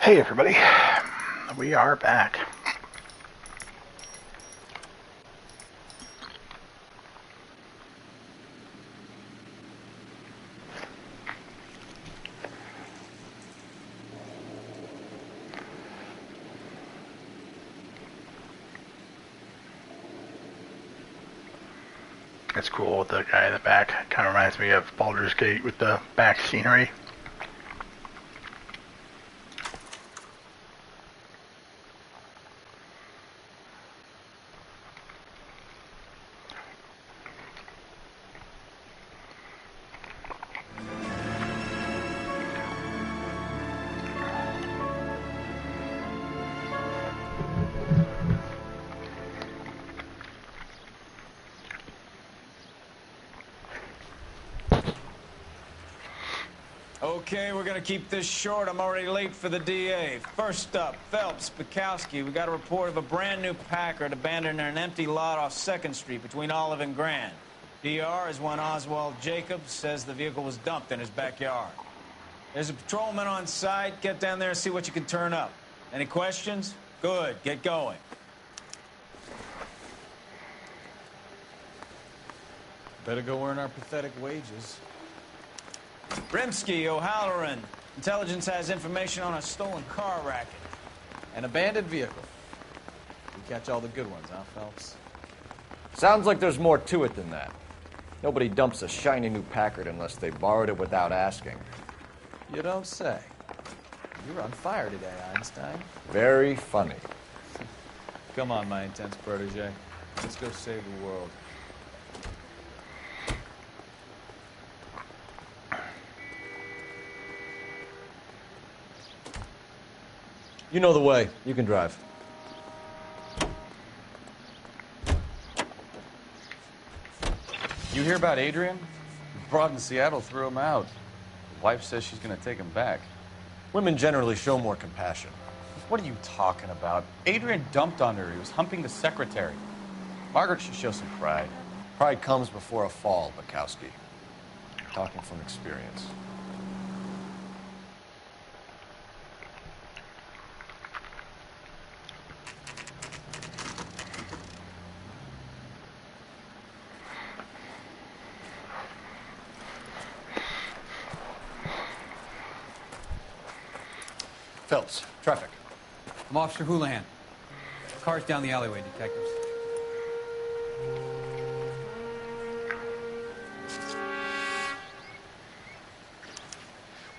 Hey everybody, we are back. It's cool with the guy in the back. Kind of reminds me of Baldur's Gate with the back scenery. Okay, we're gonna keep this short. I'm already late for the DA. First up, Phelps, Bukowski. We got a report of a brand new Packard abandoned in an empty lot off 2nd Street between Olive and Grand. DR is one Oswald Jacobs says the vehicle was dumped in his backyard. There's a patrolman on site. Get down there and see what you can turn up. Any questions? Good, get going. Better go earn our pathetic wages. Rimsky, O'Halloran. Intelligence has information on a stolen car racket. An abandoned vehicle. We catch all the good ones, huh, Phelps? Sounds like there's more to it than that. Nobody dumps a shiny new Packard unless they borrowed it without asking. You don't say. You're on fire today, Einstein. Very funny. Come on, my intense protege. Let's go save the world. You know the way. You can drive. You hear about Adrian? The broad in Seattle threw him out. The wife says she's going to take him back. Women generally show more compassion. What are you talking about? Adrian dumped on her. He was humping the secretary. Margaret should show some pride. Pride comes before a fall, Bukowski. Talking from experience. Phelps, traffic. I'm Officer Houlihan. Car's down the alleyway, detectives.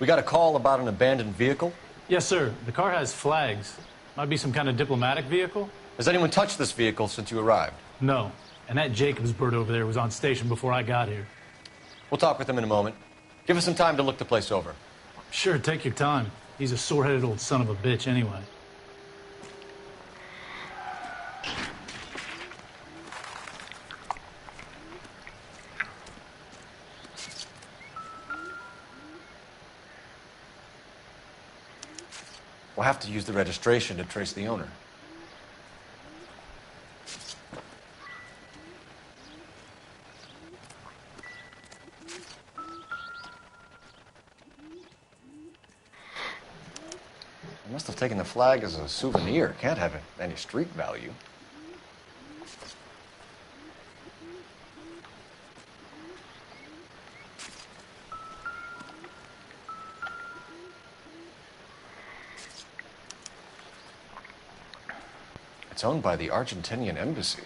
We got a call about an abandoned vehicle. Yes, sir. The car has flags. Might be some kind of diplomatic vehicle. Has anyone touched this vehicle since you arrived? No. And that Jacobs bird over there was on station before I got here. We'll talk with him in a moment. Give us some time to look the place over. Sure, take your time. He's a sore-headed old son of a bitch anyway. We'll have to use the registration to trace the owner. I must have taken the flag as a souvenir. Can't have any street value. It's owned by the Argentinian embassy.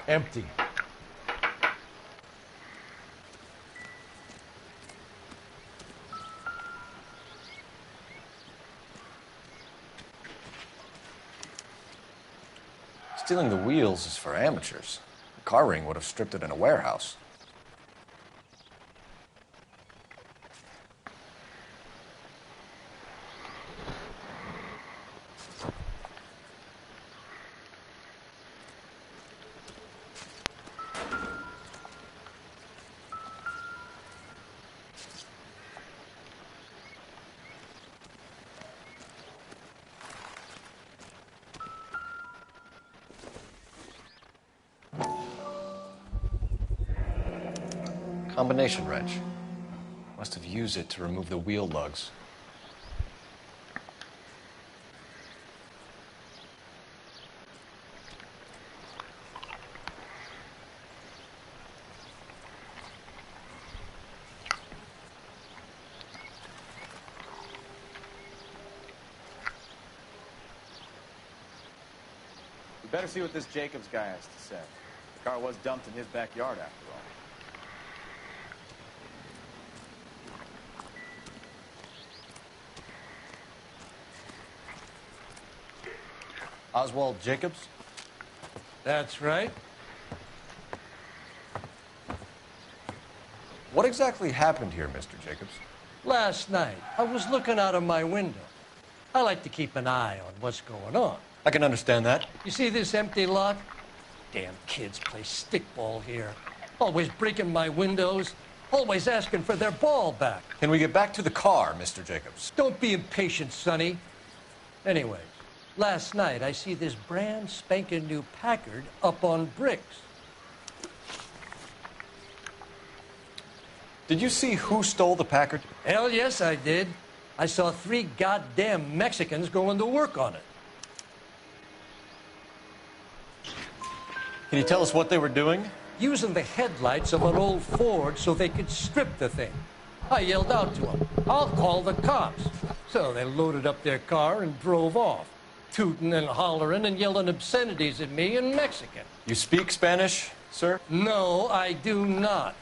Empty. Stealing the wheels is for amateurs. The car ring would have stripped it in a warehouse. Combination wrench. Must have used it to remove the wheel lugs. We better see what this Jacobs guy has to say. The car was dumped in his backyard, after all. Oswald Jacobs? That's right. What exactly happened here, Mr. Jacobs? Last night, I was looking out of my window. I like to keep an eye on what's going on. I can understand that. You see this empty lot? Damn kids play stickball here. Always breaking my windows. Always asking for their ball back. Can we get back to the car, Mr. Jacobs? Don't be impatient, Sonny. Anyways, last night I see this brand spanking new Packard up on bricks. Did you see who stole the Packard? Hell yes, I did. I saw 3 goddamn Mexicans going to work on it. Can you tell us what they were doing? Using the headlights of an old Ford so they could strip the thing. I yelled out to them, "I'll call the cops." So they loaded up their car and drove off, tooting and hollering and yelling obscenities at me in Mexican. You speak Spanish, sir? No, I do not.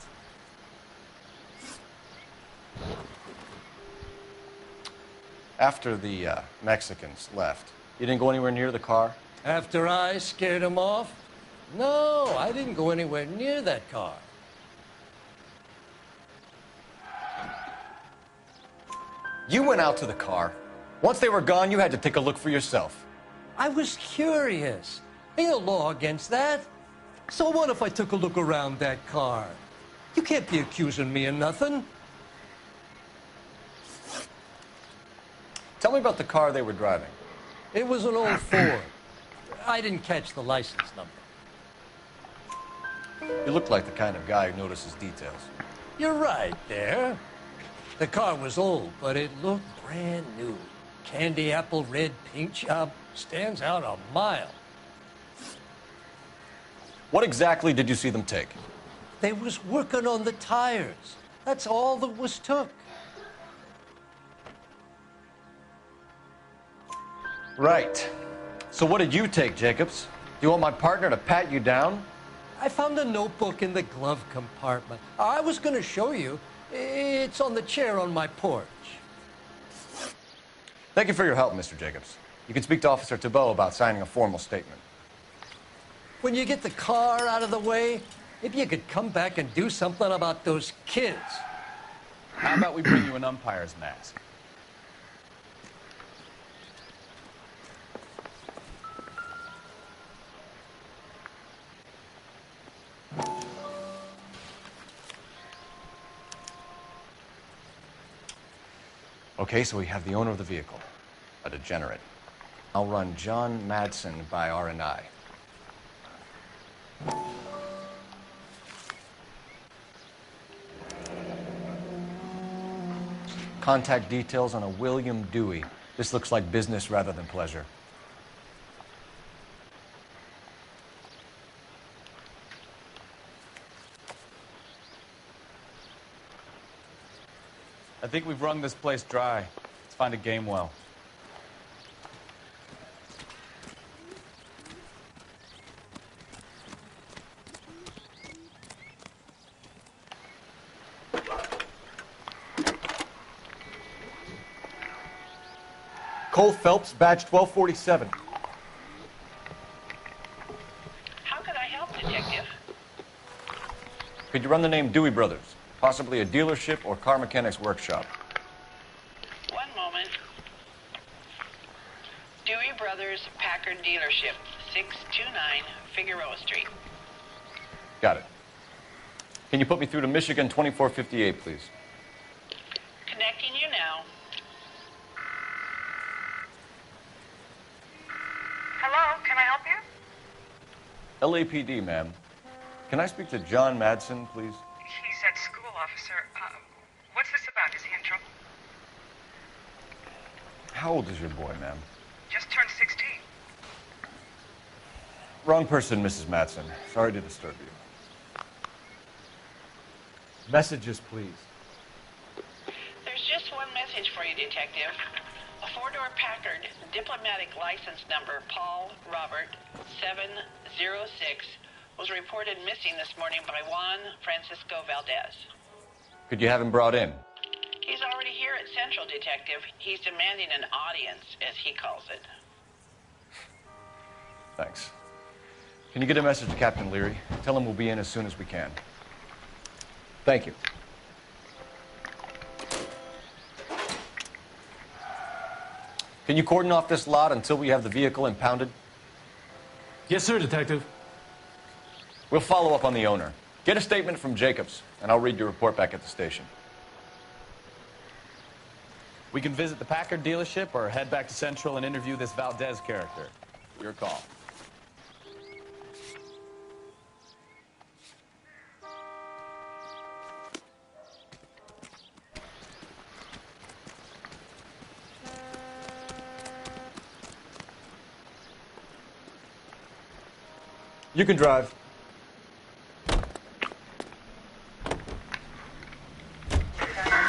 After the Mexicans left, you didn't go anywhere near the car? After I scared them off? No, I didn't go anywhere near that car. You went out to the car. Once they were gone, you had to take a look for yourself. I was curious. Ain't no law against that. So what if I took a look around that car? You can't be accusing me of nothing. Tell me about the car they were driving. It was an old Ford. I didn't catch the license number. You look like the kind of guy who notices details. You're right there. The car was old, but it looked brand new. Candy apple red paint job stands out a mile. What exactly did you see them take? They was working on the tires. That's all that was took. Right. So what did you take, Jacobs? Do you want my partner to pat you down? I found a notebook in the glove compartment. I was going to show you. It's on the chair on my porch. Thank you for your help, Mr. Jacobs. You can speak to Officer Thibault about signing a formal statement. When you get the car out of the way, maybe you could come back and do something about those kids. How about we bring you an umpire's mask? Okay, so we have the owner of the vehicle, a degenerate. I'll run John Madsen by R&I. Contact details on a William Dewey. This looks like business rather than pleasure. I think we've wrung this place dry. Let's find a game well. Cole Phelps, badge 1247. How can I help, Detective? Could you run the name Dewey Brothers? Possibly a dealership or car mechanics workshop. One moment. Dewey Brothers Packard Dealership, 629 Figueroa Street. Got it. Can you put me through to Michigan 2458, please? Connecting you now. Hello, can I help you? LAPD, ma'am. Can I speak to John Madsen, please? He's at school How old is your boy, ma'am? Just turned 16. Wrong person, Mrs. Matson. Sorry to disturb you. Messages, please. There's just one message for you, Detective. A four-door Packard, diplomatic license number Paul Robert 706, was reported missing this morning by Juan Francisco Valdez. Could you have him brought in? He's already here at Central, Detective. He's demanding an audience, as he calls it. Thanks. Can you get a message to Captain Leary? Tell him we'll be in as soon as we can. Thank you. Can you cordon off this lot until we have the vehicle impounded? Yes, sir, Detective. We'll follow up on the owner. Get a statement from Jacobs, and I'll read your report back at the station. We can visit the Packard dealership or head back to Central and interview this Valdez character. Your call. You can drive.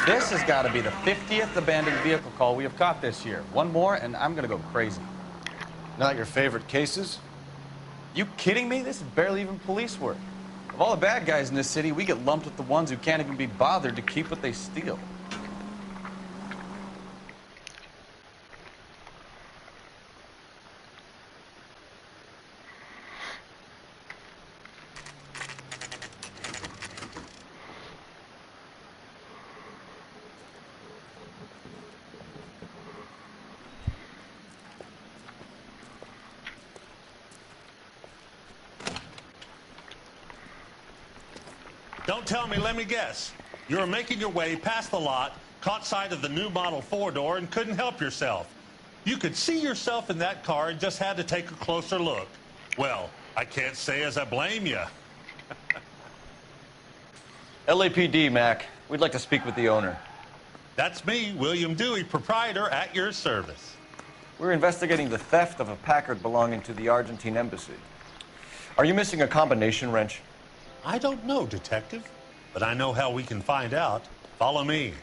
This has got to be the 50th abandoned vehicle call we have caught this year. One more, and I'm going to go crazy. Not your favorite cases? You kidding me? This is barely even police work. Of all the bad guys in this city, we get lumped with the ones who can't even be bothered to keep what they steal. Don't tell me, let me guess. You were making your way past the lot, caught sight of the new model four-door, and couldn't help yourself. You could see yourself in that car and just had to take a closer look. Well, I can't say as I blame you. LAPD, Mac. We'd like to speak with the owner. That's me, William Dewey, proprietor, at your service. We're investigating the theft of a Packard belonging to the Argentine embassy. Are you missing a combination wrench? I don't know, Detective, but I know how we can find out. Follow me.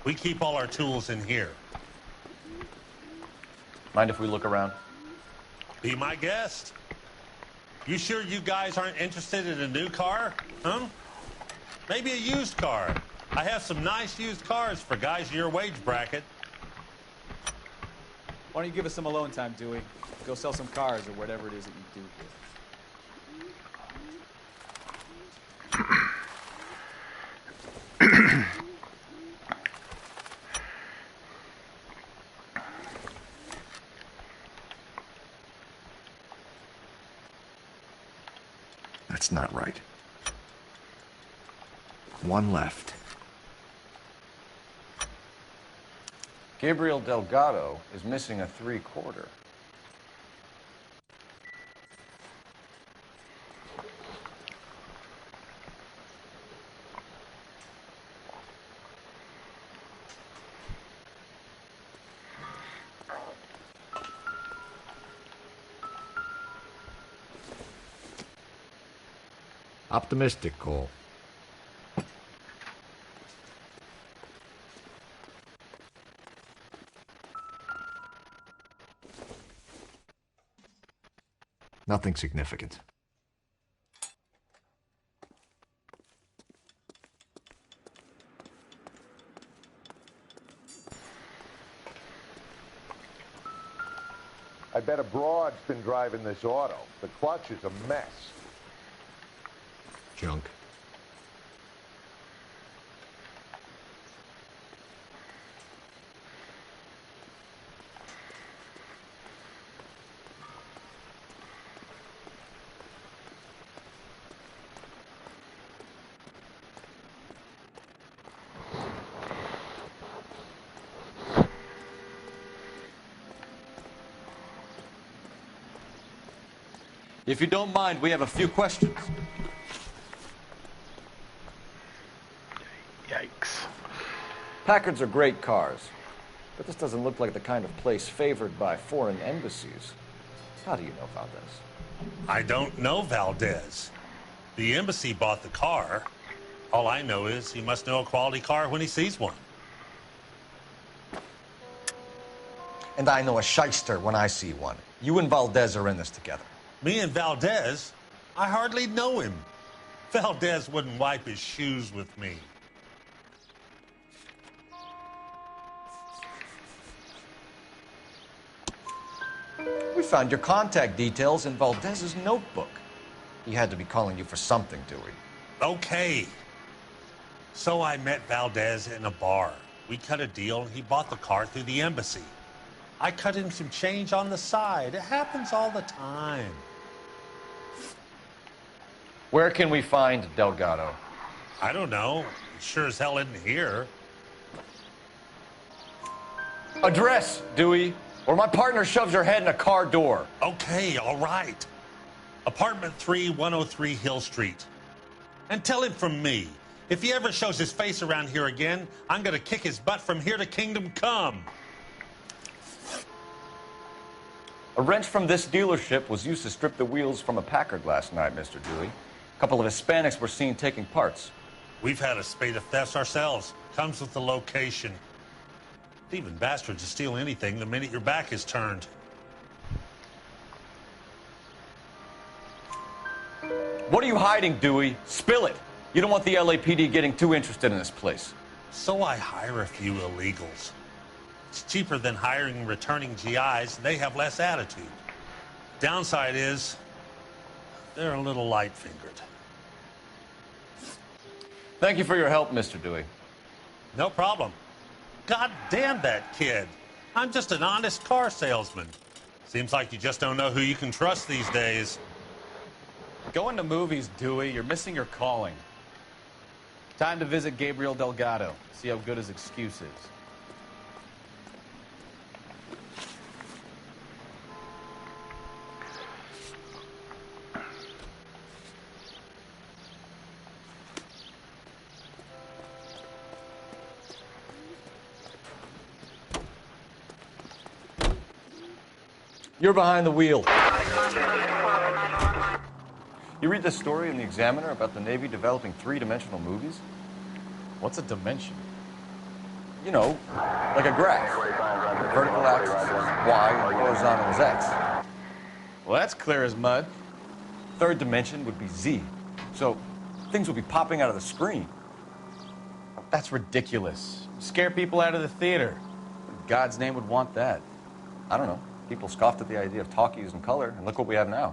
We keep all our tools in here. Mind if we look around? Be my guest. You sure you guys aren't interested in a new car? Huh? Maybe a used car. I have some nice used cars for guys in your wage bracket. Why don't you give us some alone time, Dewey? Go sell some cars or whatever it is that you do. That's not right. One left. Gabriel Delgado is missing a 3/4. Optimistic, Cole. Nothing significant. I bet a broad's been driving this auto. The clutch is a mess. Junk. If you don't mind, we have a few questions. Yikes. Packards are great cars, but this doesn't look like the kind of place favored by foreign embassies. How do you know Valdez? I don't know Valdez. The embassy bought the car. All I know is he must know a quality car when he sees one. And I know a shyster when I see one. You and Valdez are in this together. Me and Valdez? I hardly know him. Valdez wouldn't wipe his shoes with me. We found your contact details in Valdez's notebook. He had to be calling you for something, Dewey. Okay. So I met Valdez in a bar. We cut a deal and he bought the car through the embassy. I cut him some change on the side. It happens all the time. Where can we find Delgado? I don't know. He sure as hell isn't here. Address, Dewey, or my partner shoves your head in a car door. Okay, all right. Apartment 3, 103 Hill Street. And tell him from me, if he ever shows his face around here again, I'm gonna kick his butt from here to Kingdom Come. A wrench from this dealership was used to strip the wheels from a Packard last night, Mr. Dewey. A couple of Hispanics were seen taking parts. We've had a spate of thefts ourselves. Comes with the location. Thieving bastards will steal anything the minute your back is turned. What are you hiding, Dewey? Spill it. You don't want the LAPD getting too interested in this place. So I hire a few illegals. It's cheaper than hiring returning GIs, and they have less attitude. Downside is, they're a little light-fingered. Thank you for your help, Mr. Dewey. No problem. God damn that kid. I'm just an honest car salesman. Seems like you just don't know who you can trust these days. Going to movies, Dewey. You're missing your calling. Time to visit Gabriel Delgado. See how good his excuse is. You're behind the wheel. You read this story in the Examiner about the Navy developing three-dimensional movies? What's a dimension? You know, like a graph. Vertical axis is Y and horizontal is X. Well, that's clear as mud. Third dimension would be Z. So things would be popping out of the screen. That's ridiculous. Scare people out of the theater. In God's name would want that. I don't know. People scoffed at the idea of talkies in color, and look what we have now.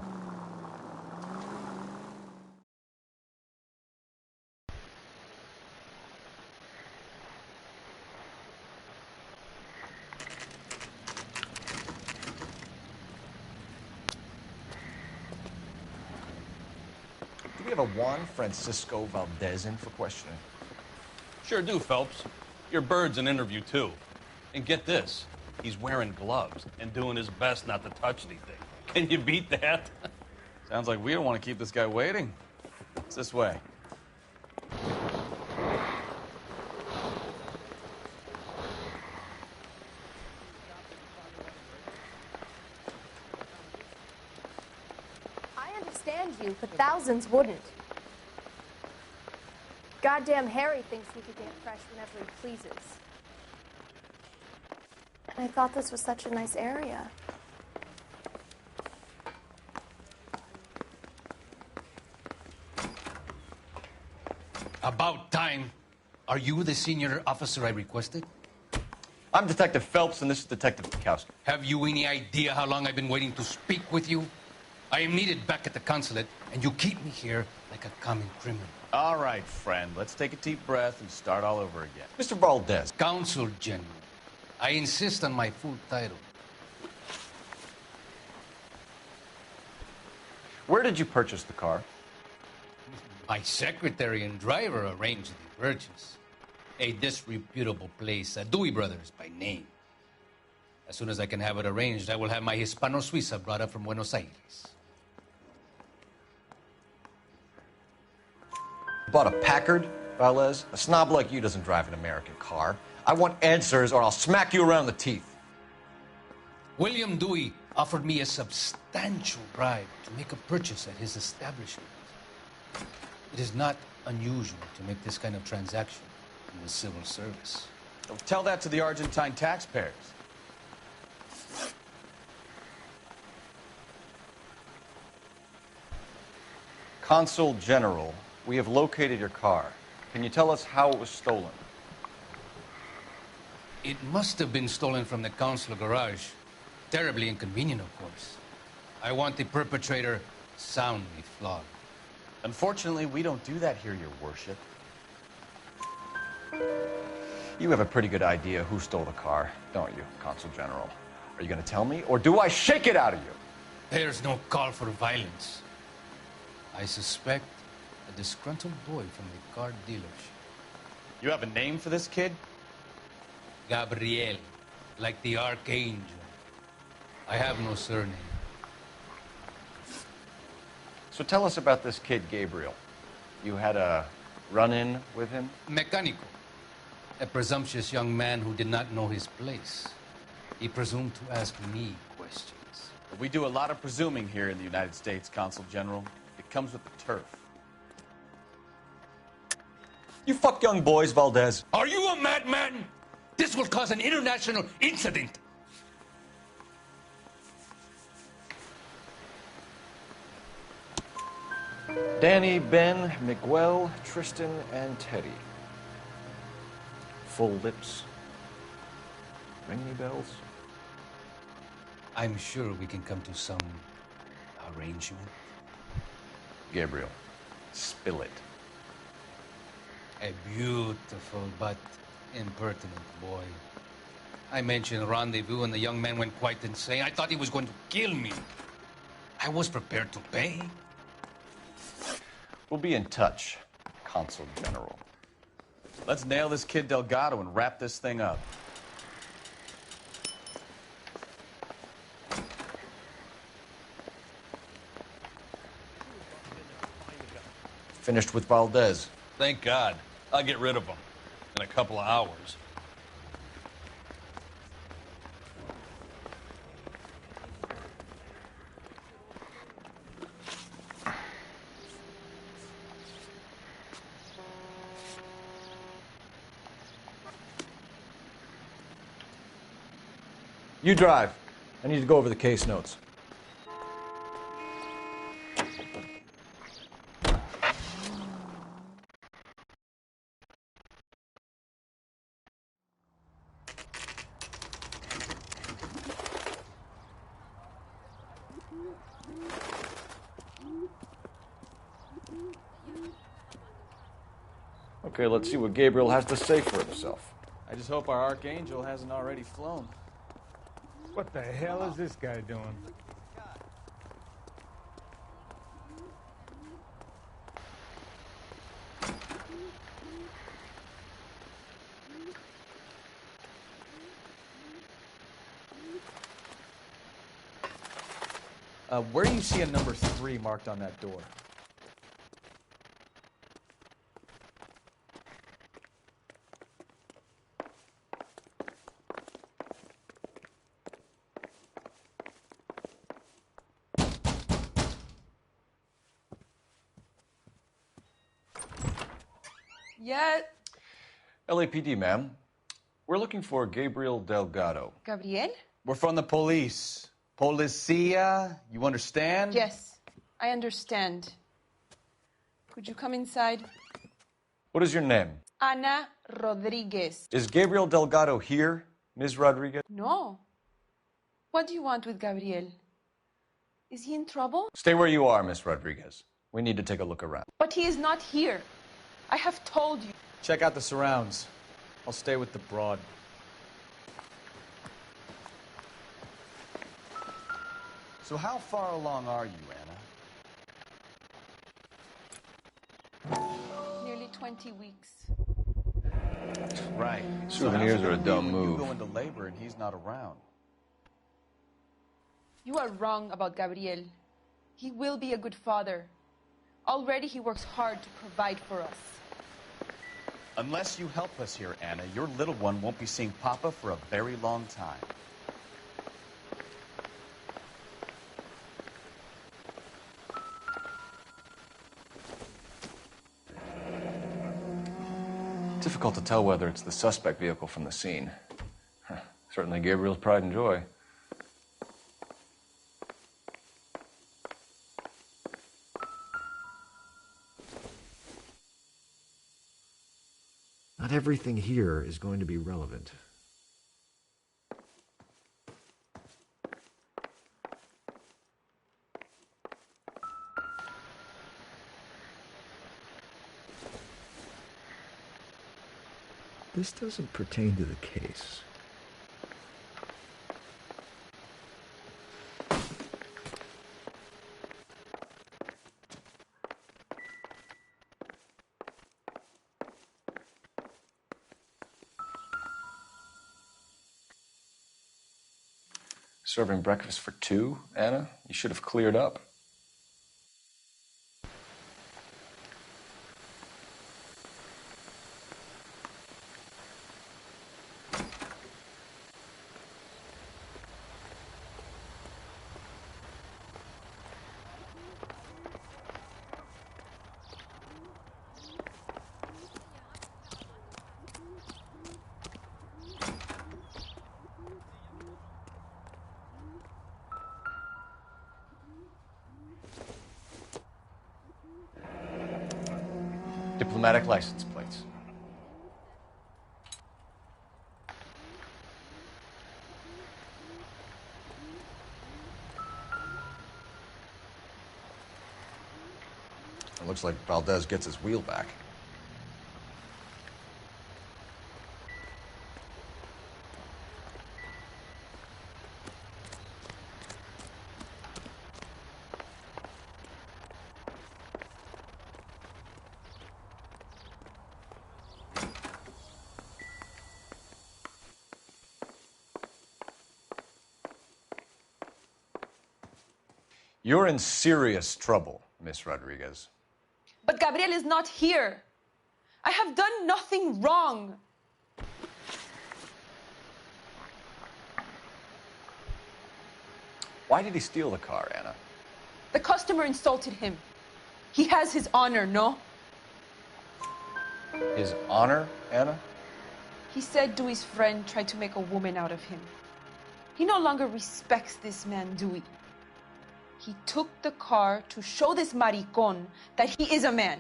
Do we have a Juan Francisco Valdez in for questioning? Sure do, Phelps. Your bird's an interview, too. And get this, he's wearing gloves and doing his best not to touch anything. Can you beat that? Sounds like we don't want to keep this guy waiting. It's this way. I understand you, but thousands wouldn't. Goddamn Harry thinks he could get fresh whenever he pleases. And I thought this was such a nice area. About time. Are you the senior officer I requested? I'm Detective Phelps, and this is Detective Bukowski. Have you any idea how long I've been waiting to speak with you? I am needed back at the consulate, and you keep me here like a common criminal. All right, friend. Let's take a deep breath and start all over again. Mr. Valdez. Consul General. I insist on my full title. Where did you purchase the car? My secretary and driver arranged the purchase. A disreputable place, Dewey Brothers by name. As soon as I can have it arranged, I will have my Hispano Suiza brought up from Buenos Aires. Bought a Packard, Valdez? A snob like you doesn't drive an American car. I want answers or I'll smack you around the teeth. William Dewey offered me a substantial bribe to make a purchase at his establishment. It is not unusual to make this kind of transaction in the civil service. Tell that to the Argentine taxpayers. Consul General, we have located your car. Can you tell us how it was stolen? It must have been stolen from the consular garage. Terribly inconvenient, of course. I want the perpetrator soundly flogged. Unfortunately, we don't do that here, Your Worship. You have a pretty good idea who stole the car, don't you, Consul General? Are you going to tell me, or do I shake it out of you? There's no call for violence. I suspect a disgruntled boy from the car dealership. You have a name for this kid? Gabriel, like the archangel. I have no surname. So tell us about this kid, Gabriel. You had a run-in with him? Mecánico. A presumptuous young man who did not know his place. He presumed to ask me questions. We do a lot of presuming here in the United States, Consul General. It comes with the turf. You fuck young boys, Valdez. Are you a madman? This will cause an international incident. Danny, Ben, Miguel, Tristan, and Teddy. Full lips. Ring any bells? I'm sure we can come to some arrangement. Gabriel, spill it. A beautiful but impertinent boy. I mentioned rendezvous and the young man went quite insane. I thought he was going to kill me. I was prepared to pay. We'll be in touch, Consul General. Let's nail this kid Delgado and wrap this thing up. Finished with Valdez. Thank God. I'll get rid of him in a couple of hours. You drive. I need to go over the case notes. Okay, let's see what Gabriel has to say for himself. I just hope our archangel hasn't already flown. What the hell is this guy doing? Where do you see a number 3 marked on that door? Yeah. LAPD, ma'am. We're looking for Gabriel Delgado. Gabriel? We're from the police. Policia, you understand? Yes, I understand. Could you come inside? What is your name? Ana Rodriguez. Is Gabriel Delgado here, Ms. Rodriguez? No. What do you want with Gabriel? Is he in trouble? Stay where you are, Miss Rodriguez. We need to take a look around. But he is not here. I have told you. Check out the surrounds. I'll stay with the broad. So how far along are you, Anna? Nearly 20 weeks. Right. Souvenirs are a dumb You move. go into labor and he's not around. You are wrong about Gabriel. He will be a good father. Already he works hard to provide for us. Unless you help us here, Anna, your little one won't be seeing Papa for a very long time. Difficult to tell whether it's the suspect vehicle from the scene. Certainly Gabriel's pride and joy. Not everything here is going to be relevant. This doesn't pertain to the case. Serving breakfast for two, Anna? You should have cleared up. Diplomatic license plates. It looks like Valdez gets his wheel back. You're in serious trouble, Miss Rodriguez. But Gabriel is not here. I have done nothing wrong. Why did he steal the car, Anna? The customer insulted him. He has his honor, no? His honor, Anna? He said Dewey's friend tried to make a woman out of him. He no longer respects this man, Dewey. He took the car to show this maricon that he is a man.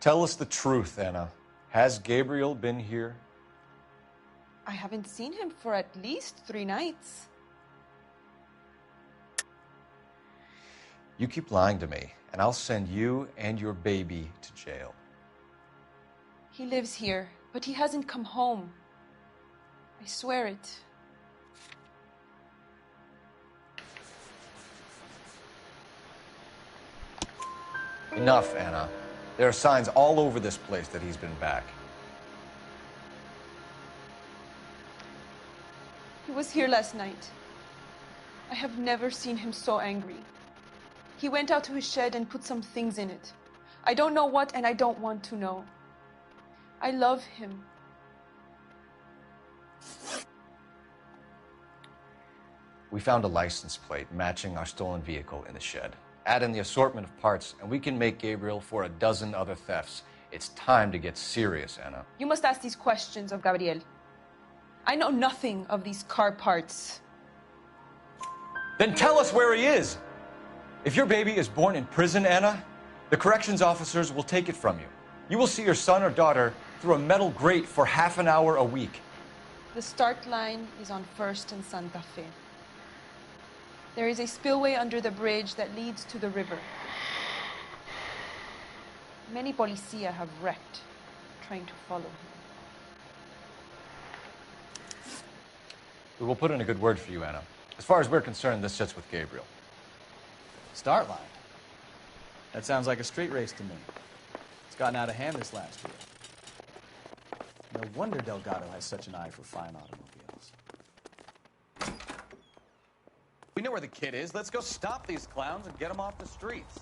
Tell us the truth, Anna. Has Gabriel been here? I haven't seen him for at least 3 nights. You keep lying to me, and I'll send you and your baby to jail. He lives here, but he hasn't come home. I swear it. Enough, Anna. There are signs all over this place that he's been back. He was here last night. I have never seen him so angry. He went out to his shed and put some things in it. I don't know what, and I don't want to know. I love him. We found a license plate matching our stolen vehicle in the shed. Add in the assortment of parts, and we can make Gabriel for a dozen other thefts. It's time to get serious, Anna. You must ask these questions of Gabriel. I know nothing of these car parts. Then tell us where he is! If your baby is born in prison, Anna, the corrections officers will take it from you. You will see your son or daughter through a metal grate for half an hour a week. The start line is on 1st and Santa Fe. There is a spillway under the bridge that leads to the river. Many policia have wrecked trying to follow him. We will put in a good word for you, Anna. As far as we're concerned, this sits with Gabriel. Start line? That sounds like a street race to me. It's gotten out of hand this last year. No wonder Delgado has such an eye for fine automobiles. We know where the kid is. Let's go stop these clowns and get them off the streets.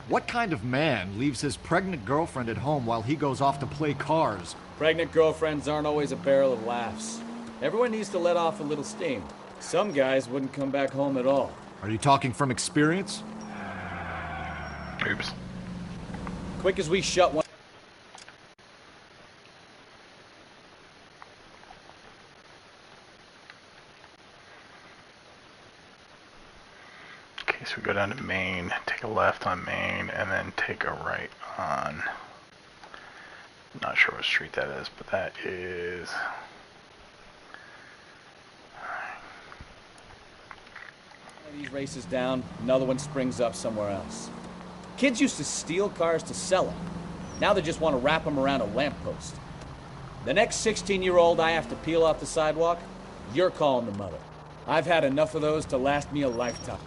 What kind of man leaves his pregnant girlfriend at home while he goes off to play cars? Pregnant girlfriends aren't always a barrel of laughs. Everyone needs to let off a little steam. Some guys wouldn't come back home at all. Are you talking from experience? Oops. Quick as we shut one... Okay, so we go down to Main, take a left on Main, and then take a right on... Not sure what street that is, but that is... One of these races down, another one springs up somewhere else. Kids used to steal cars to sell them. Now they just want to wrap them around a lamppost. The next 16-year-old I have to peel off the sidewalk, you're calling the mother. I've had enough of those to last me a lifetime.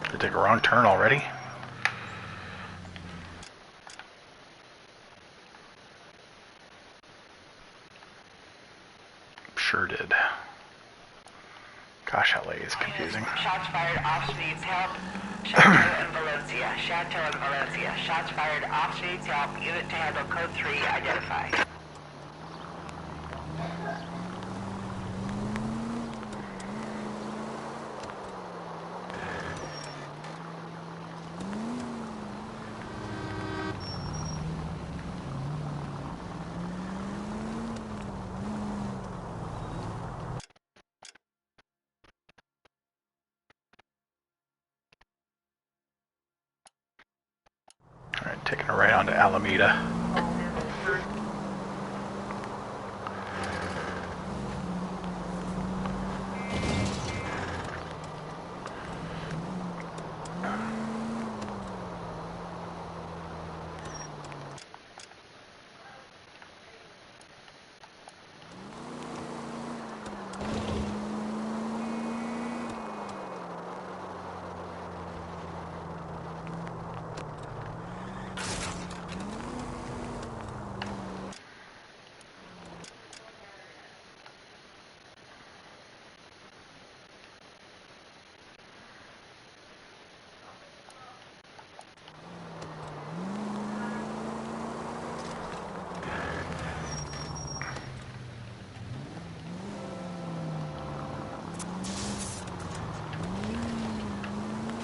Did I take a wrong turn already? Sure did. Gosh, LA is confusing. Shots fired off streets, help. Chateau and Valencia. Chateau and Valencia. Shots fired off streets, help. Unit to handle code 3, identify. Alright, taking a right onto Alameda.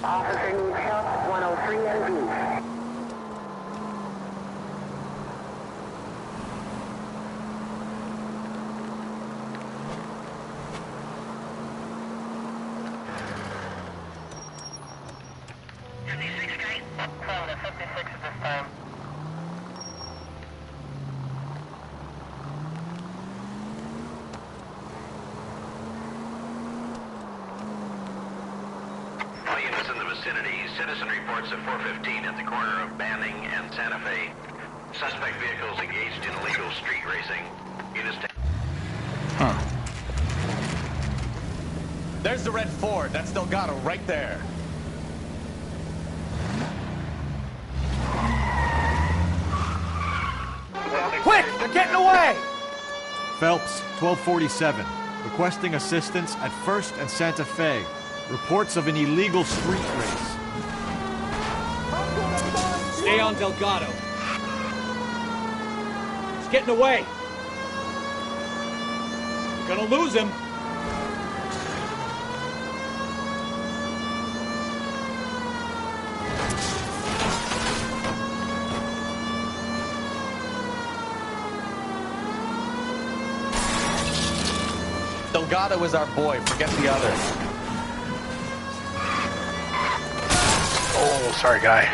Officer needs help, 103 and B. Citizen reports at 4:15 at the corner of Banning and Santa Fe. Suspect vehicles engaged in illegal street racing. Units There's the red Ford. That's Delgado right there. Quick! They're getting away! Phelps, 1247. Requesting assistance at 1st and Santa Fe. Reports of an illegal street race. Stay on Delgado. He's getting away. You're gonna lose him. Delgado is our boy. Forget the others. Oh, sorry, guy.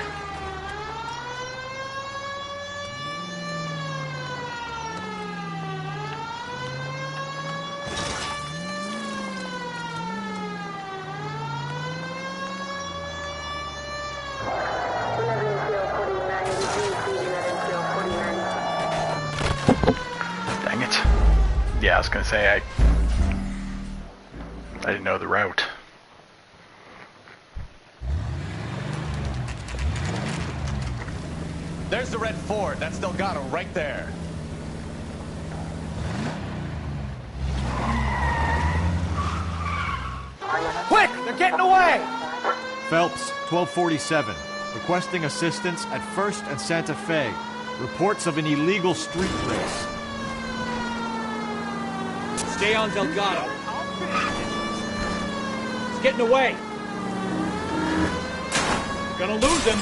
Dang it. Yeah, I was gonna say I didn't know the route. There's the red Ford. That's Delgado right there. Quick! They're getting away! Phelps, 1247. Requesting assistance at 1st and Santa Fe. Reports of an illegal street race. Stay on Delgado. He's getting away. You're gonna lose him.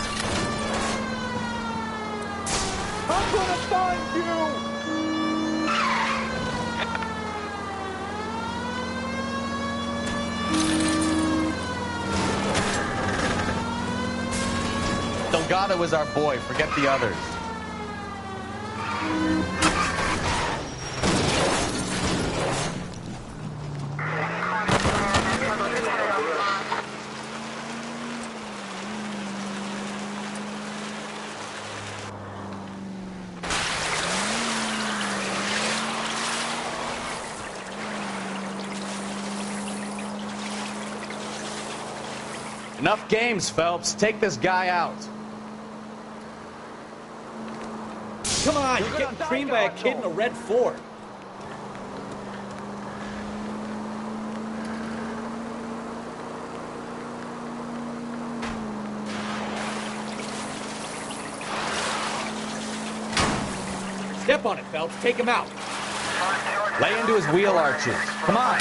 I'm gonna find you! Delgado is our boy. Forget the others. Enough games, Phelps. Take this guy out. Come on, you're getting creamed by a kid in a red Ford. Step on it, Phelps. Take him out. Lay into his wheel arches. Come on.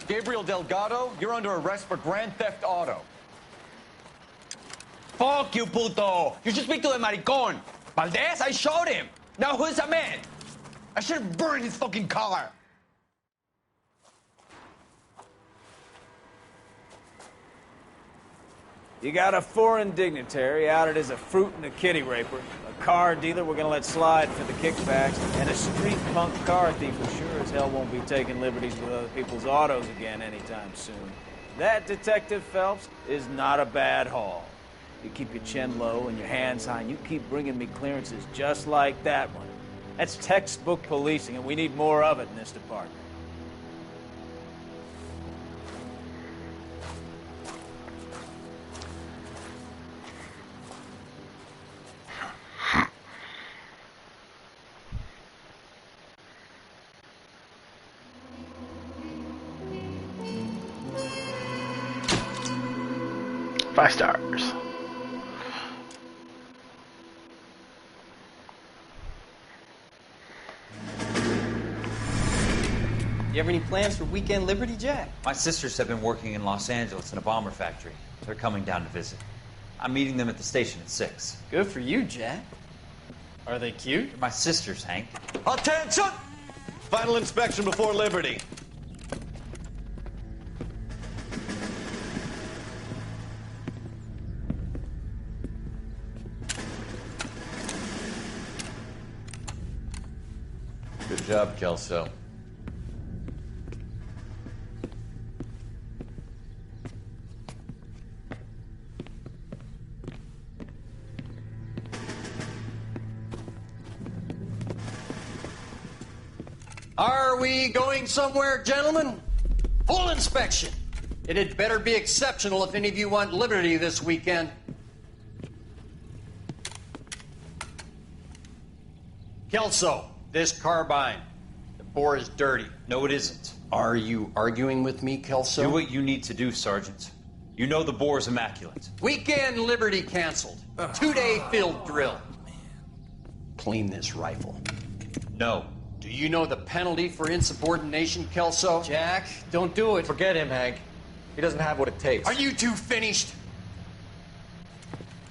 Gabriel Delgado, you're under arrest for grand theft auto. Fuck you, puto! You should speak to the maricon. Valdez, I showed him. Now who's the man? I should have burned his fucking car. You got a foreign dignitary outed as a fruit and a kitty raper, a car dealer we're gonna let slide for the kickbacks, and a street punk car thief who sure as hell won't be taking liberties with other people's autos again anytime soon. That, Detective Phelps, is not a bad haul. You keep your chin low and your hands high, and you keep bringing me clearances just like that one. That's textbook policing, and we need more of it in this department. Five stars. You have any plans for weekend Liberty, Jack? My sisters have been working in Los Angeles in a bomber factory. They're coming down to visit. I'm meeting them at the station at 6. Good for you, Jack. Are they cute? They're my sisters, Hank. Attention! Final inspection before Liberty. Good job, Kelso. Are we going somewhere, gentlemen? Full inspection. It had better be exceptional if any of you want liberty this weekend. Kelso, this carbine. The bore is dirty. No, it isn't. Are you arguing with me, Kelso? Do what you need to do, Sergeant. You know the bore is immaculate. Weekend liberty canceled. 2-day field drill. Clean this rifle. No. Do you know the penalty for insubordination, Kelso? Jack, don't do it. Forget him, Hank. He doesn't have what it takes. Are you two finished?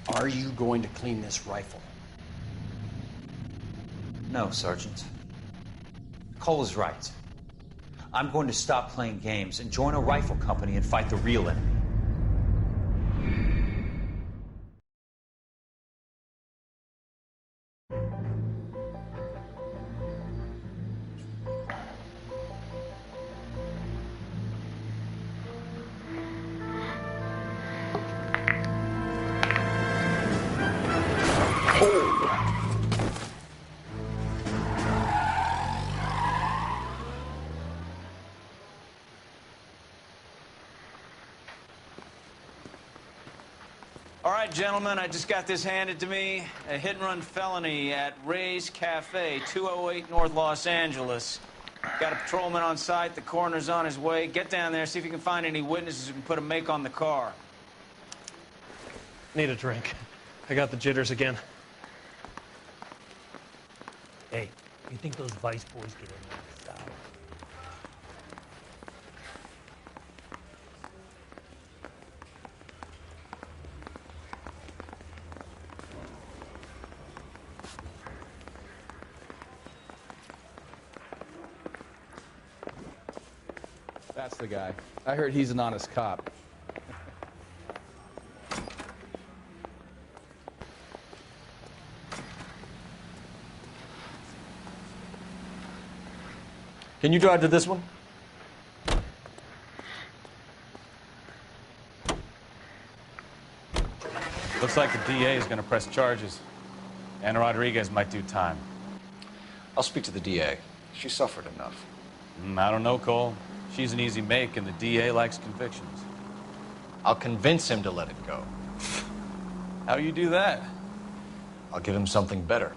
Are you going to clean this rifle? No, Sergeant. Cole is right. I'm going to stop playing games and join a rifle company and fight the real enemy. All right, gentlemen, I just got this handed to me. A hit-and-run felony at Ray's Cafe, 208 North Los Angeles. Got a patrolman on site. The coroner's on his way. Get down there, see if you can find any witnesses who can put a make on the car. Need a drink. I got the jitters again. Hey, you think those Vice boys get in there? That's the guy. I heard he's an honest cop. Can you drive to this one? Looks like the DA is going to press charges. Anna Rodriguez might do time. I'll speak to the DA. She suffered enough. I don't know, Cole. She's an easy make, and the DA likes convictions. I'll convince him to let it go. How you do that? I'll give him something better.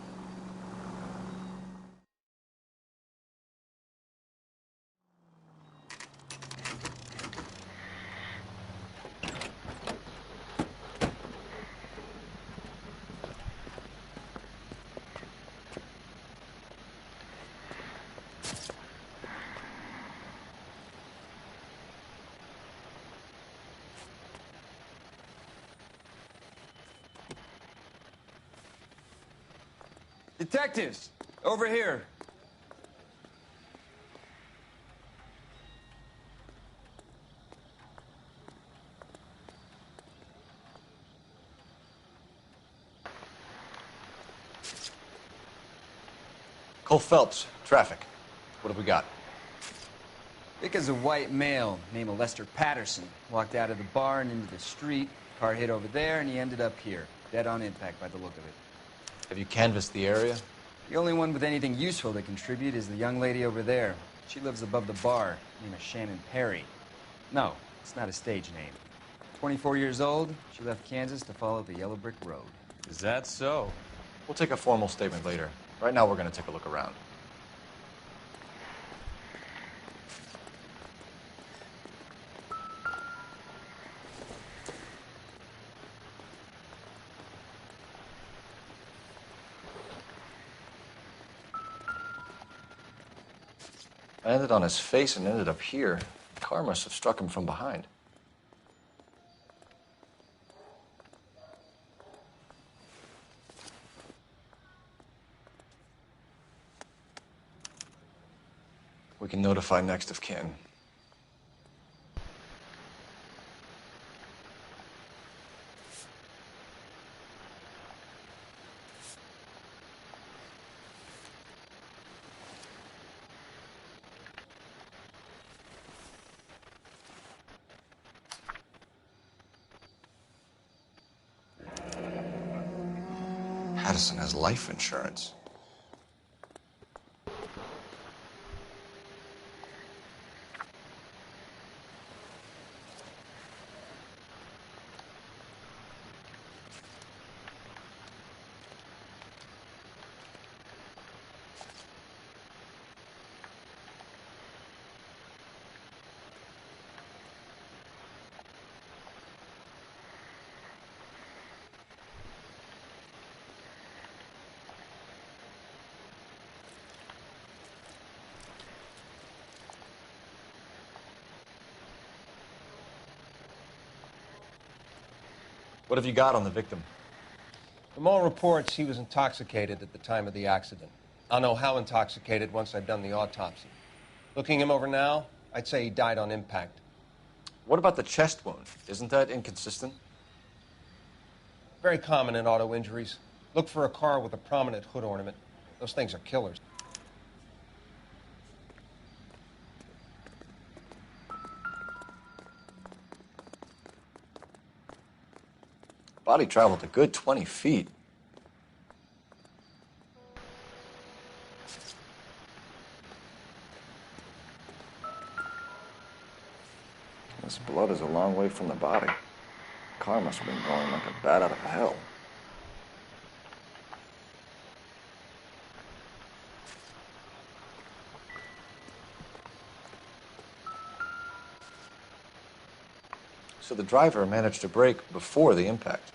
Detectives, over here. Cole Phelps, traffic. What have we got? Vic is a white male named Lester Patterson. Walked out of the bar and into the street. Car hit over there, and he ended up here. Dead on impact by the look of it. Have you canvassed the area? The only one with anything useful to contribute is the young lady over there. She lives above the bar, named Shannon Perry. No, it's not a stage name. 24 years old, she left Kansas to follow the Yellow Brick Road. Is that so? We'll take a formal statement later. Right now, we're going to take a look around. I landed on his face and ended up here. The car must have struck him from behind. We can notify next of kin. Addison has life insurance. What have you got on the victim? From all reports, he was intoxicated at the time of the accident. I'll know how intoxicated once I've done the autopsy. Looking him over now, I'd say he died on impact. What about the chest wound? Isn't that inconsistent? Very common in auto injuries. Look for a car with a prominent hood ornament. Those things are killers. Body traveled a good 20 feet. This blood is a long way from the body. Car must have been going like a bat out of hell. So the driver managed to brake before the impact.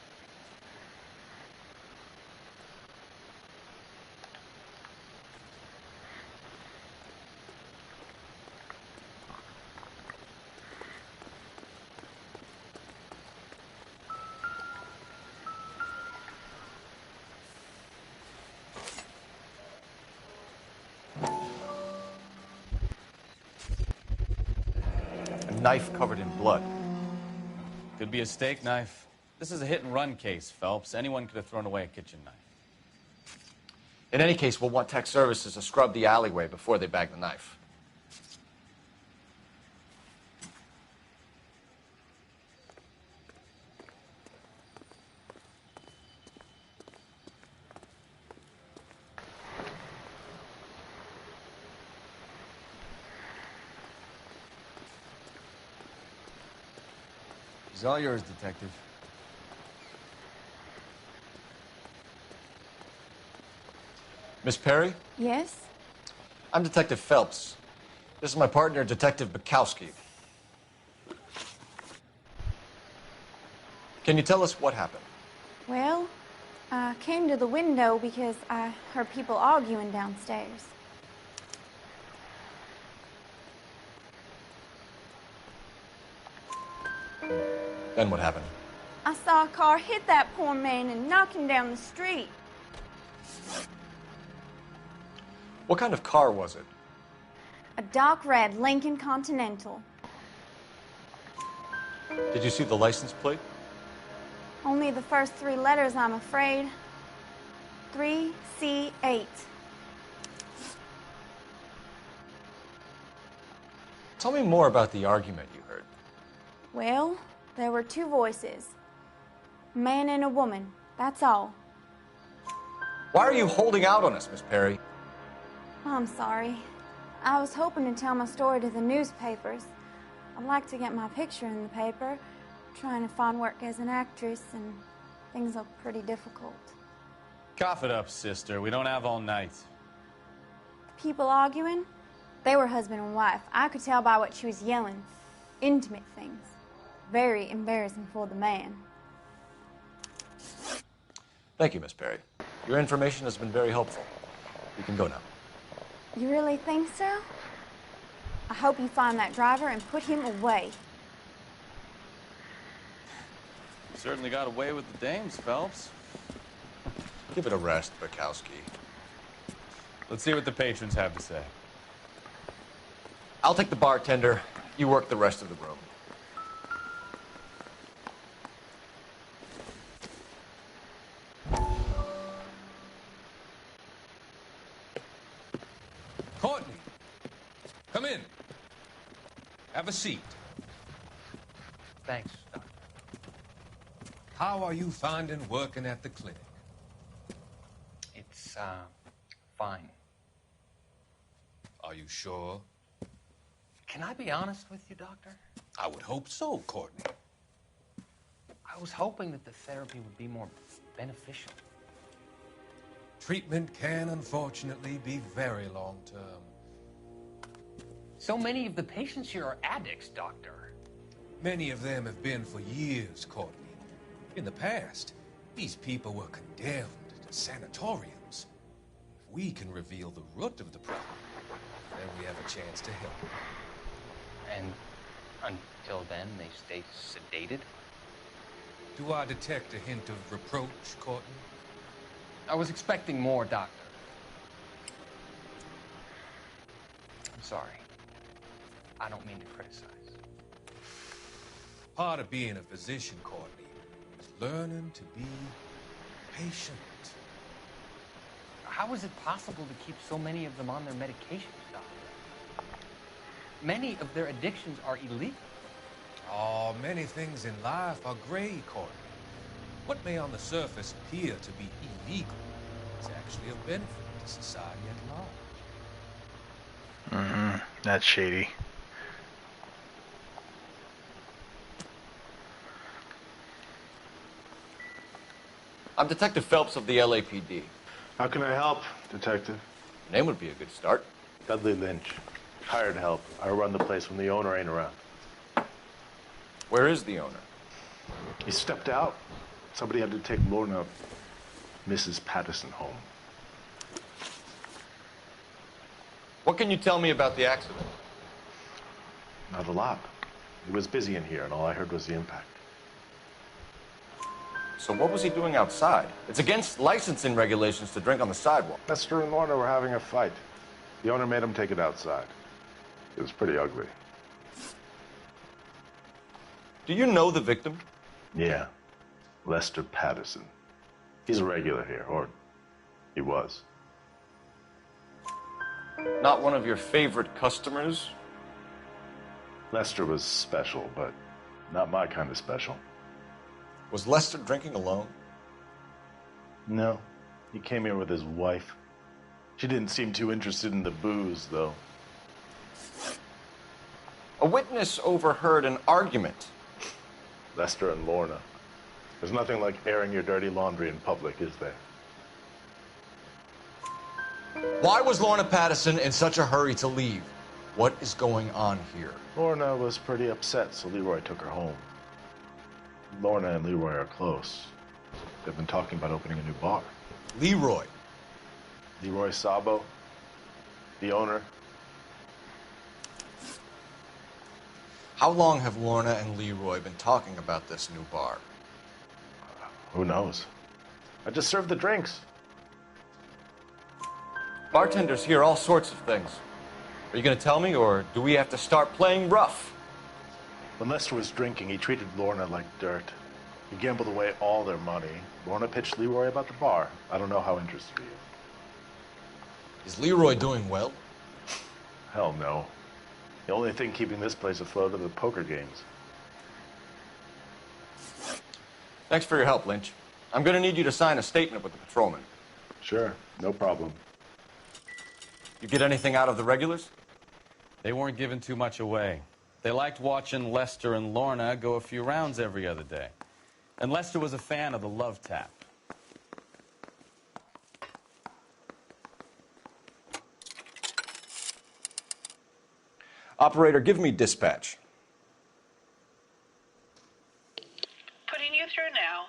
A knife covered in blood. Could be a steak knife. This is a hit-and-run case, Phelps. Anyone could have thrown away a kitchen knife. In any case, we'll want tech services to scrub the alleyway before they bag the knife. It's all yours, Detective. Miss Perry? Yes? I'm Detective Phelps. This is my partner, Detective Bukowski. Can you tell us what happened? Well, I came to the window because I heard people arguing downstairs. Then what happened? I saw a car hit that poor man and knock him down the street. What kind of car was it? A dark red Lincoln Continental. Did you see the license plate? Only the first 3 letters, I'm afraid. 3C8. Tell me more about the argument you heard. Well, there were 2 voices. A man and a woman, that's all. Why are you holding out on us, Miss Perry? I'm sorry. I was hoping to tell my story to the newspapers. I'd like to get my picture in the paper. Trying to find work as an actress, and things look pretty difficult. Cough it up, sister. We don't have all night. The people arguing? They were husband and wife. I could tell by what she was yelling. Intimate things. Very embarrassing for the man. Thank you, Miss Perry. Your information has been very helpful. You can go now. You really think so? I hope you find that driver and put him away. Certainly got away with the dames, Phelps. Give it a rest, Bukowski. Let's see what the patrons have to say. I'll take the bartender. You work the rest of the room. Courtney, come in. Have a seat. Thanks, Doctor. How are you finding working at the clinic? It's, fine. Are you sure? Can I be honest with you, Doctor? I would hope so, Courtney. I was hoping that the therapy would be more beneficial. Treatment can, unfortunately, be very long-term. So many of the patients here are addicts, Doctor. Many of them have been for years, Courtney. In the past, these people were condemned to sanatoriums. If we can reveal the root of the problem, then we have a chance to help. And until then, they stay sedated? Do I detect a hint of reproach, Courtney? I was expecting more, Doctor. I'm sorry. I don't mean to criticize. Part of being a physician, Courtney, is learning to be patient. How is it possible to keep so many of them on their medications, Doctor? Many of their addictions are illegal. Oh, many things in life are gray, Courtney. What may on the surface appear to be illegal is actually of benefit to society at large. Mm-hmm. That's shady. I'm Detective Phelps of the LAPD. How can I help, Detective? Name would be a good start. Dudley Lynch. Hired help. I run the place when the owner ain't around. Where is the owner? He stepped out. Somebody had to take Lorna, Mrs. Patterson, home. What can you tell me about the accident? Not a lot. He was busy in here, and all I heard was the impact. So what was he doing outside? It's against licensing regulations to drink on the sidewalk. Lester and Lorna were having a fight. The owner made him take it outside. It was pretty ugly. Do you know the victim? Yeah. Lester Patterson. He's a regular here, or he was. Not one of your favorite customers? Lester was special, but not my kind of special. Was Lester drinking alone? No. He came here with his wife. She didn't seem too interested in the booze, though. A witness overheard an argument. Lester and Lorna. There's nothing like airing your dirty laundry in public, is there? Why was Lorna Patterson in such a hurry to leave? What is going on here? Lorna was pretty upset, so Leroy took her home. Lorna and Leroy are close. They've been talking about opening a new bar. Leroy? Leroy Sabo, the owner. How long have Lorna and Leroy been talking about this new bar? Who knows? I just served the drinks. Bartenders hear all sorts of things. Are you going to tell me, or do we have to start playing rough? When Lester was drinking, he treated Lorna like dirt. He gambled away all their money. Lorna pitched Leroy about the bar. I don't know how interested he is. Is Leroy doing well? Hell no. The only thing keeping this place afloat are the poker games. Thanks for your help, Lynch. I'm going to need you to sign a statement with the patrolman. Sure, no problem. You get anything out of the regulars? They weren't giving too much away. They liked watching Lester and Lorna go a few rounds every other day. And Lester was a fan of the love tap. Operator, give me dispatch. Putting you through now.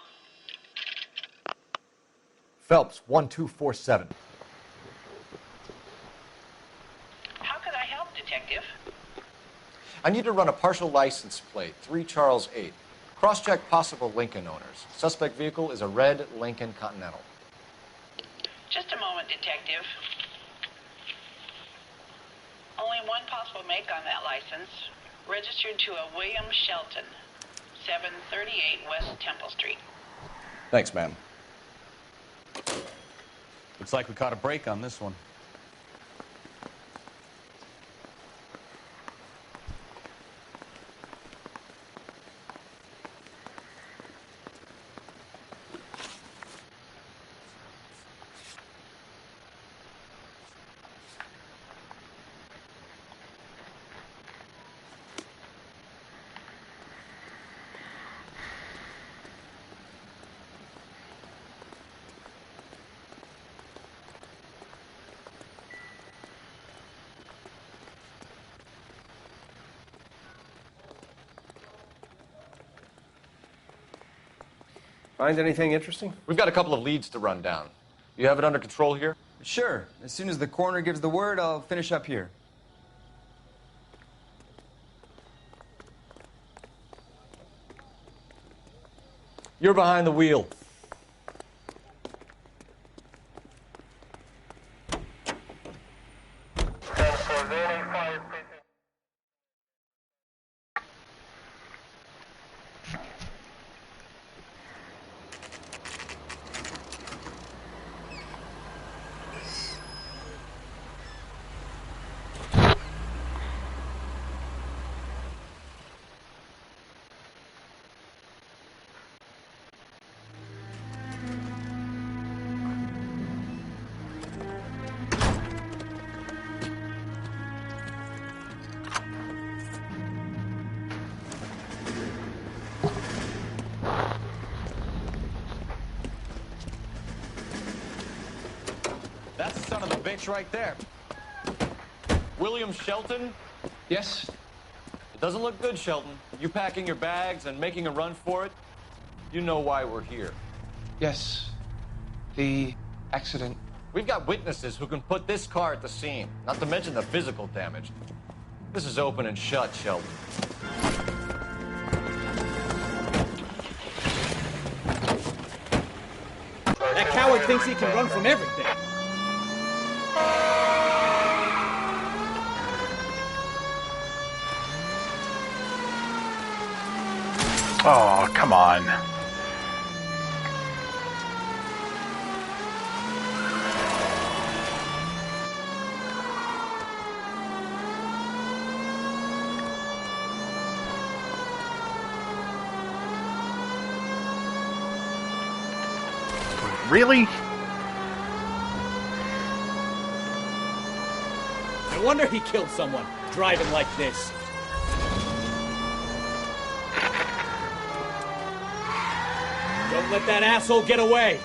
Phelps, 1247. How could I help, Detective? I need to run a partial license plate, 3 Charles 8. Cross-check possible Lincoln owners. Suspect vehicle is a red Lincoln Continental. Just a moment, Detective. Only one possible make on that license. Registered to a William Shelton, 738 West Temple Street. Thanks, ma'am. Looks like we caught a break on this one. Find anything interesting? We've got a couple of leads to run down. You have it under control here? Sure. As soon as the coroner gives the word, I'll finish up here. You're behind the wheel. That's the son of a bitch right there. William Shelton? Yes? It doesn't look good, Shelton. You packing your bags and making a run for it? You know why we're here. Yes. The accident. We've got witnesses who can put this car at the scene, not to mention the physical damage. This is open and shut, Shelton. That coward thinks he can run from everything. Oh, come on. Really? No wonder he killed someone, driving like this. Don't let that asshole get away!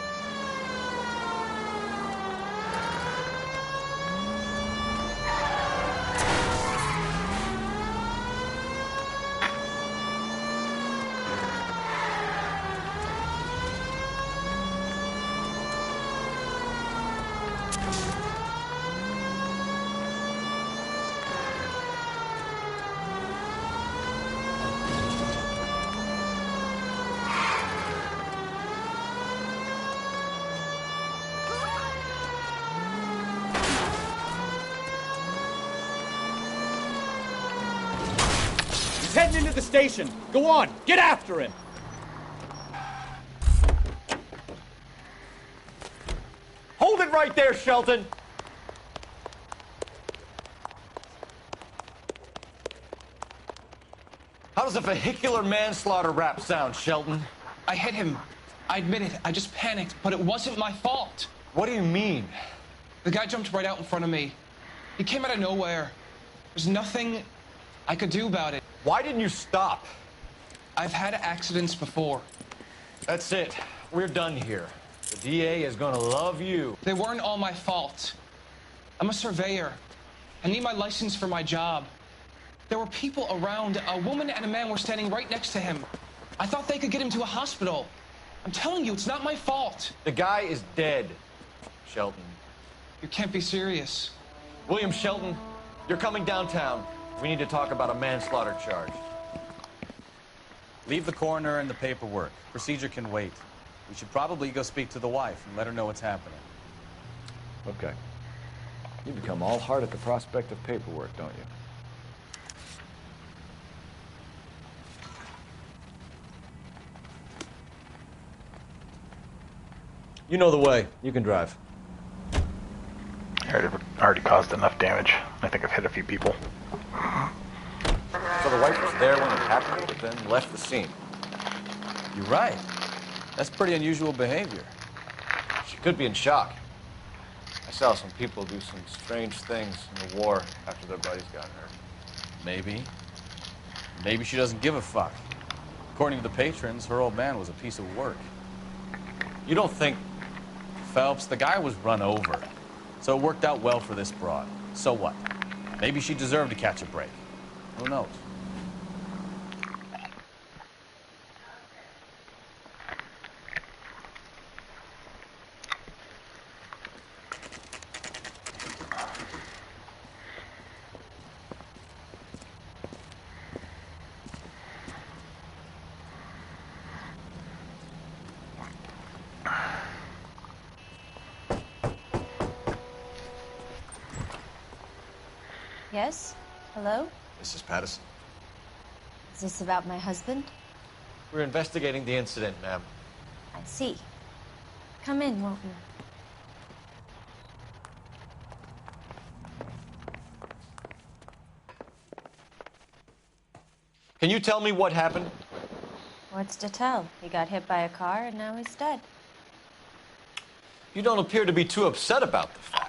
He's heading into the station. Go on, get after him. Hold it right there, Shelton. How does a vehicular manslaughter rap sound, Shelton? I hit him. I admit it. I just panicked, but it wasn't my fault. What do you mean? The guy jumped right out in front of me. He came out of nowhere. There's nothing I could do about it. Why didn't you stop? I've had accidents before. That's it. We're done here. The DA is gonna love you. They weren't all my fault. I'm a surveyor. I need my license for my job. There were people around. A woman and a man were standing right next to him. I thought they could get him to a hospital. I'm telling you, it's not my fault. The guy is dead, Shelton. You can't be serious. William Shelton, you're coming downtown. We need to talk about a manslaughter charge. Leave the coroner and the paperwork. Procedure can wait. We should probably go speak to the wife and let her know what's happening. Okay. You become all heart at the prospect of paperwork, don't you? You know the way. You can drive. I already caused enough damage. I think I've hit a few people. So the wife was there when it happened, but then left the scene. You're right. That's pretty unusual behavior. She could be in shock. I saw some people do some strange things in the war after their buddies got hurt. Maybe. Maybe she doesn't give a fuck. According to the patrons, her old man was a piece of work. You don't think... Phelps, the guy was run over. So it worked out well for this broad. So what? Maybe she deserved to catch a break. Who knows? Yes? Hello? Mrs. Patterson. Is this about my husband? We're investigating the incident, ma'am. I see. Come in, won't you? Can you tell me what happened? What's to tell? He got hit by a car and now he's dead. You don't appear to be too upset about the fact.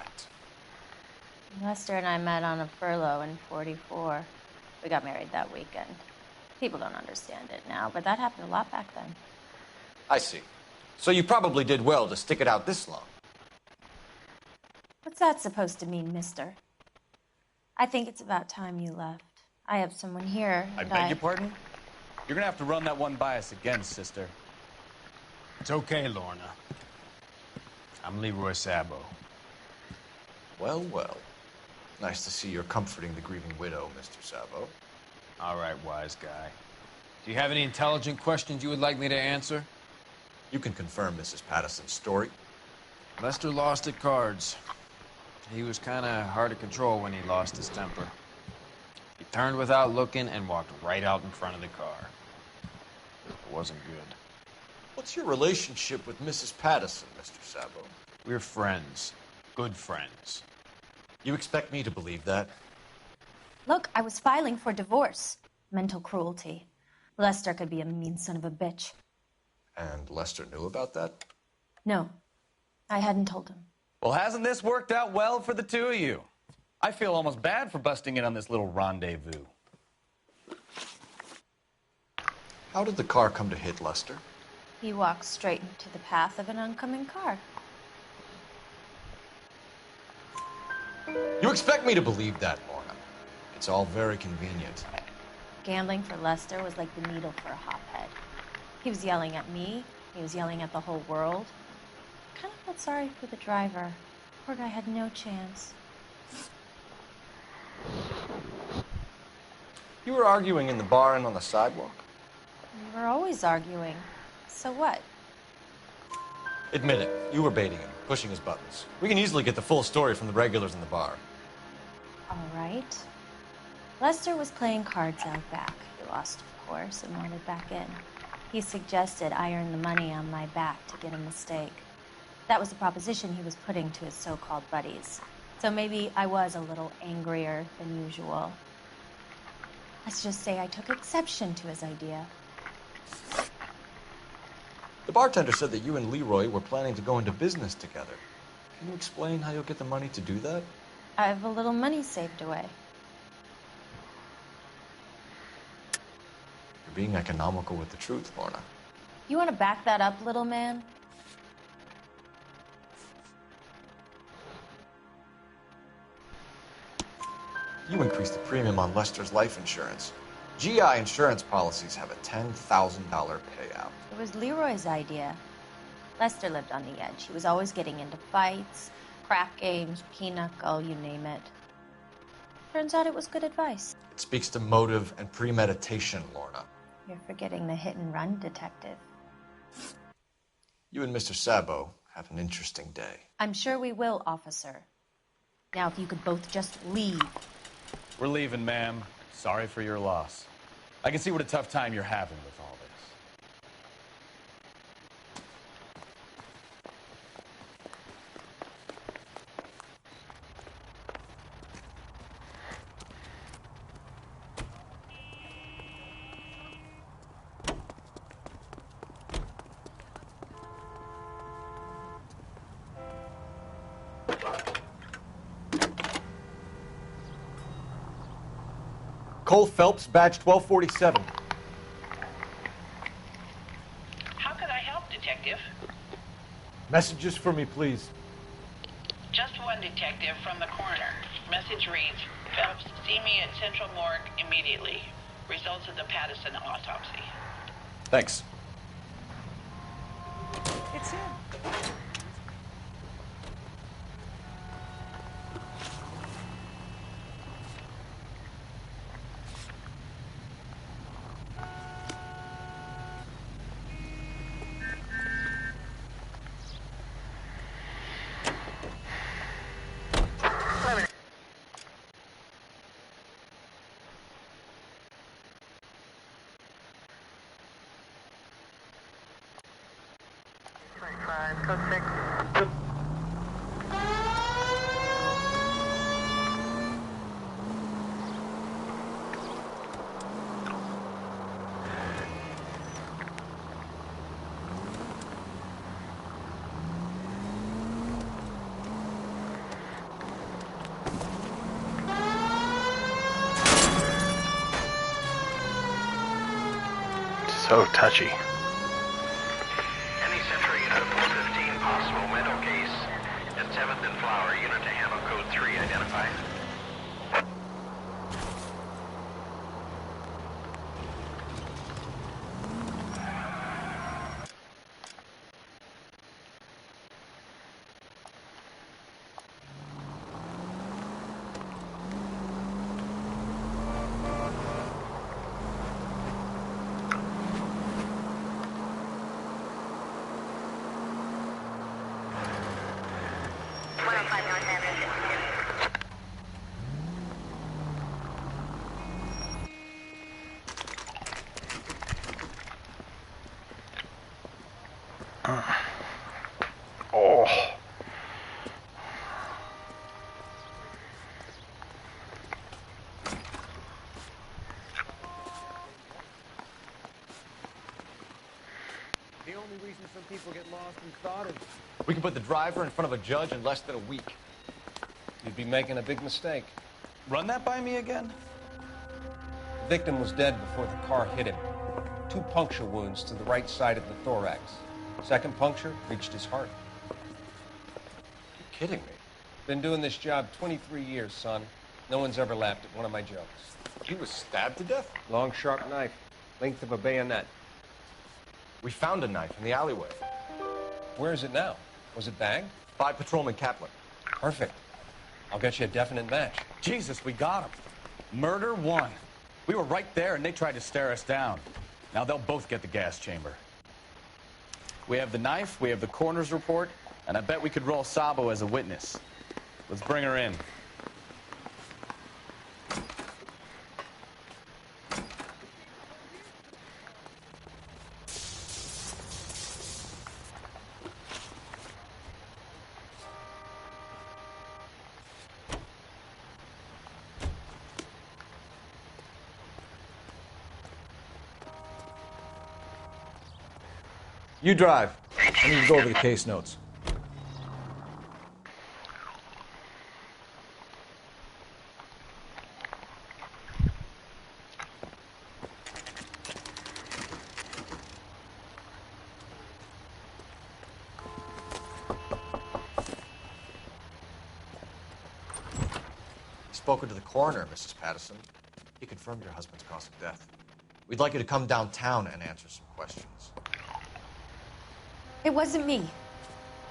Lester and I met on a furlough in '44. We got married that weekend. People don't understand it now, but that happened a lot back then. I see. So you probably did well to stick it out this long. What's that supposed to mean, mister? I think it's about time you left. I have someone here. I beg your pardon? You're gonna have to run that one by us again, sister. It's okay, Lorna. I'm Leroy Sabo. Well, well. Nice to see you're comforting the grieving widow, Mr. Sabo. All right, wise guy. Do you have any intelligent questions you would like me to answer? You can confirm Mrs. Patterson's story. Lester lost at cards. He was kind of hard to control when he lost his temper. He turned without looking and walked right out in front of the car. It wasn't good. What's your relationship with Mrs. Patterson, Mr. Sabo? We're friends. Good friends. You expect me to believe that? Look, I was filing for divorce. Mental cruelty. Lester could be a mean son of a bitch. And Lester knew about that? No, I hadn't told him. Well, hasn't this worked out well for the two of you? I feel almost bad for busting in on this little rendezvous. How did the car come to hit Lester? He walked straight into the path of an oncoming car. You expect me to believe that, Lorna? It's all very convenient. Gambling for Lester was like the needle for a hophead. He was yelling at me. He was yelling at the whole world. I kind of felt sorry for the driver. Poor guy had no chance. You were arguing in the bar and on the sidewalk? We were always arguing. So what? Admit it. You were baiting him, pushing his buttons. We can easily get the full story from the regulars in the bar. All right. Lester was playing cards out back. He lost, of course, and wanted back in. He suggested I earn the money on my back to get a mistake. That was the proposition he was putting to his so-called buddies. So maybe I was a little angrier than usual. Let's just say I took exception to his idea. The bartender said that you and Leroy were planning to go into business together. Can you explain how you'll get the money to do that? I have a little money saved away. You're being economical with the truth, Lorna. You want to back that up, little man? You increased the premium on Lester's life insurance. GI insurance policies have a $10,000 payout. It was Leroy's idea. Lester lived on the edge. He was always getting into fights, crack games, pinochle, you name it. Turns out it was good advice. It speaks to motive and premeditation, Lorna. You're forgetting the hit-and-run detective. You and Mr. Sabo have an interesting day. I'm sure we will, officer. Now, if you could both just leave. We're leaving, ma'am. Sorry for your loss. I can see what a tough time you're having with all this. Cole Phelps, badge 1247. How can I help, Detective? Messages for me, please. Just one detective from the coroner. Message reads, Phelps, see me at Central Morgue immediately. Results of the Patterson autopsy. Thanks. It's him. 5, code 6. So touchy. Any Central Unit 415 possible mental case at 7th and Flower. Unit to handle code 3 identified. Oh. The only reason some people get lost and thought is we can put the driver in front of a judge in less than a week. You'd be making a big mistake. Run that by me again? The victim was dead before the car hit him. 2 puncture wounds to the right side of the thorax. Second puncture reached his heart. You're kidding me. Been doing this job 23 years, son. No one's ever laughed at one of my jokes. He was stabbed to death? Long, sharp knife. Length of a bayonet. We found a knife in the alleyway. Where is it now? Was it bagged? By Patrolman Kaplan. Perfect. I'll get you a definite match. Jesus, we got him. Murder 1. We were right there and they tried to stare us down. Now they'll both get the gas chamber. We have the knife, we have the coroner's report, and I bet we could roll Sabo as a witness. Let's bring her in. You drive. I need to go over the case notes. Spoken to the coroner, Mrs. Patterson. He confirmed your husband's cause of death. We'd like you to come downtown and answer some questions. It wasn't me.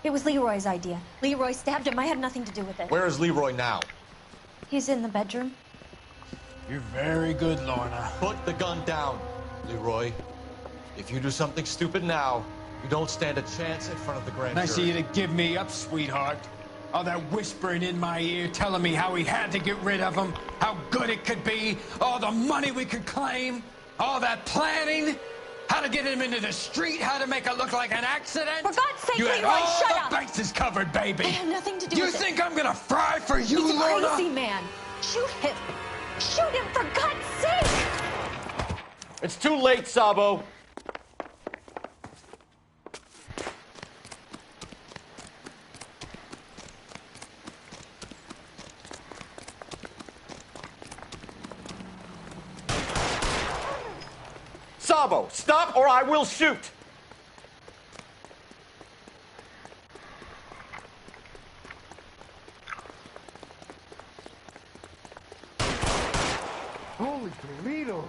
It was Leroy's idea. Leroy stabbed him. I had nothing to do with it. Where is Leroy now? He's in the bedroom. You're very good, Lorna. Put the gun down, Leroy. If you do something stupid now, you don't stand a chance in front of the grand Nice of jury. you to give me up, sweetheart. All that whispering in my ear telling me how he had to get rid of him, how good it could be, all the money we could claim, all that planning, how to get him into the street, how to make it look like an accident. For God's sake, you had Leroy, all shut the up! bases covered, baby. I had nothing to do you with it. You think I'm gonna fry for you, He's a Lorna? crazy man. Shoot him. Shoot him, for God's sake! It's too late, Sabo. Sabo, stop or I will shoot! Holy Toledo!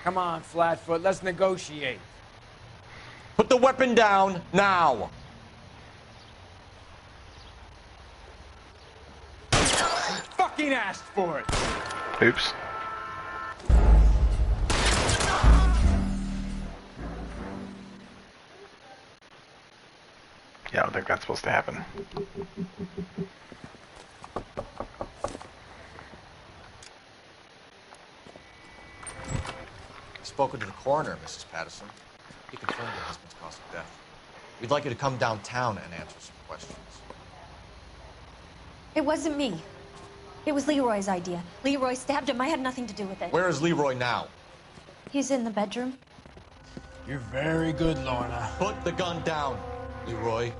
Come on, Flatfoot, let's negotiate. Put the weapon down now. Fucking asked for it. Oops. Yeah, I don't think that's supposed to happen. Spoken to the coroner, Mrs. Patterson. He confirmed your husband's cause of death. We'd like you to come downtown and answer some questions. It wasn't me. It was Leroy's idea. Leroy stabbed him. I had nothing to do with it. Where is Leroy now? He's in the bedroom. You're very good, Lorna. Put the gun down, Leroy.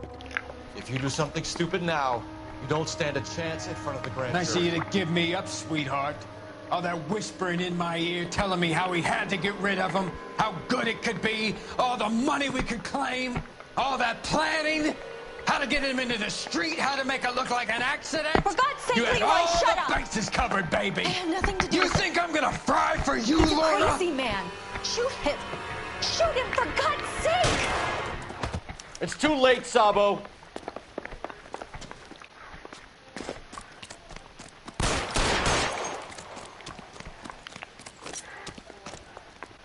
If you do something stupid now, you don't stand a chance in front of the grand Nice of jury. you to give me up, sweetheart. All that whispering in my ear, telling me how we had to get rid of him, how good it could be, all the money we could claim, all that planning, how to get him into the street, how to make it look like an accident. For God's sake, you had Leroy, all shut the up! bases covered, baby. I had nothing to do You with it. think I'm gonna fry for you, He's a Lorna? crazy man. Shoot him. Shoot him, for God's sake! It's too late, Sabo.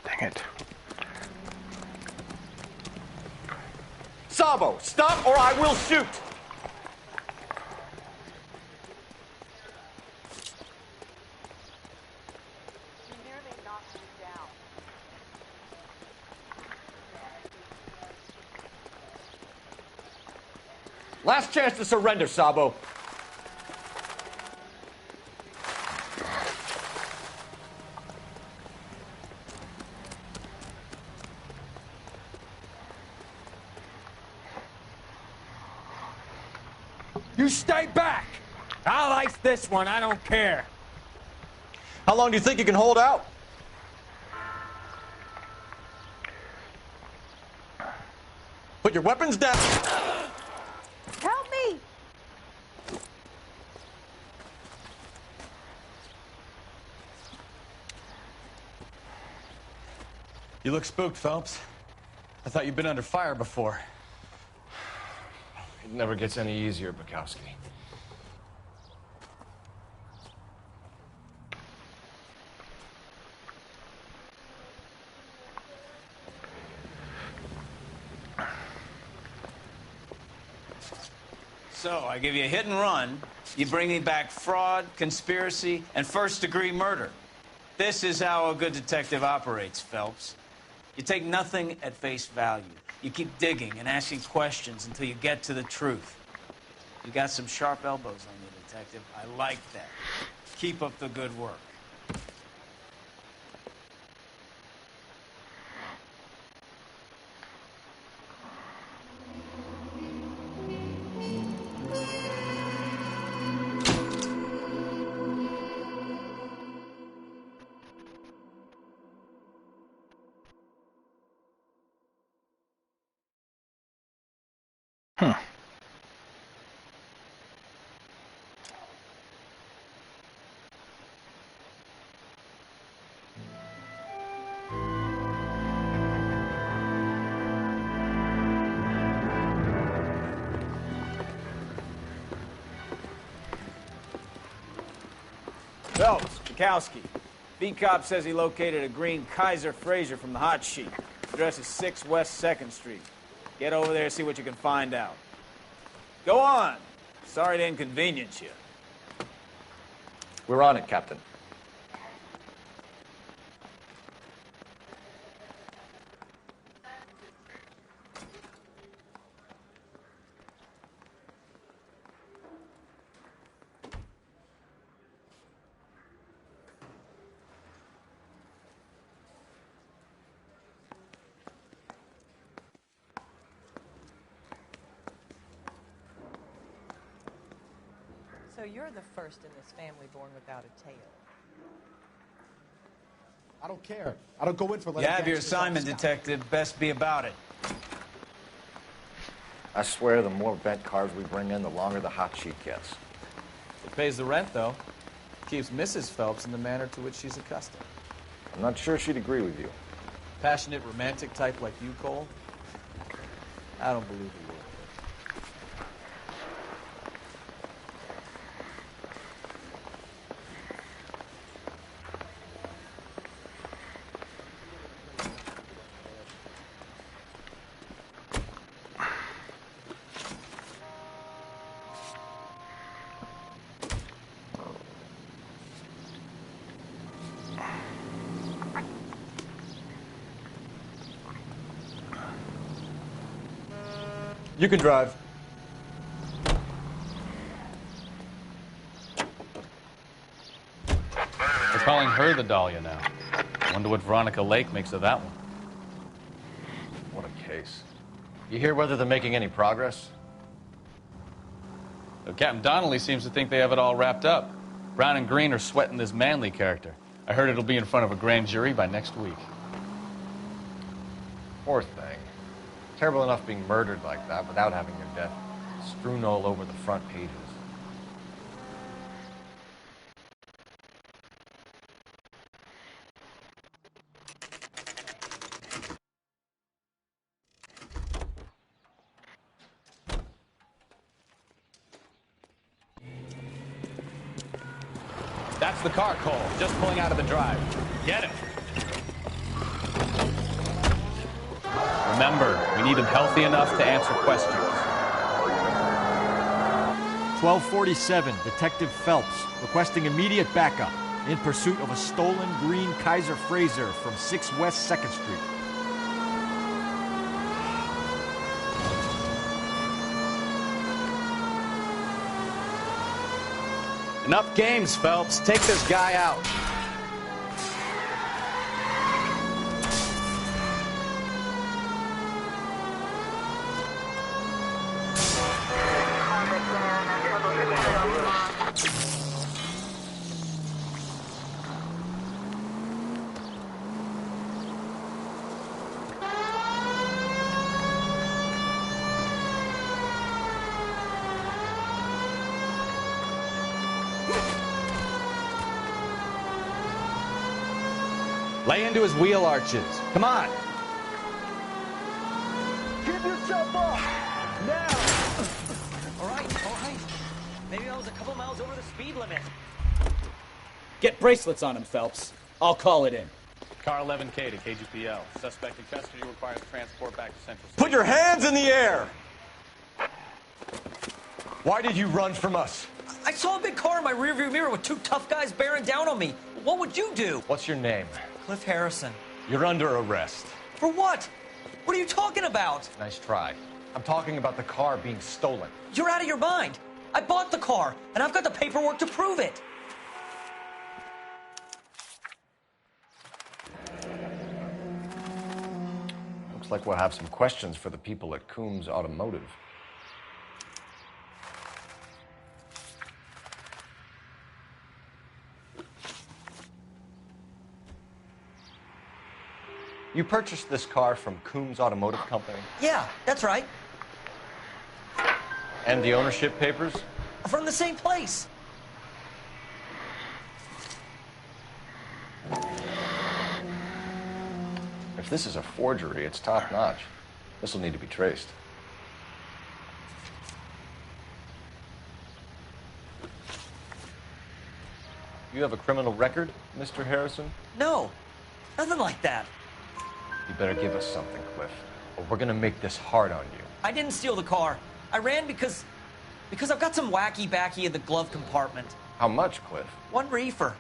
Dang it. Sabo, stop or I will shoot! Last chance to surrender, Sabo. You stay back. I'll ice this one. I don't care. How long do you think you can hold out? Put your weapons down. Help me! You look spooked, Phelps. I thought you'd been under fire before. It never gets any easier, Bukowski. So, I give you a hit and run. You bring me back fraud, conspiracy, and first-degree murder. This is how a good detective operates, Phelps. You take nothing at face value. You keep digging and asking questions until you get to the truth. You got some sharp elbows on you, detective. I like that. Keep up the good work. Phelps, Bukowski. B-Cop says he located a green Kaiser Fraser from the hot sheet. Address is 6 West 2nd Street. Get over there and see what you can find out. Go on. Sorry to inconvenience you. We're on it, Captain. So you're the first in this family born without a tail. I don't care. I don't go in for You letting have your gangsters off assignment, scot. detective. Best be about it. I swear the more bent cars we bring in, the longer the hot sheet gets. It pays the rent, though. Keeps Mrs. Phelps in the manner to which she's accustomed. I'm not sure she'd agree with you. Passionate, romantic type like you, Cole? I don't believe you would. You can drive. They're calling her the Dahlia now. Wonder what Veronica Lake makes of that one. What a case. You hear whether they're making any progress? Well, Captain Donnelly seems to think they have it all wrapped up. Brown and Green are sweating this Manley character. I heard it'll be in front of a grand jury by next week. Poor thing. Terrible enough being murdered like that without having your death strewn all over the front pages. That's the car, Cole. Just pulling out of the drive. Get it. Remember, we need him healthy enough to answer questions. 1247, Detective Phelps, requesting immediate backup in pursuit of a stolen green Kaiser Frazer from 6 West 2nd Street. Enough games, Phelps. Take this guy out. Lay into his wheel arches. Come on. Give yourself up! Now! All right. Maybe I was a couple miles over the speed limit. Get bracelets on him, Phelps. I'll call it in. Car 11K to KGPL. Suspect in custody requires transport back to Central Station. Put your hands in the air! Why did you run from us? I saw a big car in my rearview mirror with 2 tough guys bearing down on me. What would you do? What's your name? Cliff Harrison. You're under arrest. For what? What are you talking about? Nice try. I'm talking about the car being stolen. You're out of your mind. I bought the car, and I've got the paperwork to prove it. Looks like we'll have some questions for the people at Coombs Automotive. You purchased this car from Coombs Automotive Company? Yeah, that's right. And the ownership papers? From the same place. If this is a forgery, it's top-notch. This will need to be traced. You have a criminal record, Mr. Harrison? No, nothing like that. You better give us something, Cliff, or we're gonna make this hard on you. I didn't steal the car. I ran because I've got some wacky backy in the glove compartment. How much, Cliff? 1 reefer.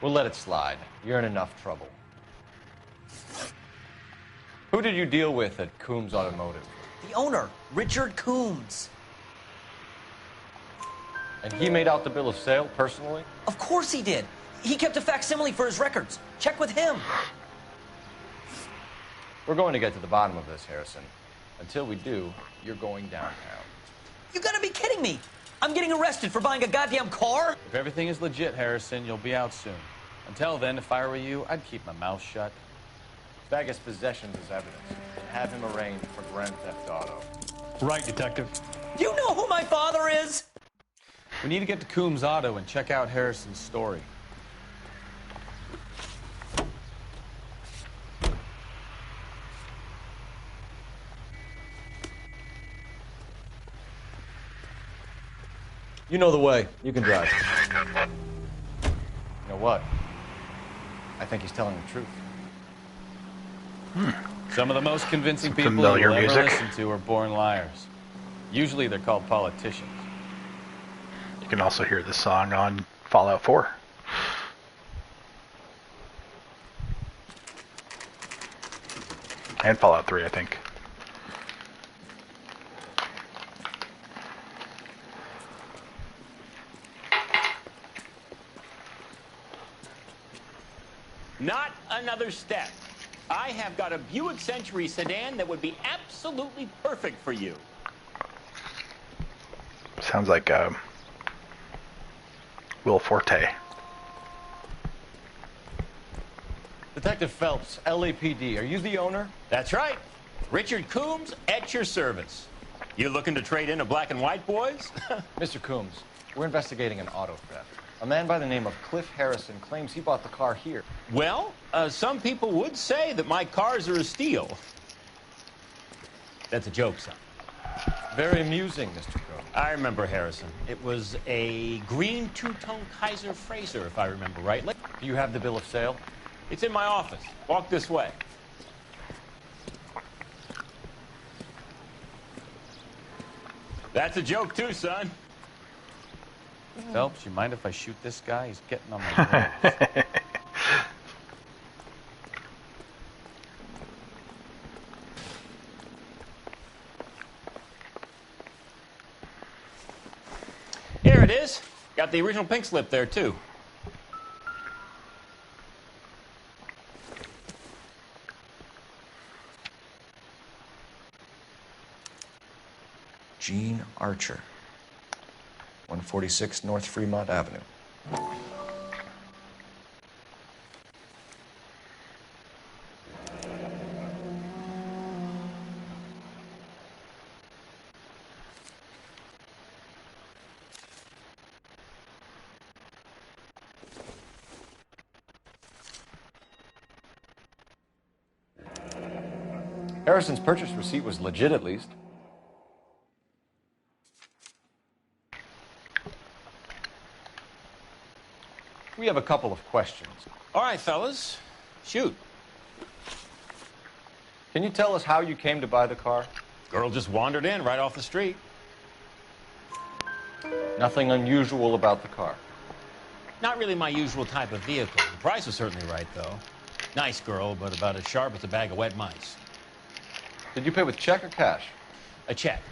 We'll let it slide. You're in enough trouble. Who did you deal with at Coombs Automotive? The owner, Richard Coombs. And he made out the bill of sale personally? Of course he did. He kept a facsimile for his records. Check with him. We're going to get to the bottom of this, Harrison. Until we do, you're going downtown. You gotta be kidding me. I'm getting arrested for buying a goddamn car? If everything is legit, Harrison, you'll be out soon. Until then, if I were you, I'd keep my mouth shut. Fag his possessions as evidence and have him arraigned for grand theft auto. Right, Detective. Do you know who my father is? We need to get to Coombs Auto and check out Harrison's story. You know the way. You can drive. You know what? I think he's telling the truth. Some of the most convincing Some people familiar you'll ever music. listen to are born liars. Usually they're called politicians. You can also hear this song on Fallout 4. And Fallout 3, I think. Not another step. I have got a Buick Century sedan that would be absolutely perfect for you. Sounds like Will Forte. Detective Phelps, LAPD, are you the owner? That's right. Richard Coombs at your service. You looking to trade in a black and white, boys? Mr. Coombs, we're investigating an auto theft. A man by the name of Cliff Harrison claims he bought the car here. Well, some people would say that my cars are a steal. That's a joke, son. Very amusing, Mr. Coombs. I remember Harrison. It was a green two-tone Kaiser Frazer, if I remember rightly. Do you have the bill of sale? It's in my office. Walk this way. That's a joke, too, son. Phelps, you mind if I shoot this guy? He's getting on my nerves. Here it is. Got the original pink slip there, too. Gene Archer, 146 North Fremont Avenue. Harrison's purchase receipt was legit, at least. We have a couple of questions. All right, fellas. Shoot. Can you tell us how you came to buy the car? Girl just wandered in right off the street. Nothing unusual about the car. Not really my usual type of vehicle. The price was certainly right, though. Nice girl, but about as sharp as a bag of wet mice. Did you pay with check or cash? A check.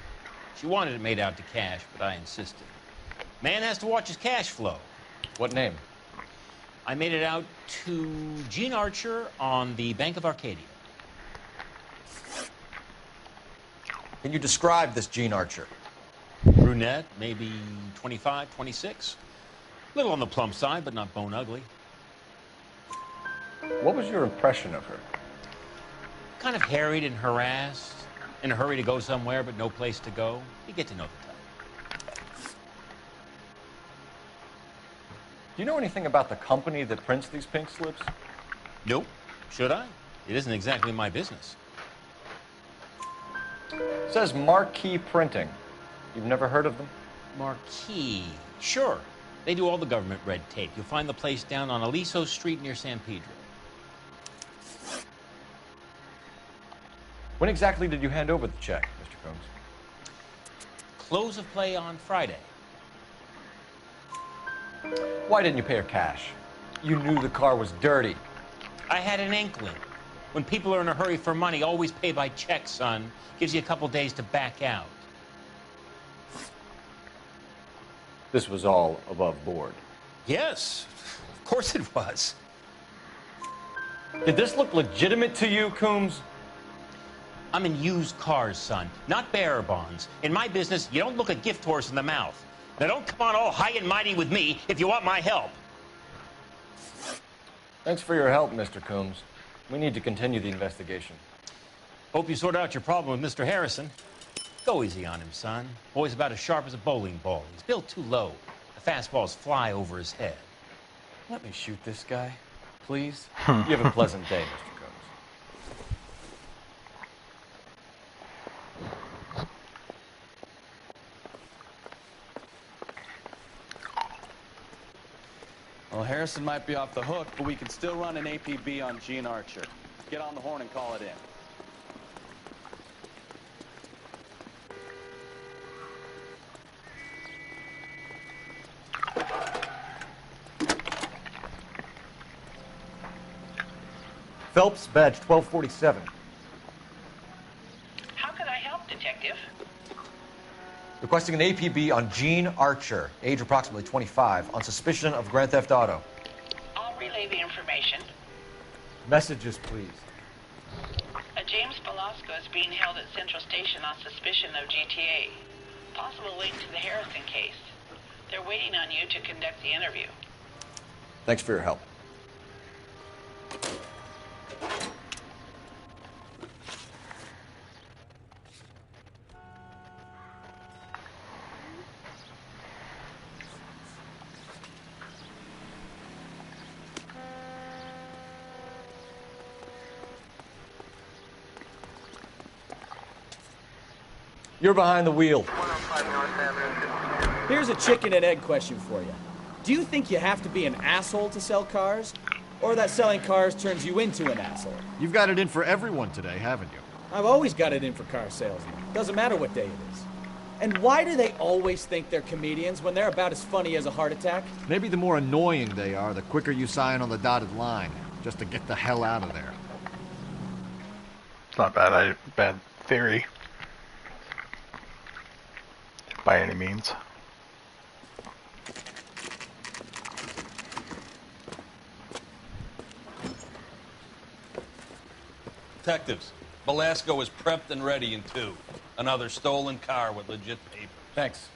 She wanted it made out to cash, but I insisted. Man has to watch his cash flow. What name? I made it out to Gene Archer on the Bank of Arcadia. Can you describe this Gene Archer? Brunette, maybe 25, 26. Little on the plump side, but not bone ugly. What was your impression of her? Kind of harried and harassed, in a hurry to go somewhere, but no place to go. You get to know the type. Do you know anything about the company that prints these pink slips? Nope. Should I? It isn't exactly my business. It says Marquee Printing. You've never heard of them? Marquee. Sure. They do all the government red tape. You'll find the place down on Aliso Street near San Pedro. When exactly did you hand over the check, Mr. Combs? Close of play on Friday. Why didn't you pay her cash? You knew the car was dirty. I had an inkling. When people are in a hurry for money, always pay by check, son. Gives you a couple days to back out. This was all above board. Yes, of course it was. Did this look legitimate to you, Coombs? I'm in used cars, son, not bearer bonds. In my business, you don't look a gift horse in the mouth. Now don't come on all high and mighty with me if you want my help. Thanks for your help, Mr. Coombs. We need to continue the investigation. Hope you sort out your problem with Mr. Harrison. Go easy on him, son. Boy's about as sharp as a bowling ball. He's built too low. The fastballs fly over his head. Let me shoot this guy, please. You have a pleasant day, Mr. Combs. Well, Harrison might be off the hook, but we can still run an APB on Gene Archer. Get on the horn and call it in. Phelps, badge 1247. How can I help, Detective? Requesting an APB on Gene Archer, age approximately 25, on suspicion of grand theft auto. I'll relay the information. Messages, please. James Velasco is being held at Central Station on suspicion of GTA. Possible link to the Harrison case. They're waiting on you to conduct the interview. Thanks for your help. You're behind the wheel. Here's a chicken and egg question for you. Do you think you have to be an asshole to sell cars? Or that selling cars turns you into an asshole? You've got it in for everyone today, haven't you? I've always got it in for car salesmen. Doesn't matter what day it is. And why do they always think they're comedians when they're about as funny as a heart attack? Maybe the more annoying they are, the quicker you sign on the dotted line, just to get the hell out of there. It's not bad. Bad theory. By any means. Detectives, Velasco is prepped and ready in 2. Another stolen car with legit paper. Thanks.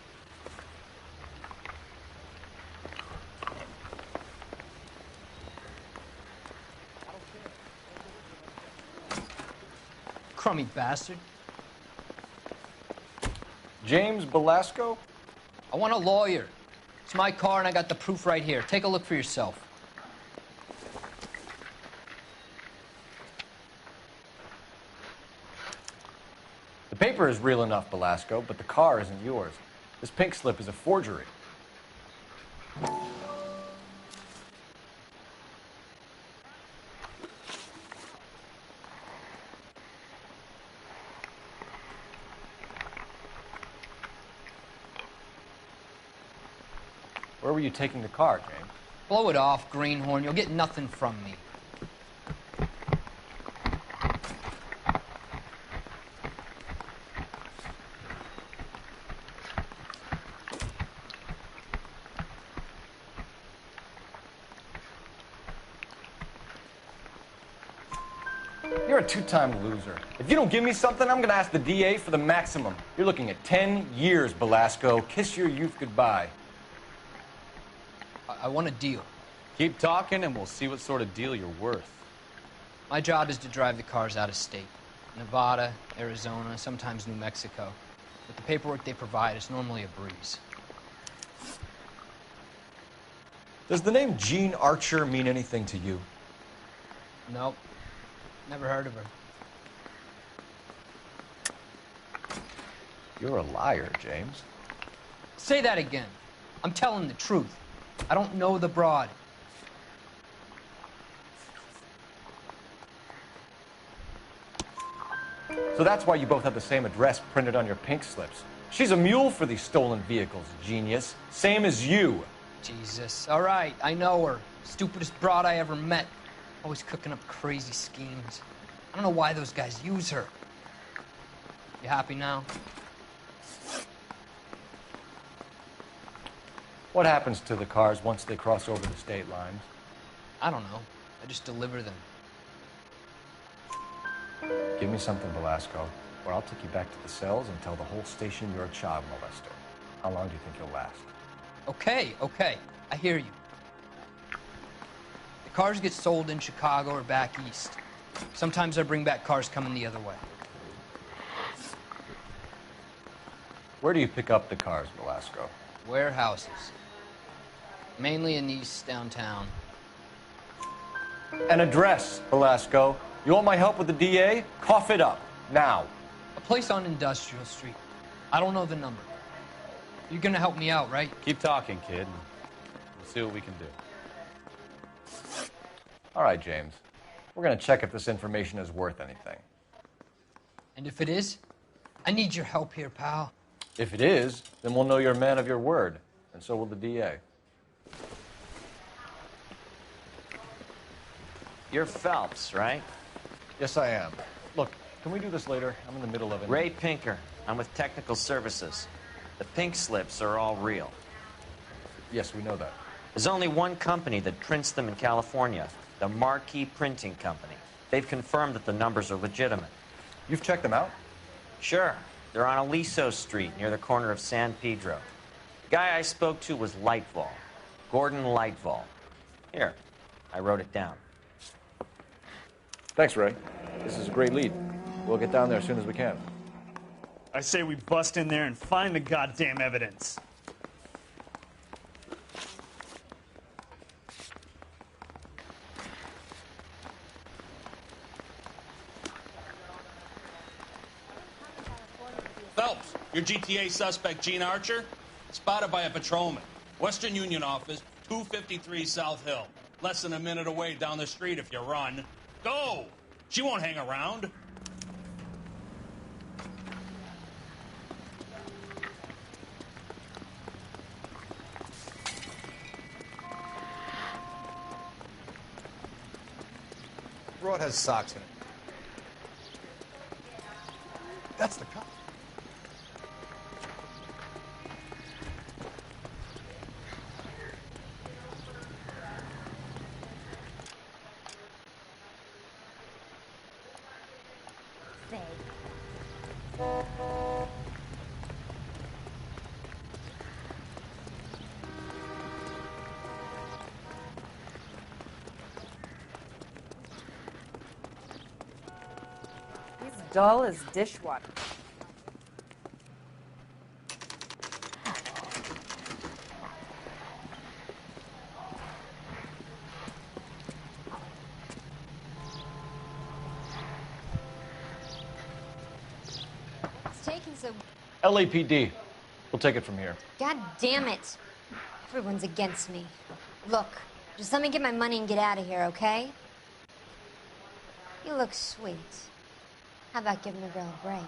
Crummy bastard. James Velasco? I want a lawyer. It's my car and I got the proof right here. Take a look for yourself. The paper is real enough, Velasco, but the car isn't yours. This pink slip is a forgery. Where were you taking the car, James? Blow it off, greenhorn. You'll get nothing from me. You're a two-time loser. If you don't give me something, I'm gonna ask the DA for the maximum. You're looking at 10 years, Velasco. Kiss your youth goodbye. I want a deal. Keep talking and we'll see what sort of deal you're worth. My job is to drive the cars out of state. Nevada, Arizona, sometimes New Mexico. With the paperwork they provide, it's normally a breeze. Does the name Gene Archer mean anything to you? Nope. Never heard of her. You're a liar, James. Say that again. I'm telling the truth. I don't know the broad. So that's why you both have the same address printed on your pink slips. She's a mule for these stolen vehicles, genius. Same as you. Jesus. All right, I know her. Stupidest broad I ever met. Always cooking up crazy schemes. I don't know why those guys use her. You happy now? What happens to the cars once they cross over the state lines? I don't know. I just deliver them. Give me something, Velasco, or I'll take you back to the cells and tell the whole station you're a child molester. How long do you think you'll last? Okay. I hear you. The cars get sold in Chicago or back east. Sometimes I bring back cars coming the other way. Where do you pick up the cars, Velasco? Warehouses. Mainly in East downtown. An address, Velasco. You want my help with the DA? Cough it up, now. A place on Industrial Street. I don't know the number. You're gonna help me out, right? Keep talking, kid, and we'll see what we can do. All right, James. We're gonna check if this information is worth anything. And if it is, I need your help here, pal. If it is, then we'll know you're a man of your word, and so will the DA. You're Phelps, right? Yes, I am. Look, can we do this later? I'm in the middle of it. Ray Pinker. I'm with Technical Services. The pink slips are all real. Yes, we know that. There's only one company that prints them in California. The Marquee Printing Company. They've confirmed that the numbers are legitimate. You've checked them out? Sure. They're on Aliso Street, near the corner of San Pedro. The guy I spoke to was Lightval. Gordon Lightval. Here, I wrote it down. Thanks, Ray. This is a great lead. We'll get down there as soon as we can. I say we bust in there and find the goddamn evidence. Phelps, your GTA suspect, Gene Archer, spotted by a patrolman. Western Union office, 253 South Hill. Less than a minute away down the street if you run. Go! She won't hang around. Broad has socks in it. That's the cop. He's dull as dishwater. It's taking so... LAPD. We'll take it from here. God damn it. Everyone's against me. Look, just let me get my money and get out of here, okay? You look sweet. How about giving a girl a break?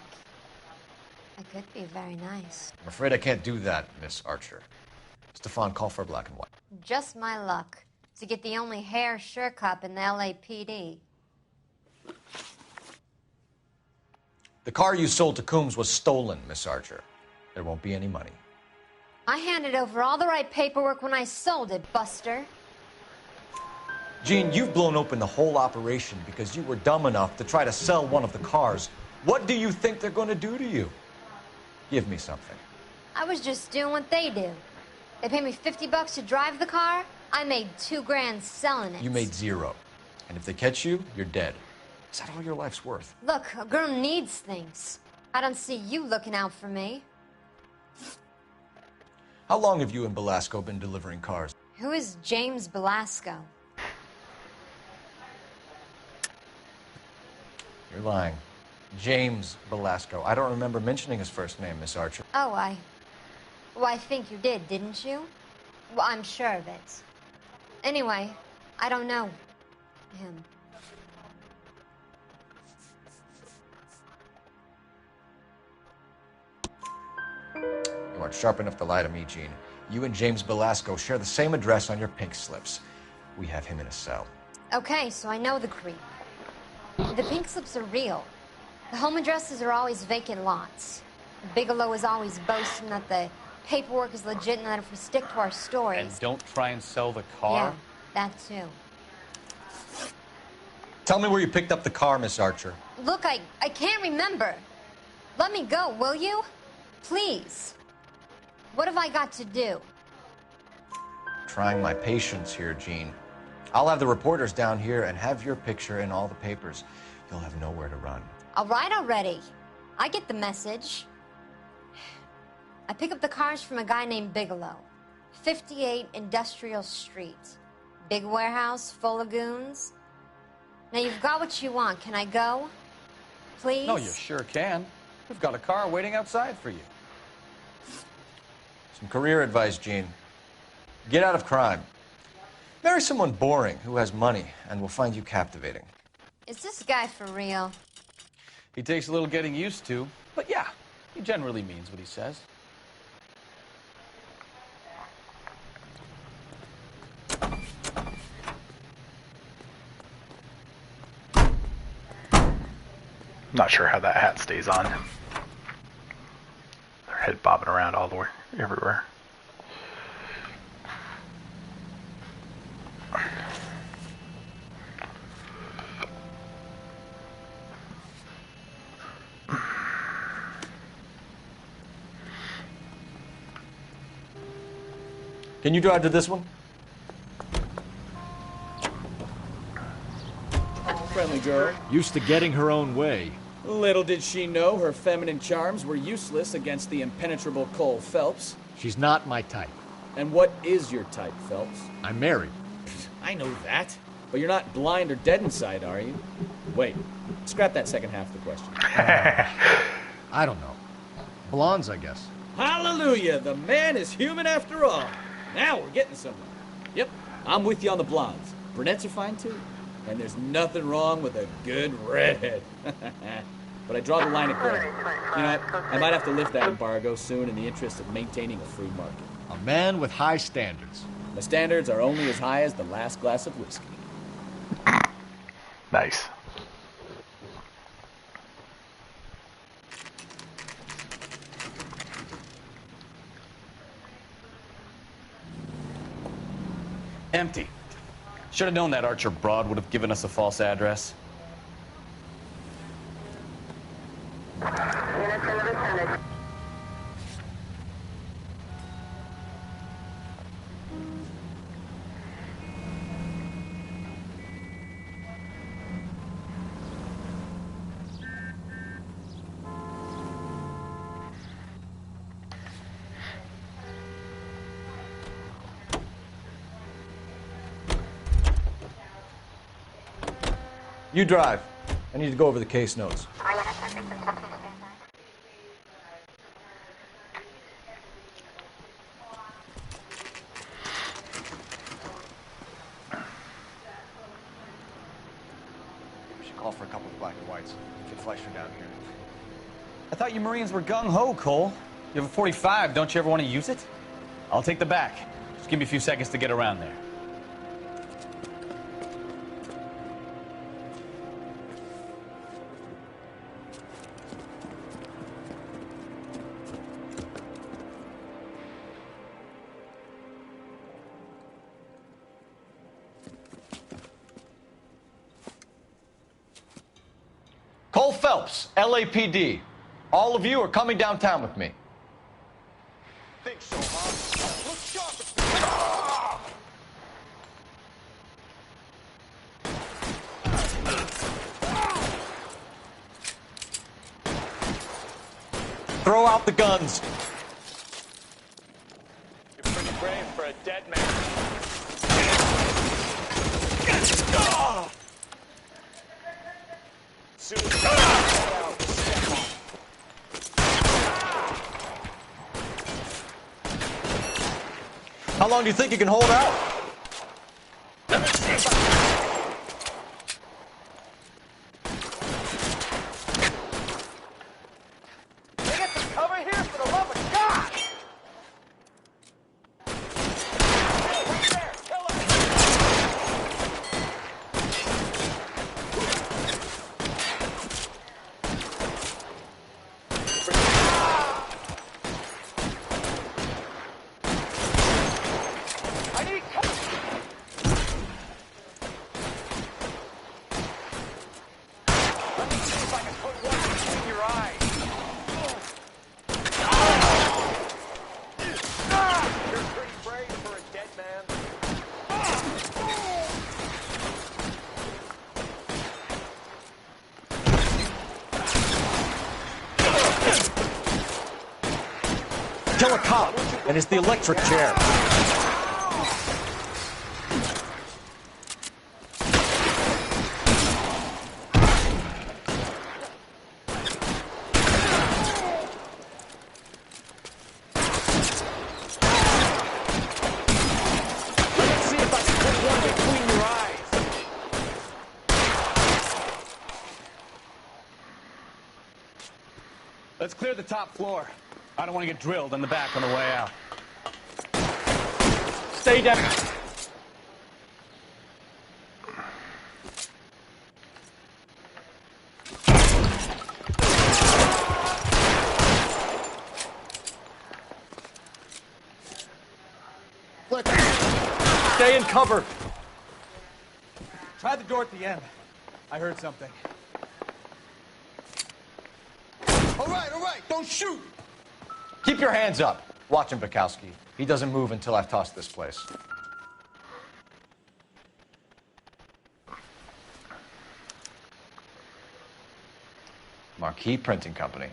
I could be very nice. I'm afraid I can't do that, Miss Archer. Stefan, call for black and white. Just my luck to get the only hair sure cop in the LAPD. The car you sold to Coombs was stolen, Miss Archer. There won't be any money. I handed over all the right paperwork when I sold it, Buster. Gene, you've blown open the whole operation because you were dumb enough to try to sell one of the cars. What do you think they're going to do to you? Give me something. I was just doing what they do. They paid me $50 to drive the car. I made $2 grand selling it. You made zero. And if they catch you, you're dead. Is that all your life's worth? Look, a girl needs things. I don't see you looking out for me. How long have you and Belasco been delivering cars? Who is James Belasco? You're lying. James Belasco. I don't remember mentioning his first name, Miss Archer. Oh, well, I think you did, didn't you? Well, I'm sure of it. Anyway, I don't know him. You aren't sharp enough to lie to me, Gene. You and James Belasco share the same address on your pink slips. We have him in a cell. Okay, so I know the creep. The pink slips are real. The home addresses are always vacant lots. Bigelow is always boasting that the paperwork is legit and that if we stick to our stories... And don't try and sell the car? Yeah, that too. Tell me where you picked up the car, Miss Archer. Look, I can't remember. Let me go, will you? Please. What have I got to do? Trying my patience here, Gene. I'll have the reporters down here and have your picture in all the papers. You'll have nowhere to run. All right already. I get the message. I pick up the cars from a guy named Bigelow. 58 Industrial Street. Big warehouse, full of goons. Now you've got what you want. Can I go? Please? No, you sure can. We've got a car waiting outside for you. Some career advice, Gene. Get out of crime. Marry someone boring who has money and will find you captivating. Is this guy for real? He takes a little getting used to, but yeah, he generally means what he says. Not sure how that hat stays on. Their head bobbing around all the way, everywhere. Can you drive to this one? Friendly girl. Used to getting her own way. Little did she know her feminine charms were useless against the impenetrable Cole Phelps. She's not my type. And what is your type, Phelps? I'm married. I know that. But you're not blind or dead inside, are you? Wait, scrap that second half of the question. I don't know. Blondes, I guess. Hallelujah! The man is human after all. Now we're getting somewhere. Yep, I'm with you on the blondes. Brunettes are fine too. And there's nothing wrong with a good redhead. But I draw the line at gray. You know, I might have to lift that embargo soon in the interest of maintaining a free market. A man with high standards. The standards are only as high as the last glass of whiskey. Nice. Empty. Should have known that Archer broad would have given us a false address. Units in the vicinity. You drive. I need to go over the case notes. We should call for a couple of black and whites. Get Fleischer down here. I thought you Marines were gung-ho, Cole. You have a 45. Don't you ever want to use it? I'll take the back. Just give me a few seconds to get around there. Cole Phelps, LAPD. All of you are coming downtown with me. Think so, huh? Look sharp at me. Throw out the guns. You're pretty brave for a dead man. Soon as How long do you think you can hold out? get some cover here for the love of God! Right there, kill him! I need cover! Let me see if I can put one between your eyes. You're pretty brave for a dead man. Kill a cop, and it's the electric chair. Let's see if I can put one between your eyes. Let's clear the top floor. I don't want to get drilled in the back on the way out. Stay down. Stay in cover. Try the door at the end. I heard something. All right, don't shoot. Keep your hands up. Watch him, Bukowski. He doesn't move until I've tossed this place. Marquee Printing Company.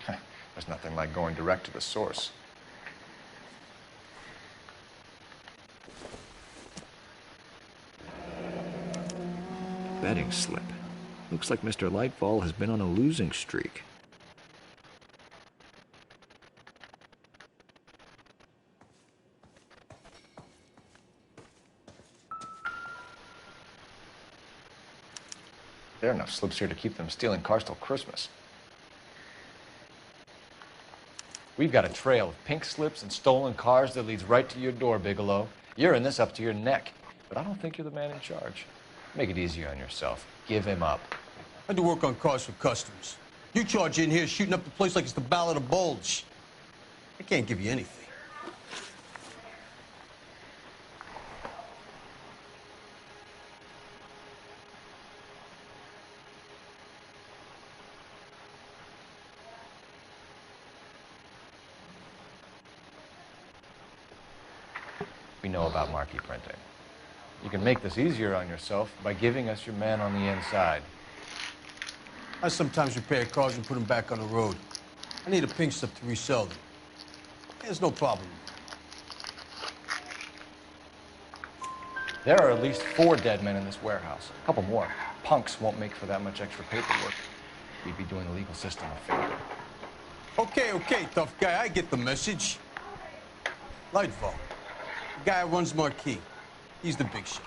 There's nothing like going direct to the source. Betting slip. Looks like Mr. Lightfall has been on a losing streak. There are enough slips here to keep them stealing cars till Christmas. We've got a trail of pink slips and stolen cars that leads right to your door, Bigelow. You're in this up to your neck, but I don't think you're the man in charge. Make it easier on yourself. Give him up. I do work on cars for customers. You charge in here shooting up the place like it's the Ballad of Bulge. I can't give you anything. We know about marquee printing. You can make this easier on yourself by giving us your man on the inside. I sometimes repair cars and put them back on the road. I need a pink slip to resell them. There's no problem. There are at least 4 dead men in this warehouse. A couple more. Punks won't make for that much extra paperwork. We'd be doing the legal system a favor. Okay, tough guy. I get the message. Lightfall. The guy who runs Marquee. He's the big shot.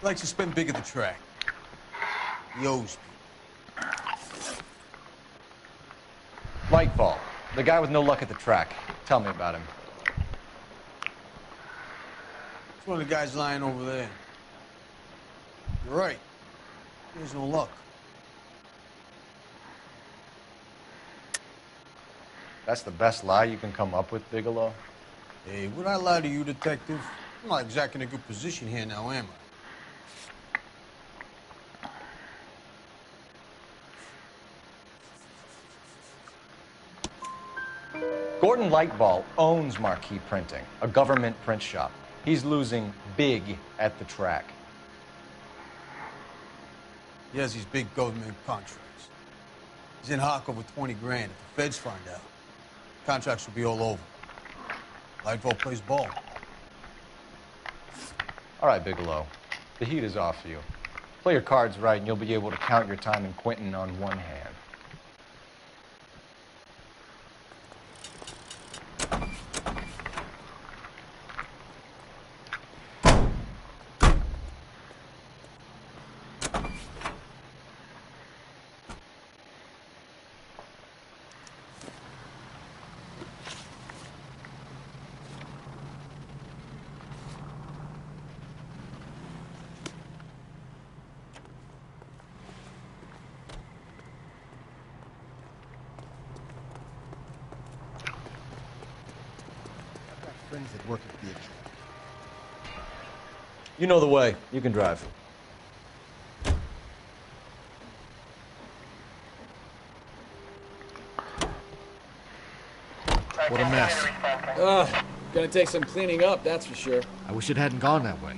He likes to spend big at the track. He owes people. Lightfall, the guy with no luck at the track. Tell me about him. It's one of the guys lying over there. You're right. He has no luck. That's the best lie you can come up with, Bigelow? Hey, would I lie to you, detective? I'm not exactly in a good position here now, am I? Gordon Lightfall owns Marquee Printing, a government print shop. He's losing big at the track. He has these big government contracts. He's in hock over 20 grand. If the feds find out, contracts will be all over. Lightfall plays ball. All right, Bigelow. The heat is off you. Play your cards right, and you'll be able to count your time in Quentin on one hand. Friends that work at the extra. You know the way. You can drive. What a mess. Gonna take some cleaning up, that's for sure. I wish it hadn't gone that way.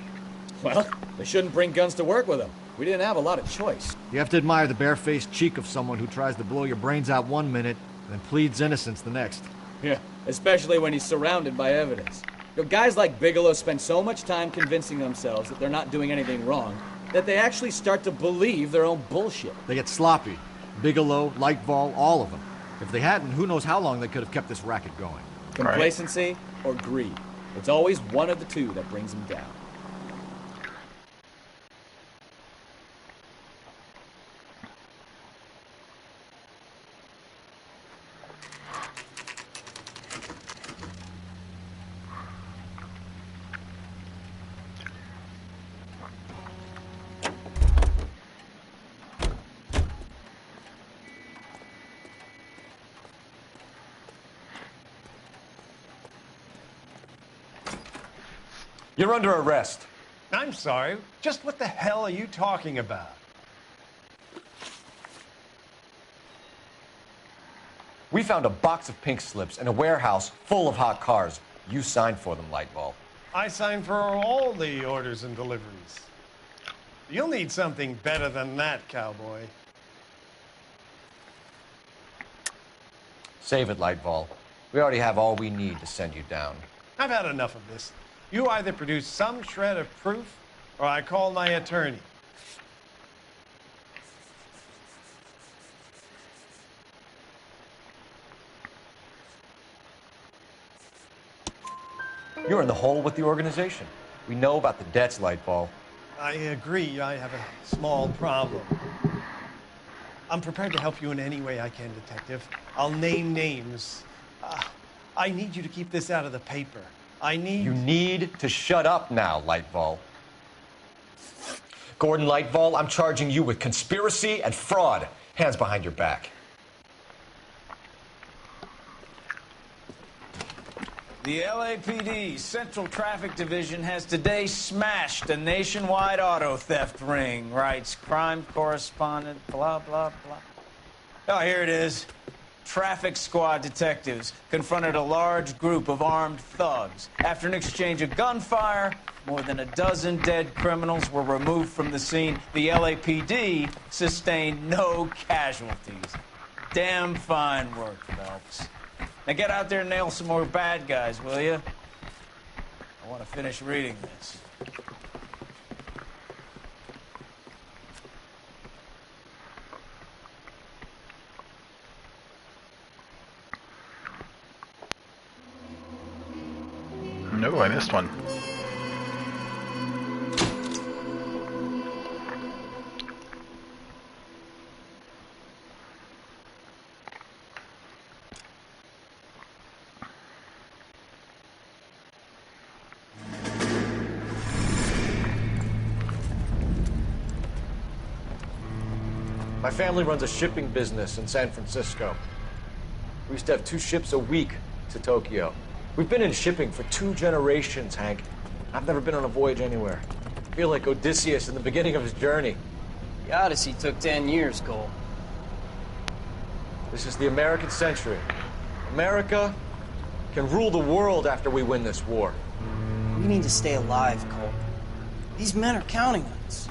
Well, they shouldn't bring guns to work with them. We didn't have a lot of choice. You have to admire the barefaced cheek of someone who tries to blow your brains out one minute and then pleads innocence the next. Yeah, especially when he's surrounded by evidence. You know, guys like Bigelow spend so much time convincing themselves that they're not doing anything wrong that they actually start to believe their own bullshit. They get sloppy. Bigelow, Lightfall, all of them. If they hadn't, who knows how long they could have kept this racket going. Complacency or greed. It's always one of the two that brings them down. You're under arrest. I'm sorry. Just what the hell are you talking about? We found a box of pink slips in a warehouse full of hot cars. You signed for them, Lightball. I signed for all the orders and deliveries. You'll need something better than that, cowboy. Save it, Lightball. We already have all we need to send you down. I've had enough of this. You either produce some shred of proof, or I call my attorney. You're in the hole with the organization. We know about the debts, Lightball. I agree, I have a small problem. I'm prepared to help you in any way I can, Detective. I'll name names. I need you to keep this out of the paper. You need to shut up now, Lightball. Gordon Lightball, I'm charging you with conspiracy and fraud. Hands behind your back. The LAPD Central Traffic Division has today smashed a nationwide auto theft ring, writes crime correspondent, blah, blah, blah. Oh, here it is. Traffic squad detectives confronted a large group of armed thugs. After an exchange of gunfire, more than a dozen dead criminals were removed from the scene. The LAPD sustained no casualties. Damn fine work, Phelps. Now get out there and nail some more bad guys, will you? I want to finish reading this. No, I missed one. My family runs a shipping business in San Francisco. We used to have 2 ships a week to Tokyo. We've been in shipping for 2 generations, Hank. I've never been on a voyage anywhere. I feel like Odysseus in the beginning of his journey. The Odyssey took 10 years, Cole. This is the American century. America can rule the world after we win this war. We need to stay alive, Cole. These men are counting on us.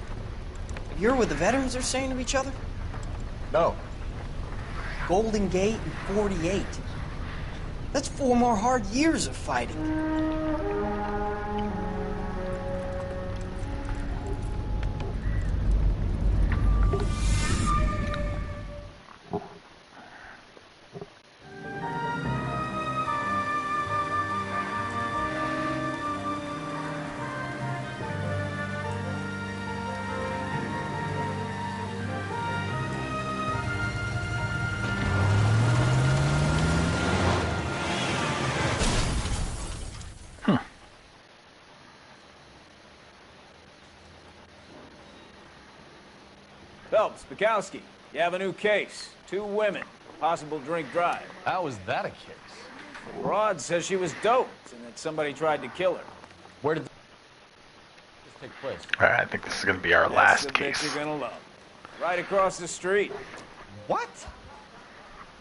Have you heard what the veterans are saying to each other? No. Golden Gate and 48. That's 4 more hard years of fighting. Phelps, Bukowski, you have a new case. 2 women, possible drink drive. How was that a case? The broad says she was doped and that somebody tried to kill her. Where did this take place? Alright, I think this is going to be our last That's the case. bitch you're gonna love. Right across the street. What?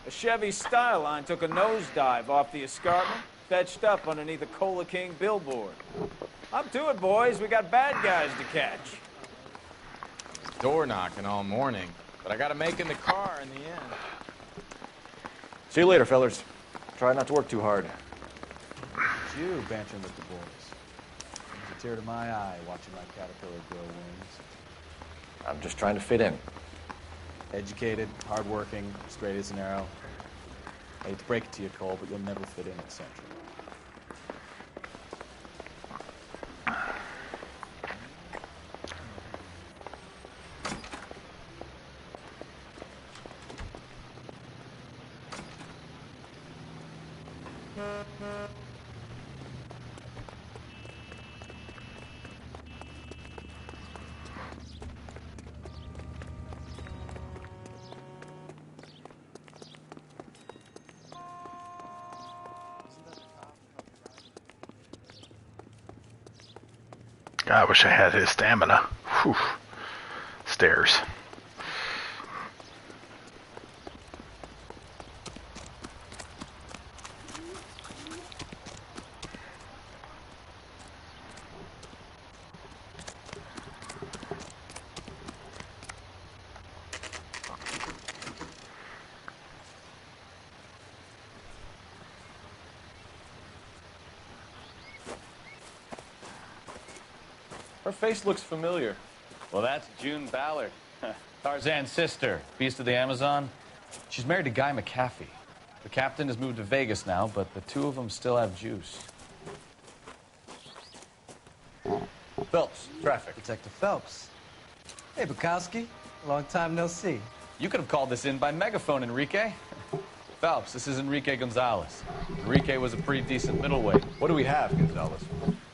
A Chevy Styline took a nosedive off the escarpment, fetched up underneath a Cola King billboard. Up to it, boys. We got bad guys to catch. Door knocking all morning, but I gotta make in the car in the end. See you later, fellers. Try not to work too hard. It's you bantering with the boys. Brings a tear to my eye watching my caterpillar grow wings. I'm just trying to fit in. Educated, hardworking, straight as an arrow. I hate to break it to you, Cole, but you'll never fit in at Central. God, I wish I had his stamina. Whew. Stairs. Her face looks familiar. Well, that's June Ballard, Tarzan's sister, beast of the Amazon. She's married to Guy McAfee. The captain has moved to Vegas now, but the two of them still have juice. Phelps, traffic. Detective Phelps. Hey, Bukowski. Long time no see. You could have called this in by megaphone, Enrique. Phelps, this is Enrique Gonzalez. Enrique was a pretty decent middleweight. What do we have, Gonzalez?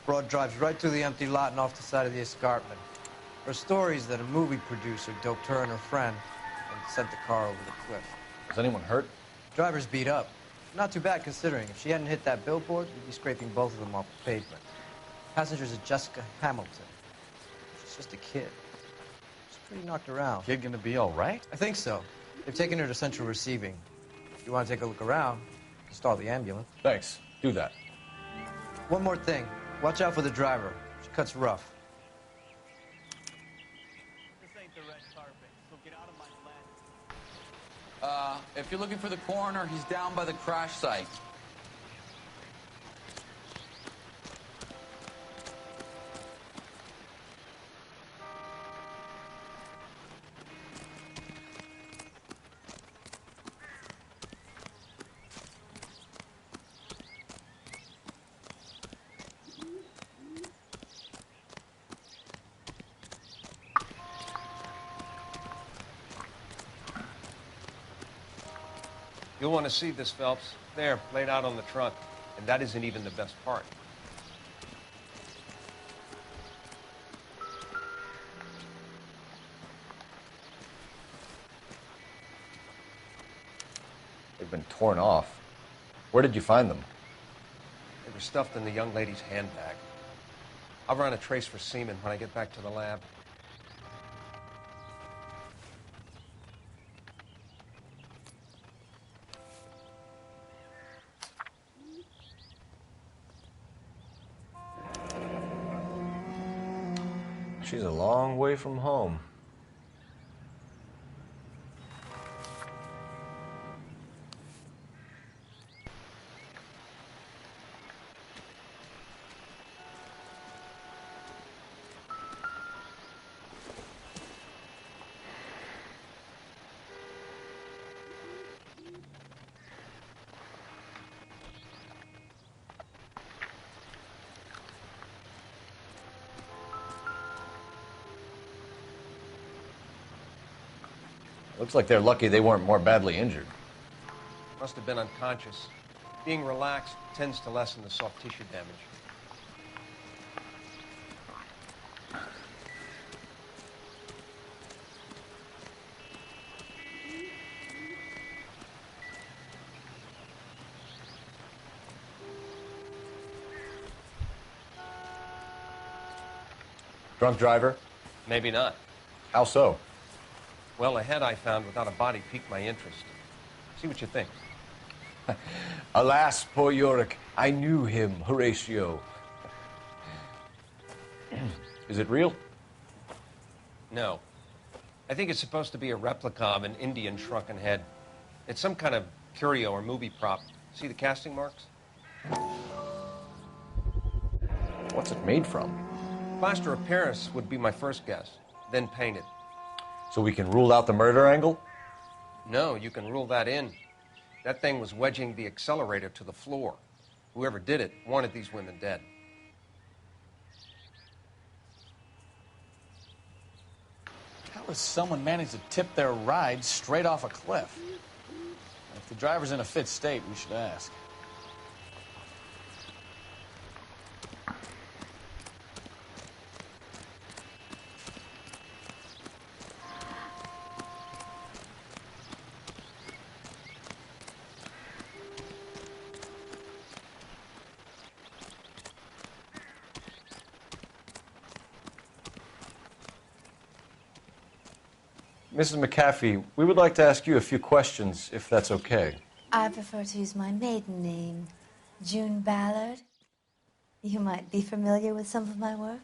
Broad drives right through the empty lot and off the side of the escarpment. Her story is that a movie producer doped her and her friend and sent the car over the cliff. Was anyone hurt? Driver's beat up. Not too bad considering. If she hadn't hit that billboard, we'd be scraping both of them off the pavement. Passenger's a Jessica Hamilton. She's just a kid. She's pretty knocked around. Kid gonna be all right? I think so. They've taken her to central receiving. If you want to take a look around, you can stall the ambulance. Thanks. Do that. One more thing. Watch out for the driver. She cuts rough. This ain't the red carpet, so get out of my lane. If you're looking for the coroner, he's down by the crash site. You'll want to see this, Phelps. There, laid out on the trunk. And that isn't even the best part. They've been torn off. Where did you find them? They were stuffed in the young lady's handbag. I'll run a trace for semen when I get back to the lab. She's a long way from home. Looks like they're lucky they weren't more badly injured. Must have been unconscious. Being relaxed tends to lessen the soft tissue damage. Drunk driver? Maybe not. How so? Well, a head I found without a body piqued my interest. See what you think. Alas, poor Yorick, I knew him, Horatio. Is it real? No. I think it's supposed to be a replica of an Indian shrunken head. It's some kind of curio or movie prop. See the casting marks? What's it made from? Plaster of Paris would be my first guess, then painted. So we can rule out the murder angle? No, you can rule that in. That thing was wedging the accelerator to the floor. Whoever did it wanted these women dead. How does someone manage to tip their ride straight off a cliff? If the driver's in a fit state, we should ask. Mrs. McAfee, we would like to ask you a few questions, if that's okay. I prefer to use my maiden name, June Ballard. You might be familiar with some of my work.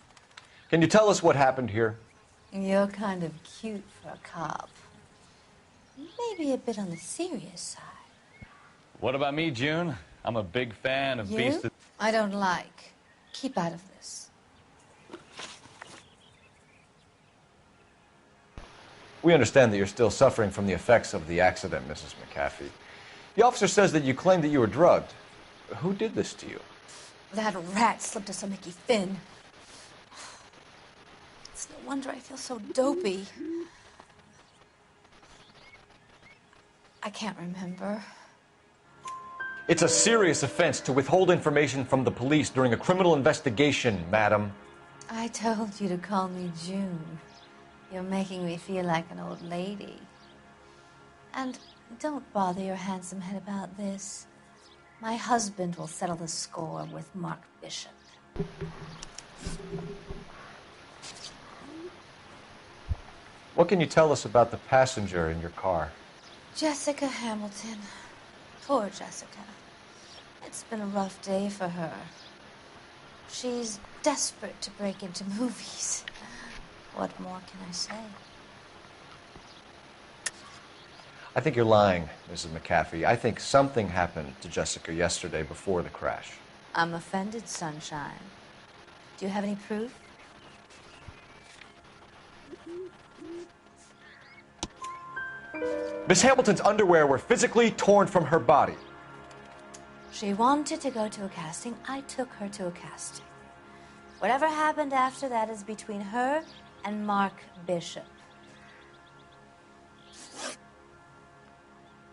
Can you tell us what happened here? You're kind of cute for a cop. Maybe a bit on the serious side. What about me, June? I'm a big fan of You? Beast of... I don't like. Keep out of this. We understand that you're still suffering from the effects of the accident, Mrs. McAfee. The officer says that you claimed that you were drugged. Who did this to you? That rat slipped us a Mickey Finn. It's no wonder I feel so dopey. I can't remember. It's a serious offense to withhold information from the police during a criminal investigation, madam. I told you to call me June. You're making me feel like an old lady. And don't bother your handsome head about this. My husband will settle the score with Mark Bishop. What can you tell us about the passenger in your car? Jessica Hamilton. Poor Jessica. It's been a rough day for her. She's desperate to break into movies. What more can I say? I think you're lying, Mrs. McAfee. I think something happened to Jessica yesterday before the crash. I'm offended, Sunshine. Do you have any proof? Miss Hamilton's underwear were physically torn from her body. She wanted to go to a casting. I took her to a casting. Whatever happened after that is between her and Mark Bishop.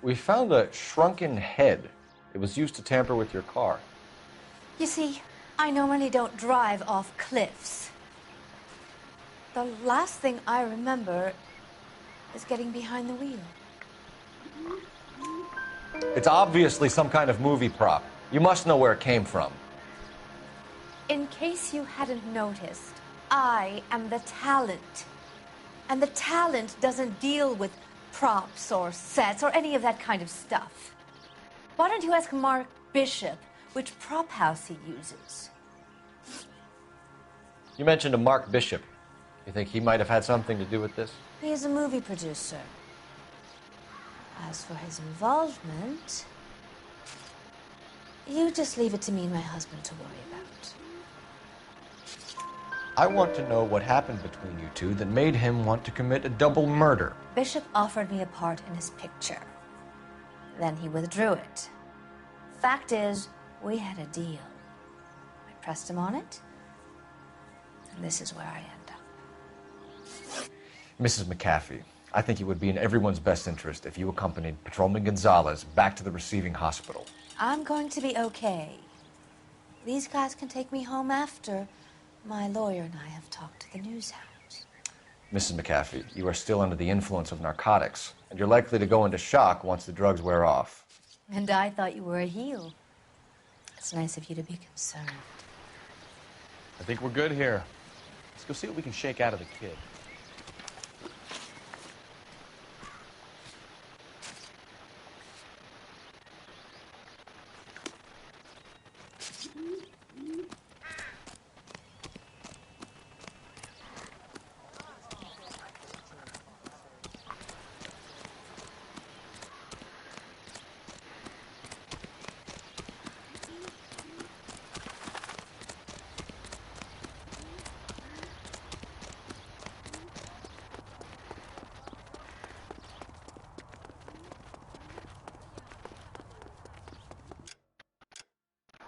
We found a shrunken head. It was used to tamper with your car. You see, I normally don't drive off cliffs. The last thing I remember is getting behind the wheel. It's obviously some kind of movie prop. You must know where it came from. In case you hadn't noticed, I am the talent. And the talent doesn't deal with props or sets or any of that kind of stuff. Why don't you ask Mark Bishop which prop house he uses? You mentioned a Mark Bishop. You think he might have had something to do with this? He is a movie producer. As for his involvement, you just leave it to me and my husband to worry about. I want to know what happened between you two that made him want to commit a double murder. Bishop offered me a part in his picture. Then he withdrew it. Fact is, we had a deal. I pressed him on it, and this is where I end up. Mrs. McAfee, I think it would be in everyone's best interest if you accompanied Patrolman Gonzalez back to the receiving hospital. I'm going to be okay. These guys can take me home after my lawyer and I have talked to the news house. Mrs. McAfee, you are still under the influence of narcotics, and you're likely to go into shock once the drugs wear off. And I thought you were a heel. It's nice of you to be concerned. I think we're good here. Let's go see what we can shake out of the kid.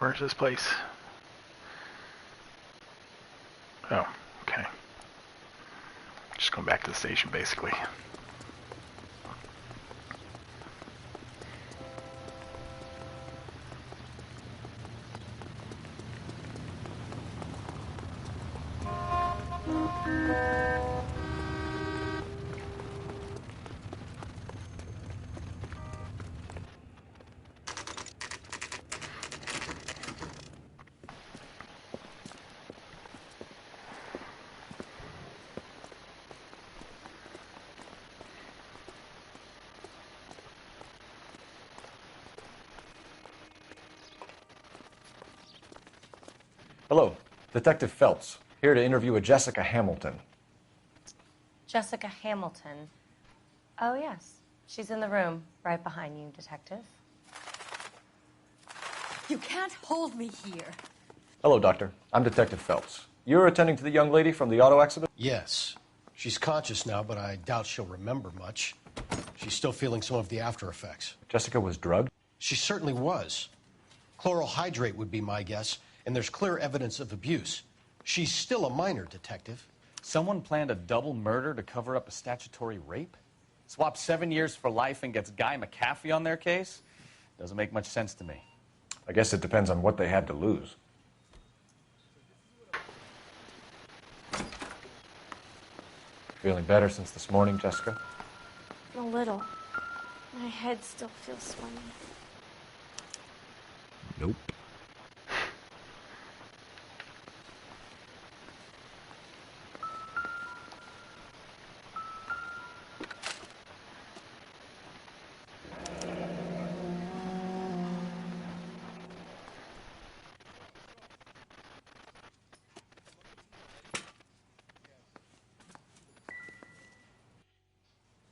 Where's this place? Oh, okay. Just going back to the station, basically. Hello, Detective Phelps, here to interview a Jessica Hamilton. Jessica Hamilton. Oh, yes. She's in the room right behind you, Detective. You can't hold me here. Hello, Doctor. I'm Detective Phelps. You're attending to the young lady from the auto accident? Yes. She's conscious now, but I doubt she'll remember much. She's still feeling some of the after effects. Jessica was drugged? She certainly was. Chloral hydrate would be my guess, and there's clear evidence of abuse. She's still a minor, Detective. Someone planned a double murder to cover up a statutory rape? Swap 7 years for life and gets Guy McAfee on their case? Doesn't make much sense to me. I guess it depends on what they had to lose. Feeling better since this morning, Jessica? A little. My head still feels swimming. Nope.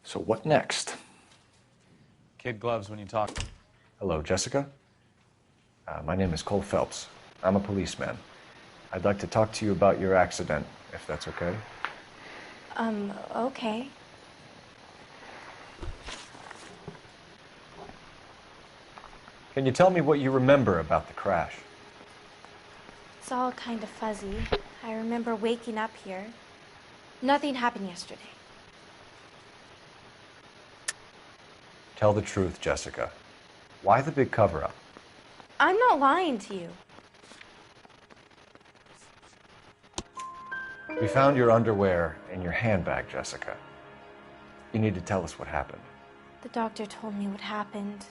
So what next? Kid gloves when you talk. Hello, Jessica. My name is Cole Phelps. I'm a policeman. I'd like to talk to you about your accident, if that's okay. Okay. Can you tell me what you remember about the crash? It's all kind of fuzzy. I remember waking up here. Nothing happened yesterday. Tell the truth, Jessica. Why the big cover-up? I'm not lying to you. We found your underwear in your handbag, Jessica. You need to tell us what happened. The doctor told me what happened.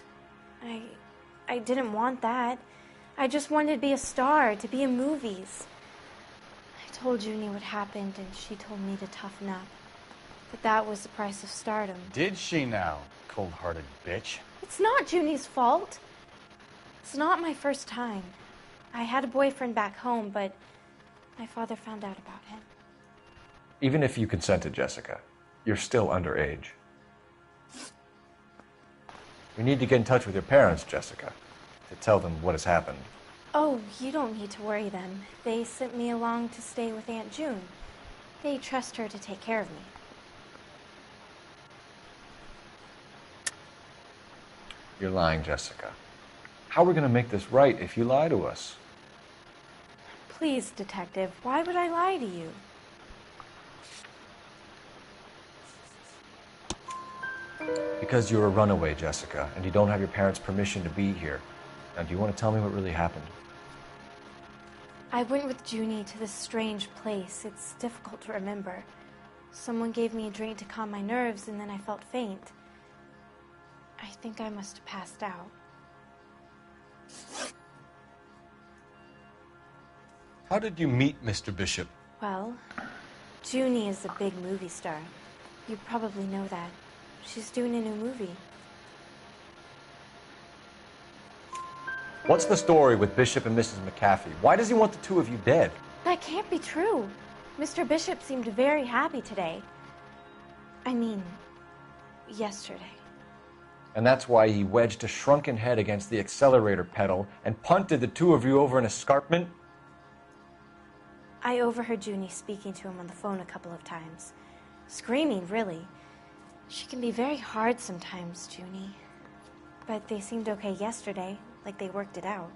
I didn't want that. I just wanted to be a star, to be in movies. I told Junie what happened, and she told me to toughen up. But that was the price of stardom. Did she now, cold-hearted bitch? It's not Junie's fault. It's not my first time. I had a boyfriend back home, but my father found out about him. Even if you consented, Jessica, you're still underage. We need to get in touch with your parents, Jessica, to tell them what has happened. Oh, you don't need to worry them. They sent me along to stay with Aunt June. They trust her to take care of me. You're lying, Jessica. How are we going to make this right if you lie to us? Please, Detective, why would I lie to you? Because you're a runaway, Jessica, and you don't have your parents' permission to be here. Now, do you want to tell me what really happened? I went with Junie to this strange place. It's difficult to remember. Someone gave me a drink to calm my nerves, and then I felt faint. I think I must have passed out. How did you meet Mr. Bishop? Well, Junie is a big movie star. You probably know that. She's doing a new movie. What's the story with Bishop and Mrs. McAfee? Why does he want the two of you dead? That can't be true. Mr. Bishop seemed very happy today. I mean, yesterday. And that's why he wedged a shrunken head against the accelerator pedal and punted the two of you over an escarpment? I overheard Junie speaking to him on the phone a couple of times. Screaming, really. She can be very hard sometimes, Junie. But they seemed okay yesterday, like they worked it out.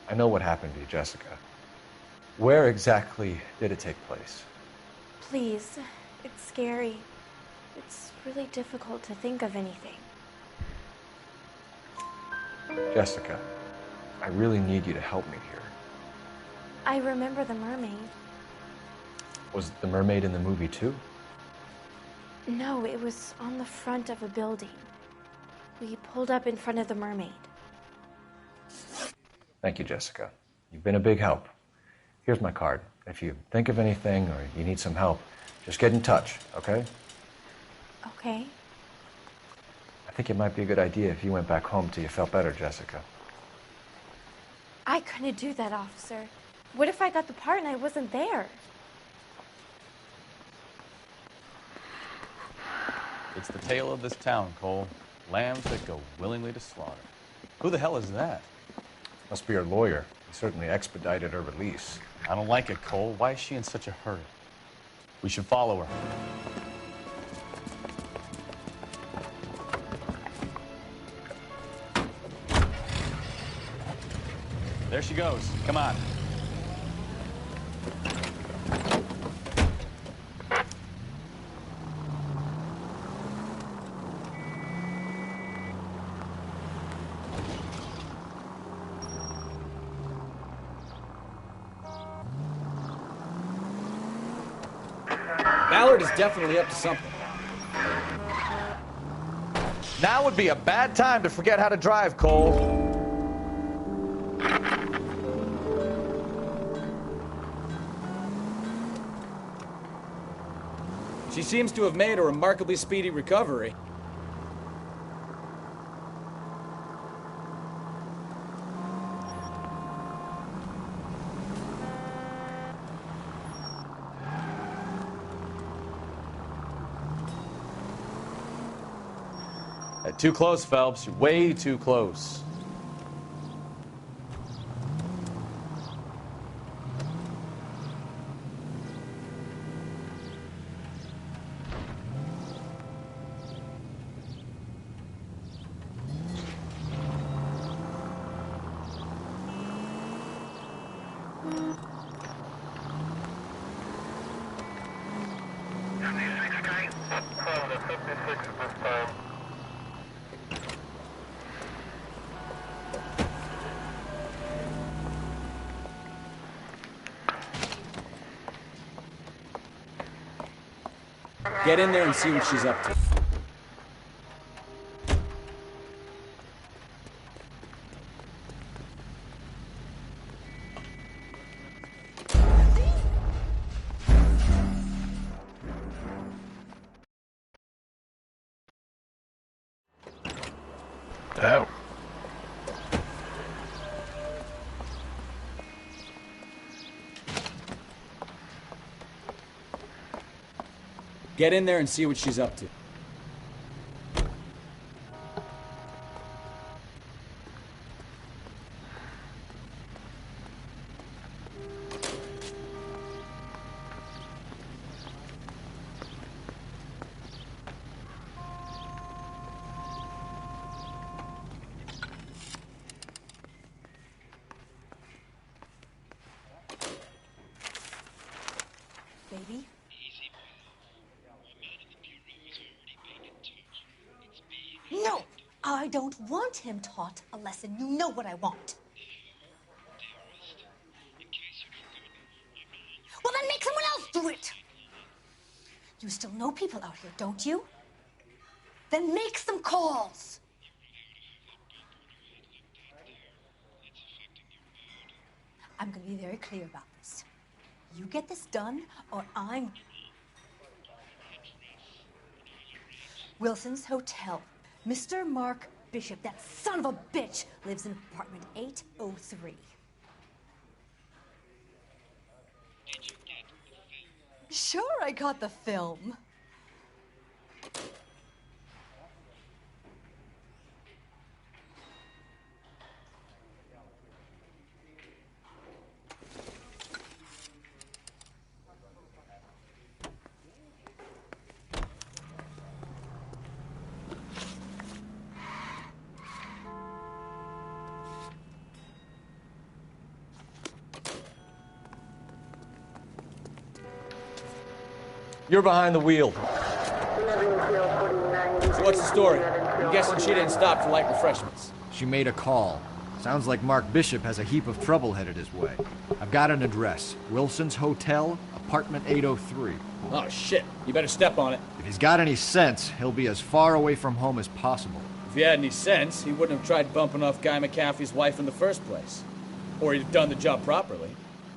I know what happened to you, Jessica. Where exactly did it take place? Please, it's scary. It's really difficult to think of anything. Jessica, I really need you to help me here. I remember the mermaid. Was the mermaid in the movie too? No, it was on the front of a building. We pulled up in front of the mermaid. Thank you, Jessica. You've been a big help. Here's my card. If you think of anything or you need some help, just get in touch, okay? Okay. I think it might be a good idea if you went back home till you felt better, Jessica. I couldn't do that, officer. What if I got the part and I wasn't there? It's the tale of this town, Cole. Lambs that go willingly to slaughter. Who the hell is that? Must be her lawyer. He certainly expedited her release. I don't like it, Cole. Why is she in such a hurry? We should follow her. There she goes. Come on. Ballard is definitely up to something. Now would be a bad time to forget how to drive, Cole. She seems to have made a remarkably speedy recovery. Too close, Phelps. You're way too close. Get in there and see what she's up to. Oh. Get in there and see what she's up to. Baby? No! I don't want him taught a lesson. You know what I want. Well, then make someone else do it! You still know people out here, don't you? Then make some calls! I'm gonna be very clear about this. You get this done, or I'm... Wilson's Hotel. Mr. Mark Bishop, that son of a bitch, lives in apartment 803. Sure, I got the film. You're behind the wheel. So what's the story? I'm guessing she didn't stop for light refreshments. She made a call. Sounds like Mark Bishop has a heap of trouble headed his way. I've got an address. Wilson's Hotel, apartment 803. Oh, shit. You better step on it. If he's got any sense, he'll be as far away from home as possible. If he had any sense, he wouldn't have tried bumping off Guy McAfee's wife in the first place. Or he'd have done the job properly.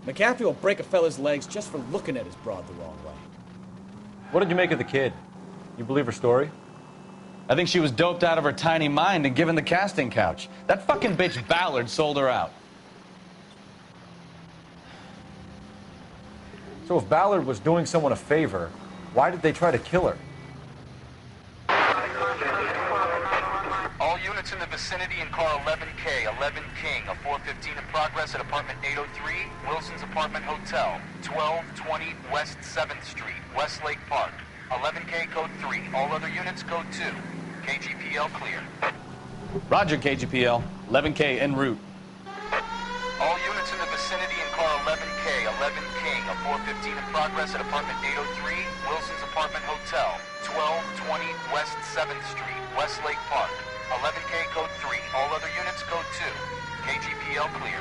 McAfee will break a fella's legs just for looking at his broad the wrong way. What did you make of the kid? You believe her story? I think she was doped out of her tiny mind and given the casting couch. That fucking bitch Ballard sold her out. So if Ballard was doing someone a favor, why did they try to kill her? All units in the vicinity in car 11K, 11 King, a 415 in progress at apartment 803, Wilson's Apartment Hotel, 1220 West 7th Street, Westlake Park. 11K code 3. All other units code 2. KGPL clear. Roger, KGPL. 11K en route. All units in the vicinity in car 11K, 11 King, a 415 in progress at apartment 803, Wilson's Apartment Hotel, 1220 West 7th Street, Westlake Park. 11K code 3. All other units code 2. KGPL clear.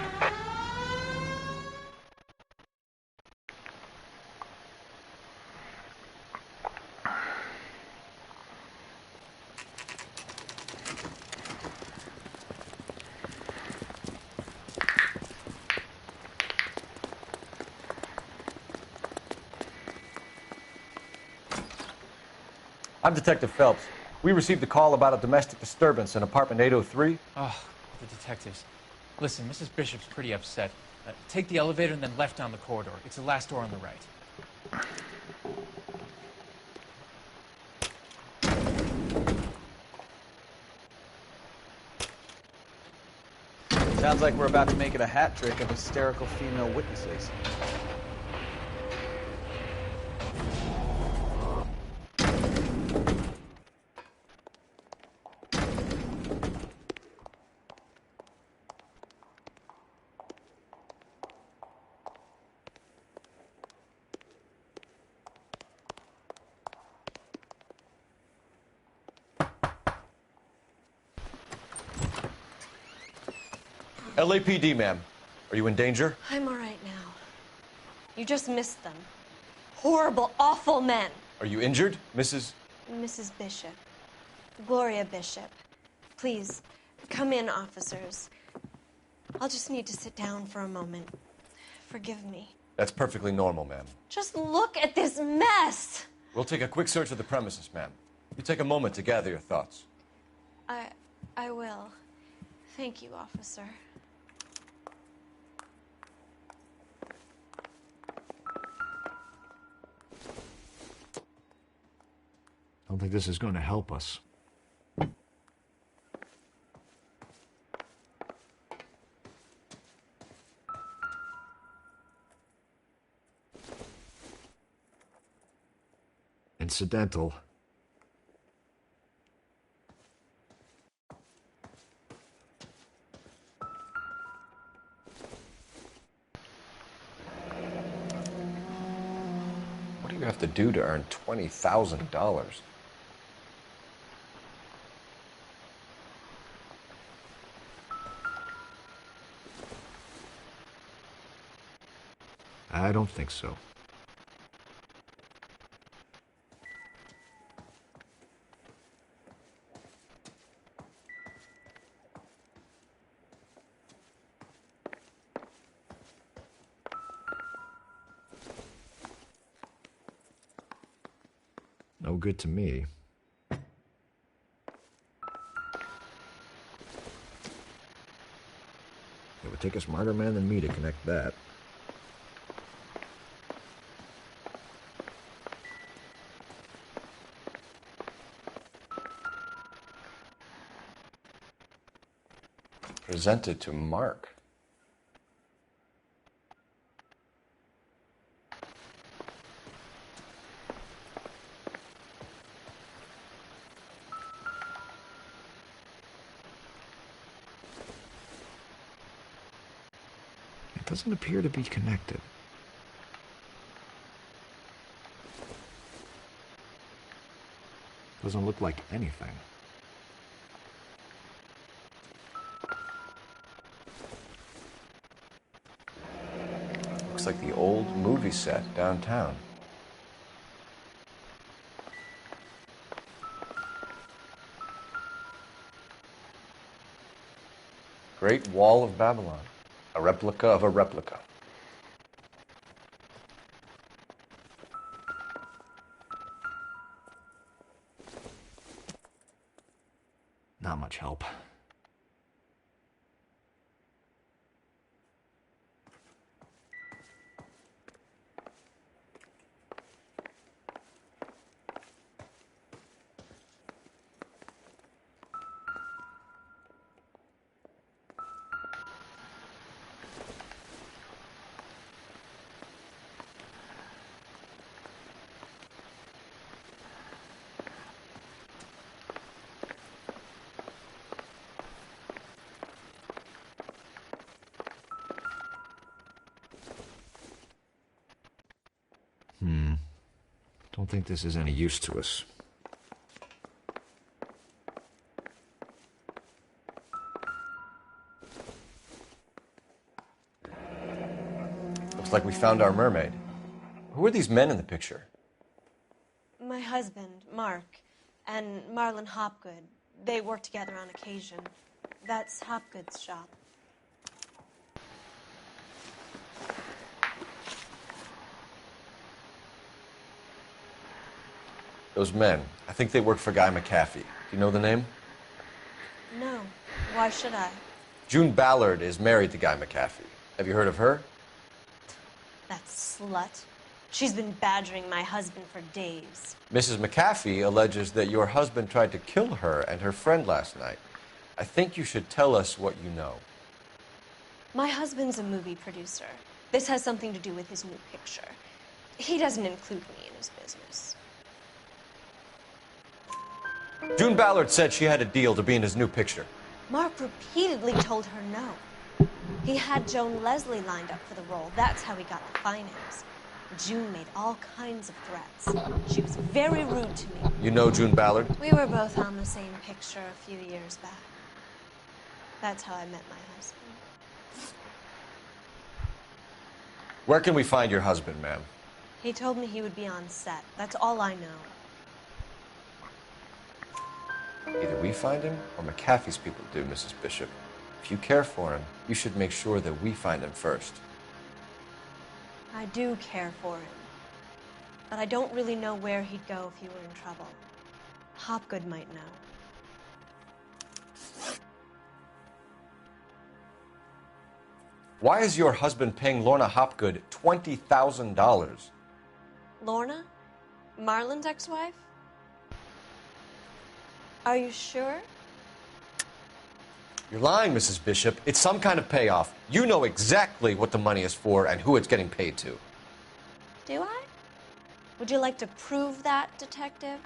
I'm Detective Phelps. We received a call about a domestic disturbance in apartment 803. Oh, the detectives. Listen, Mrs. Bishop's pretty upset. Take the elevator and then left down the corridor. It's the last door on the right. Sounds like we're about to make it a hat trick of hysterical female witnesses. LAPD, ma'am. Are you in danger? I'm all right now. You just missed them. Horrible, awful men. Are you injured, Mrs.? Mrs. Bishop. Gloria Bishop. Please, come in, officers. I'll just need to sit down for a moment. Forgive me. That's perfectly normal, ma'am. Just look at this mess! We'll take a quick search of the premises, ma'am. You take a moment to gather your thoughts. I will. Thank you, officer. I don't think this is going to help us. Incidental. What do you have to do to earn $20,000? I don't think so. No good to me. It would take a smarter man than me to connect that. Presented to Mark. It doesn't appear to be connected. Doesn't look like anything. Looks like the old movie set downtown. Great Wall of Babylon. A replica of a replica. Not much help. don't think this is any use to us. Looks like we found our mermaid. Who are these men in the picture? My husband, Mark, and Marlon Hopgood. They work together on occasion. That's Hopgood's shop. Those men, I think they work for Guy McAfee. Do you know the name? No. Why should I? June Ballard is married to Guy McAfee. Have you heard of her? That slut. She's been badgering my husband for days. Mrs. McAfee alleges that your husband tried to kill her and her friend last night. I think you should tell us what you know. My husband's a movie producer. This has something to do with his new picture. He doesn't include me in his business. June Ballard said she had a deal to be in his new picture. Mark repeatedly told her no. He had Joan Leslie lined up for the role. That's how he got the finance. June made all kinds of threats. She was very rude to me. You know June Ballard? We were both on the same picture a few years back. That's how I met my husband. Where can we find your husband, ma'am? He told me he would be on set. That's all I know. Either we find him or McAfee's people do, Mrs. Bishop. If you care for him, you should make sure that we find him first. I do care for him. But I don't really know where he'd go if he were in trouble. Hopgood might know. Why is your husband paying Lorna Hopgood $20,000? Lorna? Marlon's ex-wife? Are you sure? You're lying, Mrs. Bishop. It's some kind of payoff. You know exactly what the money is for and who it's getting paid to. Do I? Would you like to prove that, Detective?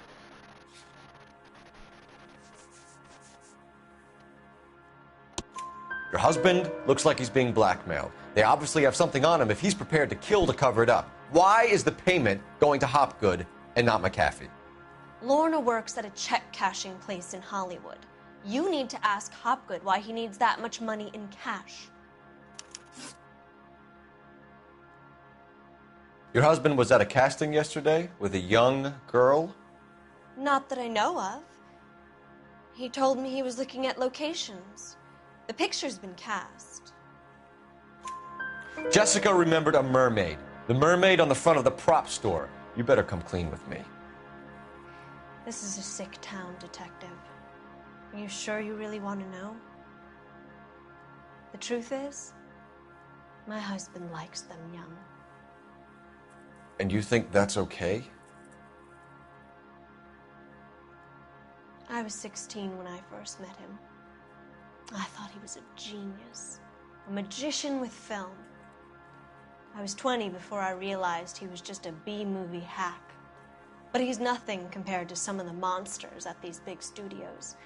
Your husband looks like he's being blackmailed. They obviously have something on him if he's prepared to kill to cover it up. Why is the payment going to Hopgood and not McAfee? Lorna works at a check-cashing place in Hollywood. You need to ask Hopgood why he needs that much money in cash. Your husband was at a casting yesterday with a young girl? Not that I know of. He told me he was looking at locations. The picture's been cast. Jessica remembered a mermaid. The mermaid on the front of the prop store. You better come clean with me. This is a sick town, Detective. Are you sure you really want to know? The truth is, my husband likes them young. And you think that's okay? I was 16 when I first met him. I thought he was a genius, a magician with film. I was 20 before I realized he was just a B-movie hack. But he's nothing compared to some of the monsters at these big studios.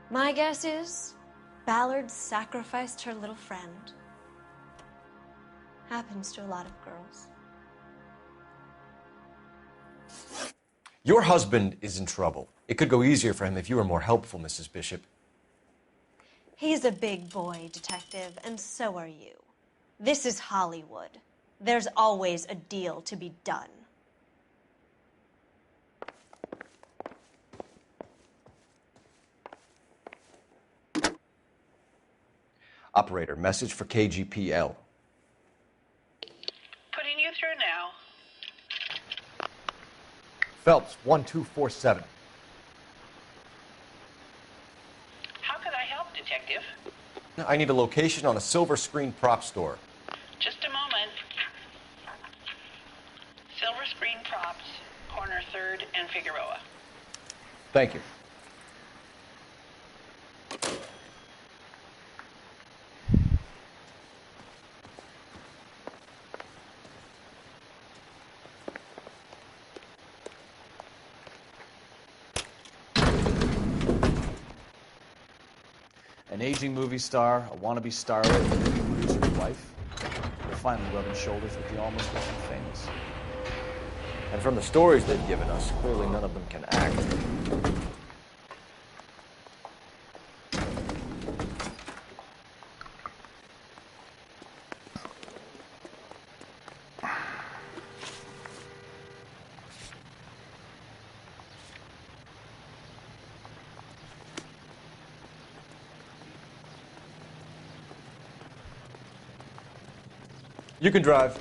My guess is Ballard sacrificed her little friend. Happens to a lot of girls. Your husband is in trouble. It could go easier for him if you were more helpful, Mrs. Bishop. He's a big boy, Detective, and so are you. This is Hollywood. There's always a deal to be done. Operator, message for KGPL. Putting you through now. Phelps, 1247. How can I help, Detective? I need a location on a silver screen prop store. Just a moment. Silver Screen Props, corner 3rd and Figueroa. Thank you. An aging movie star, a wannabe starlet, and a producer's wife. They're finally rubbing shoulders with the almost rich and famous. And from the stories they've given us, clearly none of them can act. You can drive.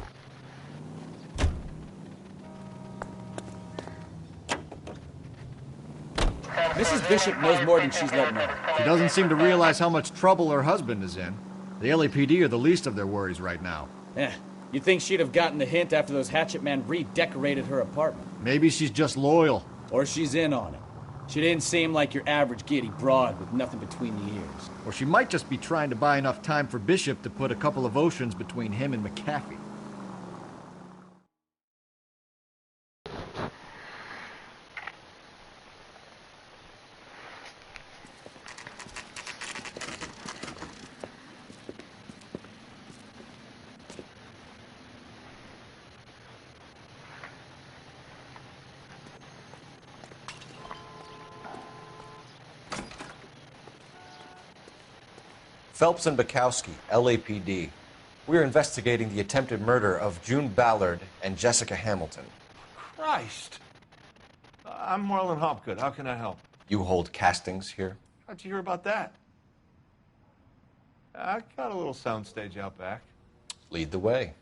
Mrs. Bishop knows more than she's letting on. She doesn't seem to realize how much trouble her husband is in. The LAPD are the least of their worries right now. Yeah, you'd think she'd have gotten the hint after those hatchet men redecorated her apartment. Maybe she's just loyal. Or she's in on it. She didn't seem like your average giddy broad with nothing between the ears. Or she might just be trying to buy enough time for Bishop to put a couple of oceans between him and McAfee. Phelps and Bukowski, LAPD. We're investigating the attempted murder of June Ballard and Jessica Hamilton. Christ. I'm Marlon Hopgood. How can I help? You hold castings here? How'd you hear about that? I got a little soundstage out back. Lead the way.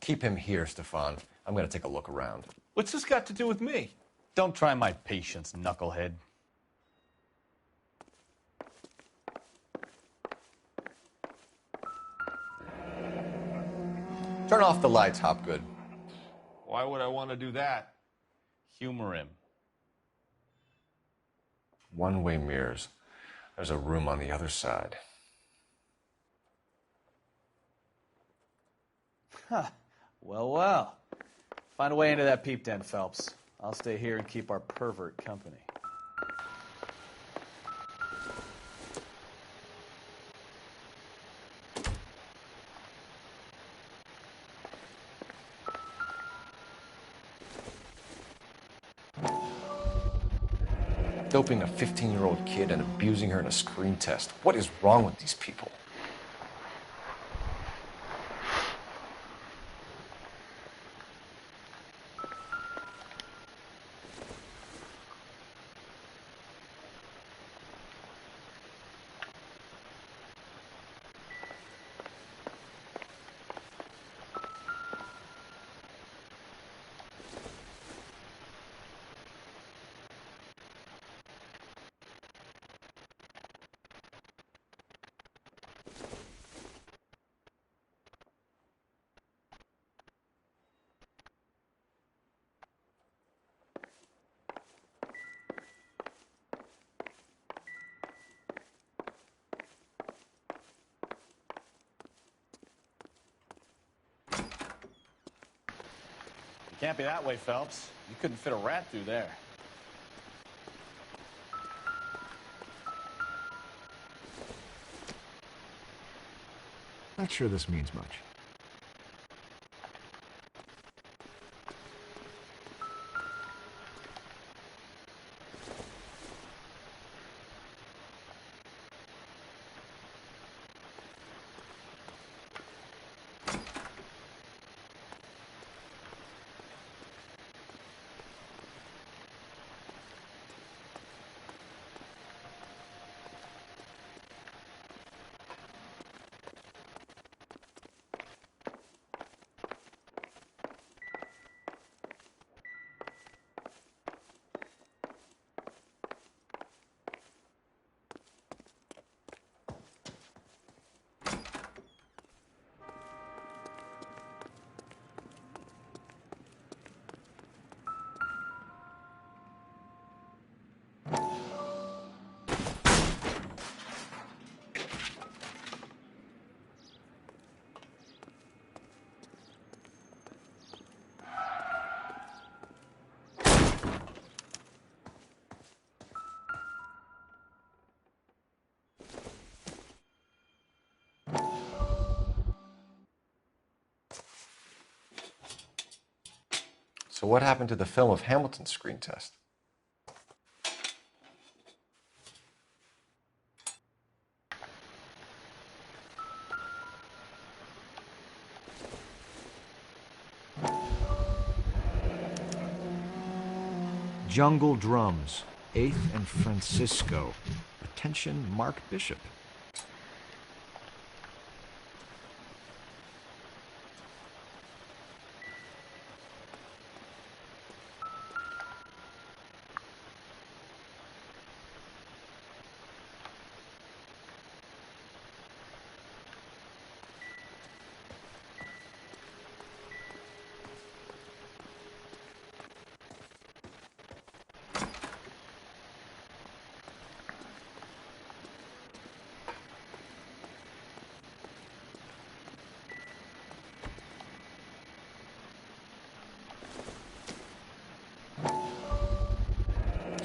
Keep him here, Stefan. I'm going to take a look around. What's this got to do with me? Don't try my patience, knucklehead. Turn off the lights, Hopgood. Why would I want to do that? Humor him. One-way mirrors. There's a room on the other side. Huh. Well, well. Find a way into that peep den, Phelps. I'll stay here and keep our pervert company. Doping a 15-year-old kid and abusing her in a screen test. What is wrong with these people? Can't be that way, Phelps. You couldn't fit a rat through there. Not sure this means much. So what happened to the film of Hamilton's screen test? Jungle Drums, 8th and Francisco. Attention, Mark Bishop.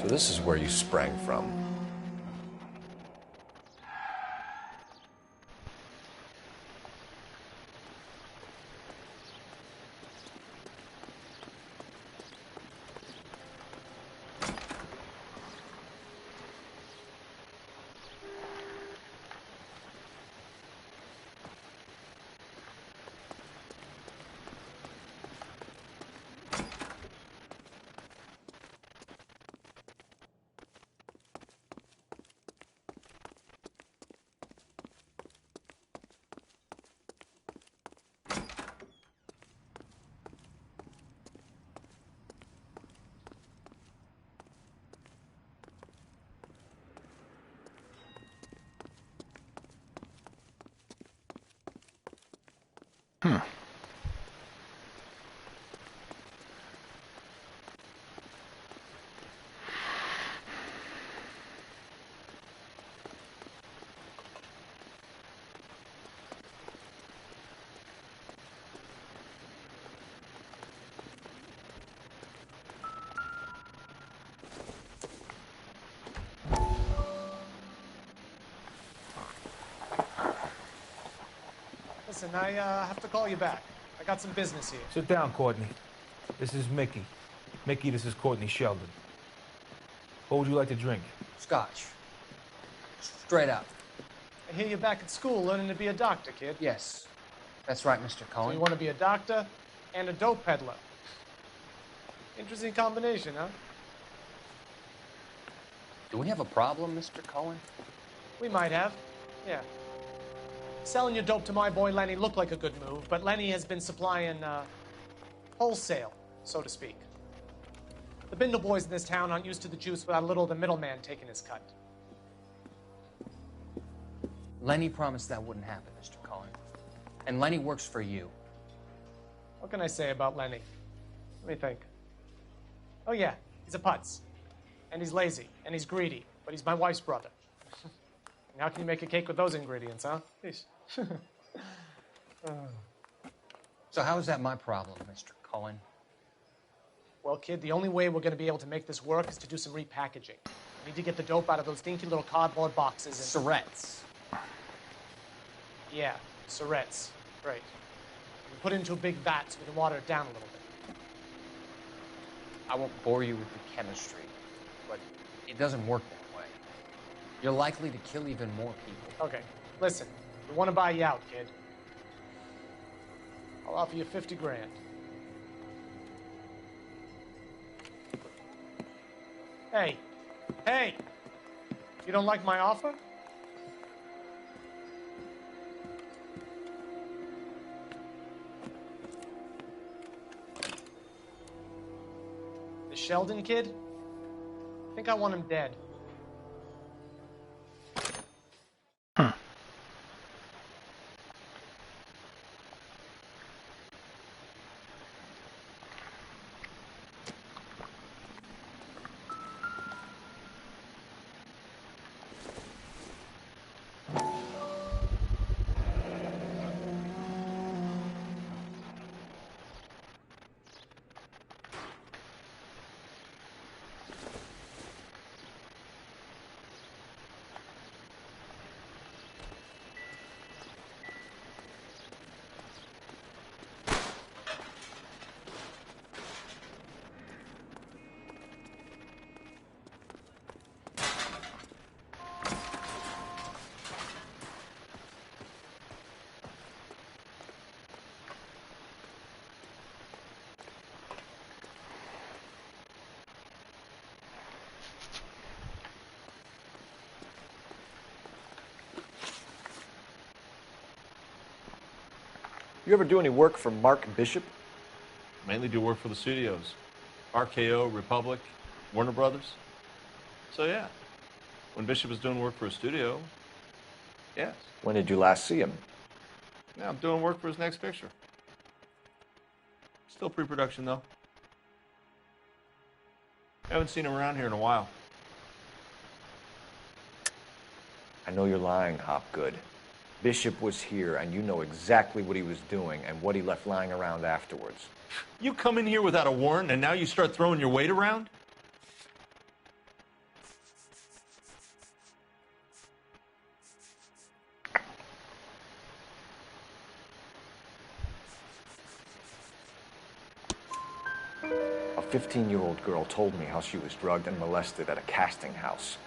So this is where you sprang from. Listen, I have to call you back. I got some business here. Sit down, Courtney. This is Mickey. Mickey, this is Courtney Sheldon. What would you like to drink? Scotch. Straight up. I hear you're back at school learning to be a doctor, kid. Yes. That's right, Mr. Cohen. So you want to be a doctor and a dope peddler. Interesting combination, huh? Do we have a problem, Mr. Cohen? We might have. Yeah. Selling your dope to my boy Lenny looked like a good move, but Lenny has been supplying, wholesale, so to speak. The Bindle boys in this town aren't used to the juice without a little of the middleman taking his cut. Lenny promised that wouldn't happen, Mr. Cohen. And Lenny works for you. What can I say about Lenny? Let me think. Oh yeah, he's a putz. And he's lazy, and he's greedy, but he's my wife's brother. And how can you make a cake with those ingredients, huh? Please. So how is that my problem, Mr. Cohen? Well, kid, the only way we're going to be able to make this work is to do some repackaging. We need to get the dope out of those dinky little cardboard boxes and... Surrettes. Yeah, Surrettes. Right. We put it into a big vat so we can water it down a little bit. I won't bore you with the chemistry, but it doesn't work that way. You're likely to kill even more people. Okay, listen. We want to buy you out, kid. I'll offer you 50 grand. Hey. Hey! You don't like my offer? The Sheldon kid? I think I want him dead. You ever do any work for Mark Bishop? Mainly do work for the studios. RKO, Republic, Warner Brothers. So yeah, when Bishop was doing work for a studio, yes. When did you last see him? Now I'm doing work for his next picture. Still pre-production though. Haven't seen him around here in a while. I know you're lying, Hopgood. Bishop was here, and you know exactly what he was doing and what he left lying around afterwards. You come in here without a warrant, and now you start throwing your weight around? A 15-year-old girl told me how she was drugged and molested at a casting house.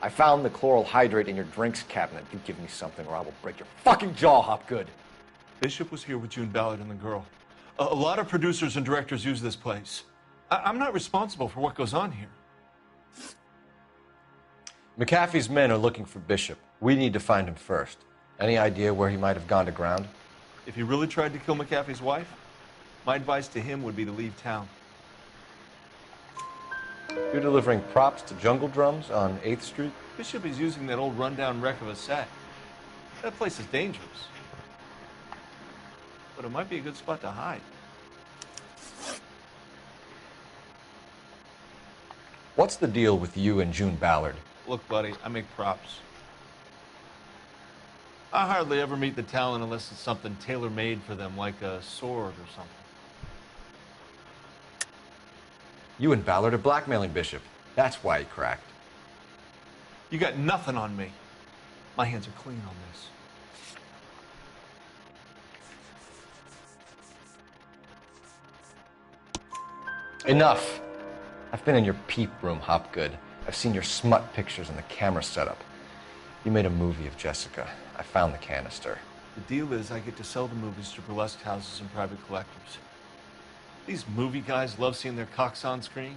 I found the chloral hydrate in your drinks cabinet. You give me something or I will break your fucking jaw, Hopgood. Bishop was here with June Ballard and the girl. A lot of producers and directors use this place. I'm not responsible for what goes on here. McAfee's men are looking for Bishop. We need to find him first. Any idea where he might have gone to ground? If he really tried to kill McAfee's wife, my advice to him would be to leave town. You're delivering props to Jungle Drums on 8th Street? Bishop is using that old rundown wreck of a set. That place is dangerous. But it might be a good spot to hide. What's the deal with you and June Ballard? Look, buddy, I make props. I hardly ever meet the talent unless it's something tailor-made for them, like a sword or something. You and Ballard are blackmailing Bishop. That's why he cracked. You got nothing on me. My hands are clean on this. Enough. I've been in your peep room, Hopgood. I've seen your smut pictures and the camera setup. You made a movie of Jessica. I found the canister. The deal is I get to sell the movies to burlesque houses and private collectors. These movie guys love seeing their cocks on screen.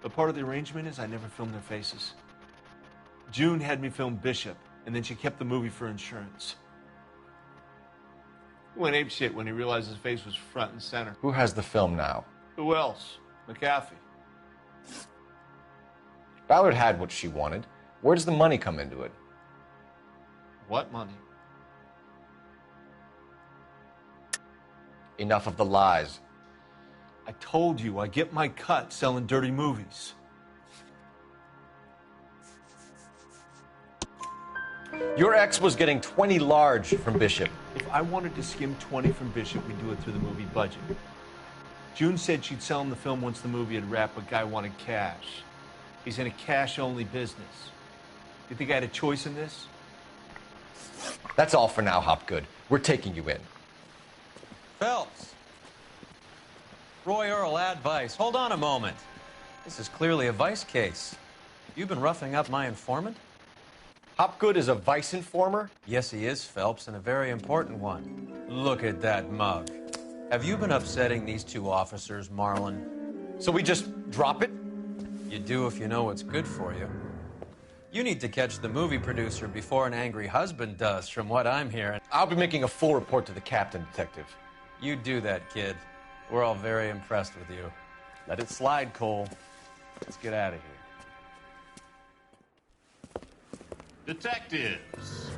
But part of the arrangement is I never film their faces. June had me film Bishop, and then she kept the movie for insurance. He went apeshit when he realized his face was front and center. Who has the film now? Who else? McAfee. Ballard had what she wanted. Where does the money come into it? What money? Enough of the lies. I told you, I get my cut selling dirty movies. Your ex was getting 20 large from Bishop. If I wanted to skim 20 from Bishop, we'd do it through the movie budget. June said she'd sell him the film once the movie had wrapped, but Guy wanted cash. He's in a cash-only business. You think I had a choice in this? That's all for now, Hopgood. We're taking you in. Phelps. Roy Earl, advice. Hold on a moment. This is clearly a vice case. You've been roughing up my informant? Hopgood is a vice informer? Yes, he is, Phelps, and a very important one. Look at that mug. Have you been upsetting these two officers, Marlin? So we just drop it? You do if you know what's good for you. You need to catch the movie producer before an angry husband does, from what I'm hearing. I'll be making a full report to the captain, Detective. You do that, kid. We're all very impressed with you. Let it slide, Cole. Let's get out of here. Detectives.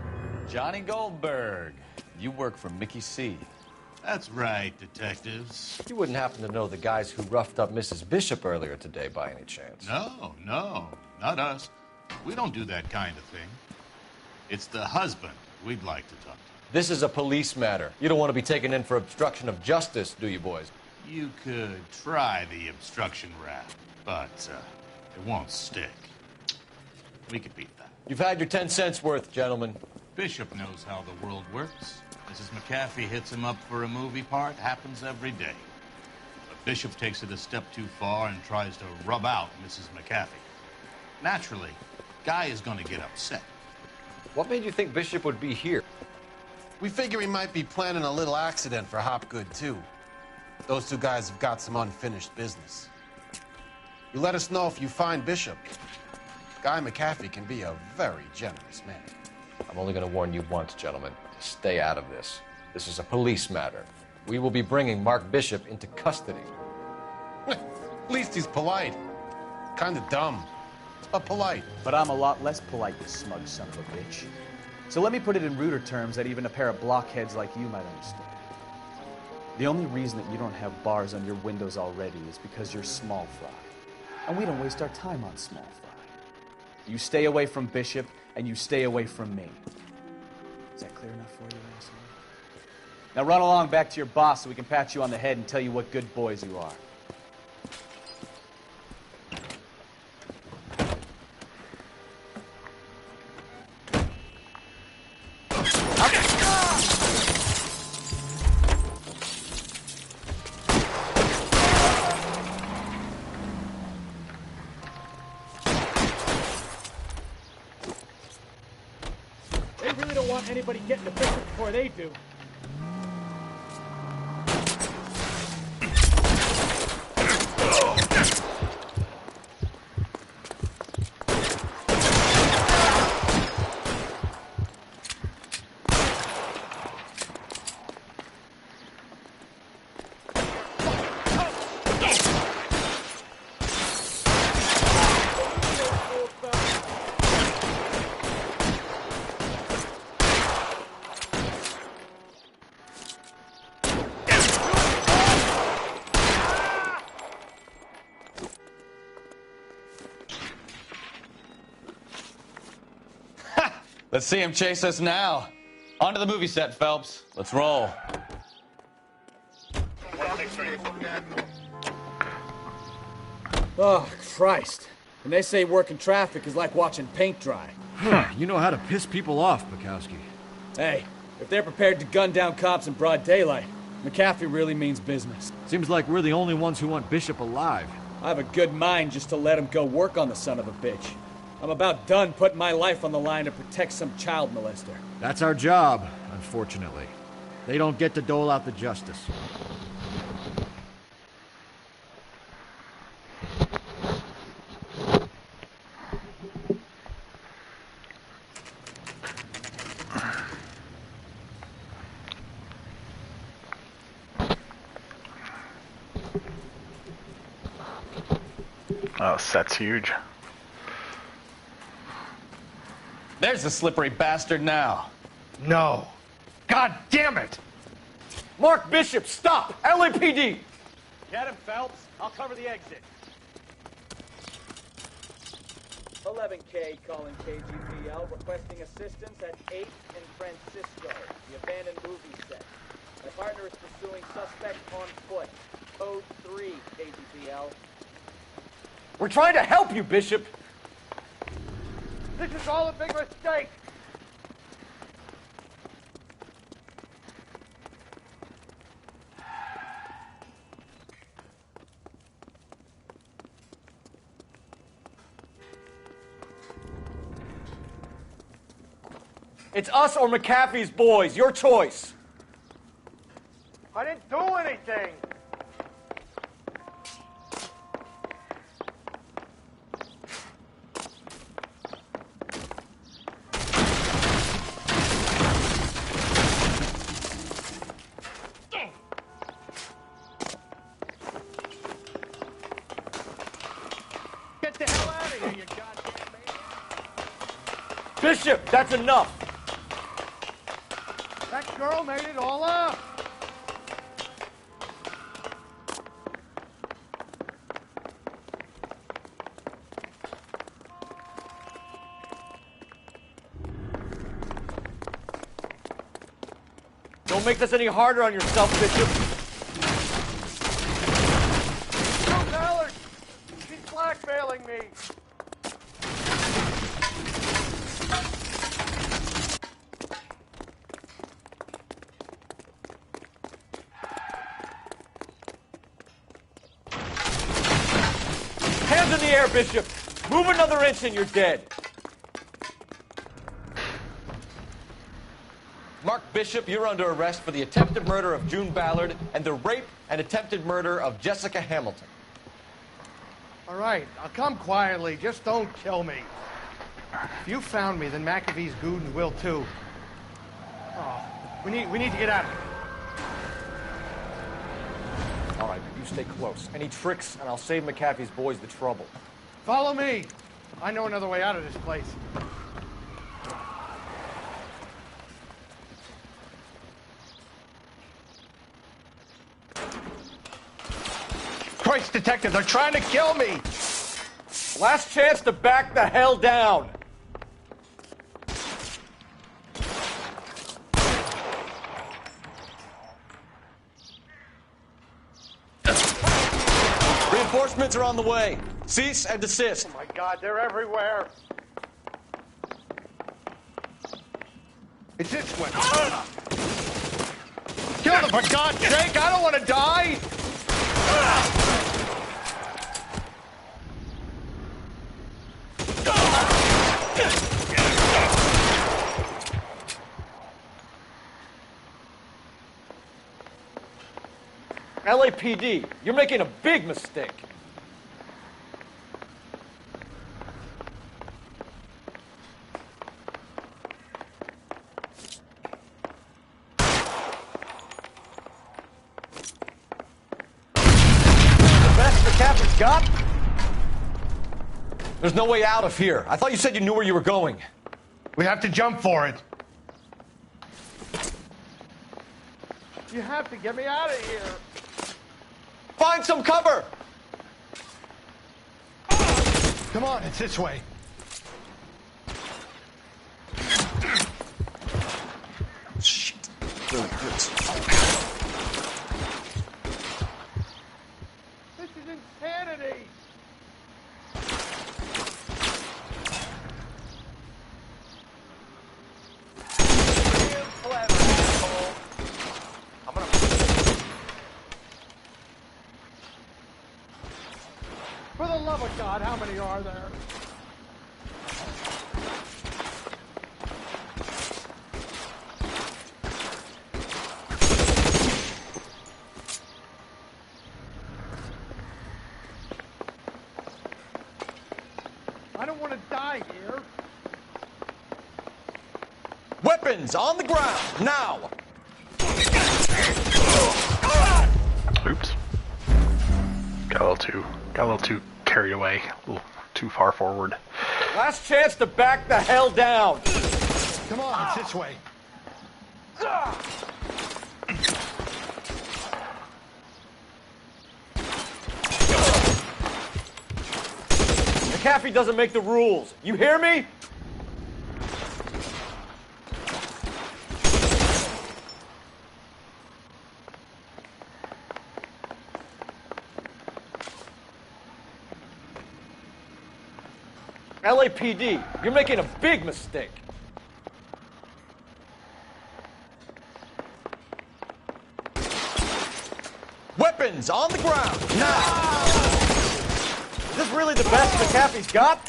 Johnny Goldberg. You work for Mickey C. That's right, detectives. You wouldn't happen to know the guys who roughed up Mrs. Bishop earlier today by any chance? No, not us. We don't do that kind of thing. It's the husband we'd like to talk to. This is a police matter. You don't want to be taken in for obstruction of justice, do you, boys? You could try the obstruction rap, but it won't stick. We could beat that. You've had your 10 cents worth, gentlemen. Bishop knows how the world works. Mrs. McAfee hits him up for a movie part. Happens every day. But Bishop takes it a step too far and tries to rub out Mrs. McAfee. Naturally, Guy is going to get upset. What made you think Bishop would be here? We figure he might be planning a little accident for Hopgood, too. Those two guys have got some unfinished business. You let us know if you find Bishop. Guy McAfee can be a very generous man. I'm only going to warn you once, gentlemen. Stay out of this. This is a police matter. We will be bringing Mark Bishop into custody. At least he's polite. Kind of dumb, but polite. But I'm a lot less polite, you smug son of a bitch. So let me put it in ruder terms that even a pair of blockheads like you might understand. The only reason that you don't have bars on your windows already is because you're small fry. And we don't waste our time on small fry. You stay away from Bishop, and you stay away from me. Is that clear enough for you, asshole? Now run along back to your boss so we can pat you on the head and tell you what good boys you are. They really don't want anybody getting to Bishop before they do. Let's see him chase us now. On to the movie set, Phelps. Let's roll. Oh, Christ. And they say working traffic is like watching paint dry. You know how to piss people off, Bukowski. Hey, if they're prepared to gun down cops in broad daylight, McAfee really means business. Seems like we're the only ones who want Bishop alive. I have a good mind just to let him go work on the son of a bitch. I'm about done putting my life on the line to protect some child molester. That's our job, unfortunately. They don't get to dole out the justice. Oh, set's huge. There's the slippery bastard now. No. God damn it! Mark Bishop, stop! LAPD! Get him, Phelps. I'll cover the exit. 11K calling KGPL, requesting assistance at 8th and Francisco, the abandoned movie set. My partner is pursuing suspect on foot. Code 3, KGPL. We're trying to help you, Bishop! This is all a big mistake! It's us or McAfee's boys. Your choice. I didn't do anything! Get the hell out of here, you goddamn maniac! Bishop, that's enough! That girl made it all up! Don't make this any harder on yourself, Bishop. Don't tell her! She's blackmailing me! Hands in the air, Bishop! Move another inch and you're dead. Mark Bishop, you're under arrest for the attempted murder of June Ballard and the rape and attempted murder of Jessica Hamilton. All right, I'll come quietly. Just don't kill me. If you found me, then McAfee's Gooden will too. Oh, We need to get out of here. All right, you stay close. Any tricks, and I'll save McAfee's boys the trouble. Follow me. I know another way out of this place. Christ, detective, they're trying to kill me! Last chance to back the hell down! Reinforcements are on the way. Cease and desist. Oh my God, they're everywhere. It's this way. Ah! Kill them, for God's sake! I don't want to die! Ah! LAPD, you're making a big mistake. Got? There's no way out of here. I thought you said you knew where you were going. We have to jump for it. You have to get me out of here. Find some cover! Come on, it's this way. Shit. Really hurts. This is insanity. For the love of God, how many are there? I don't want to die here. Weapons on the ground, now! Oops. Got a little too carried away, a little too far forward. Last chance to back the hell down! Come on, it's this way. McAfee doesn't make the rules. You hear me? LAPD, you're making a big mistake. Weapons on the ground, now! Is this really the best McAfee's got?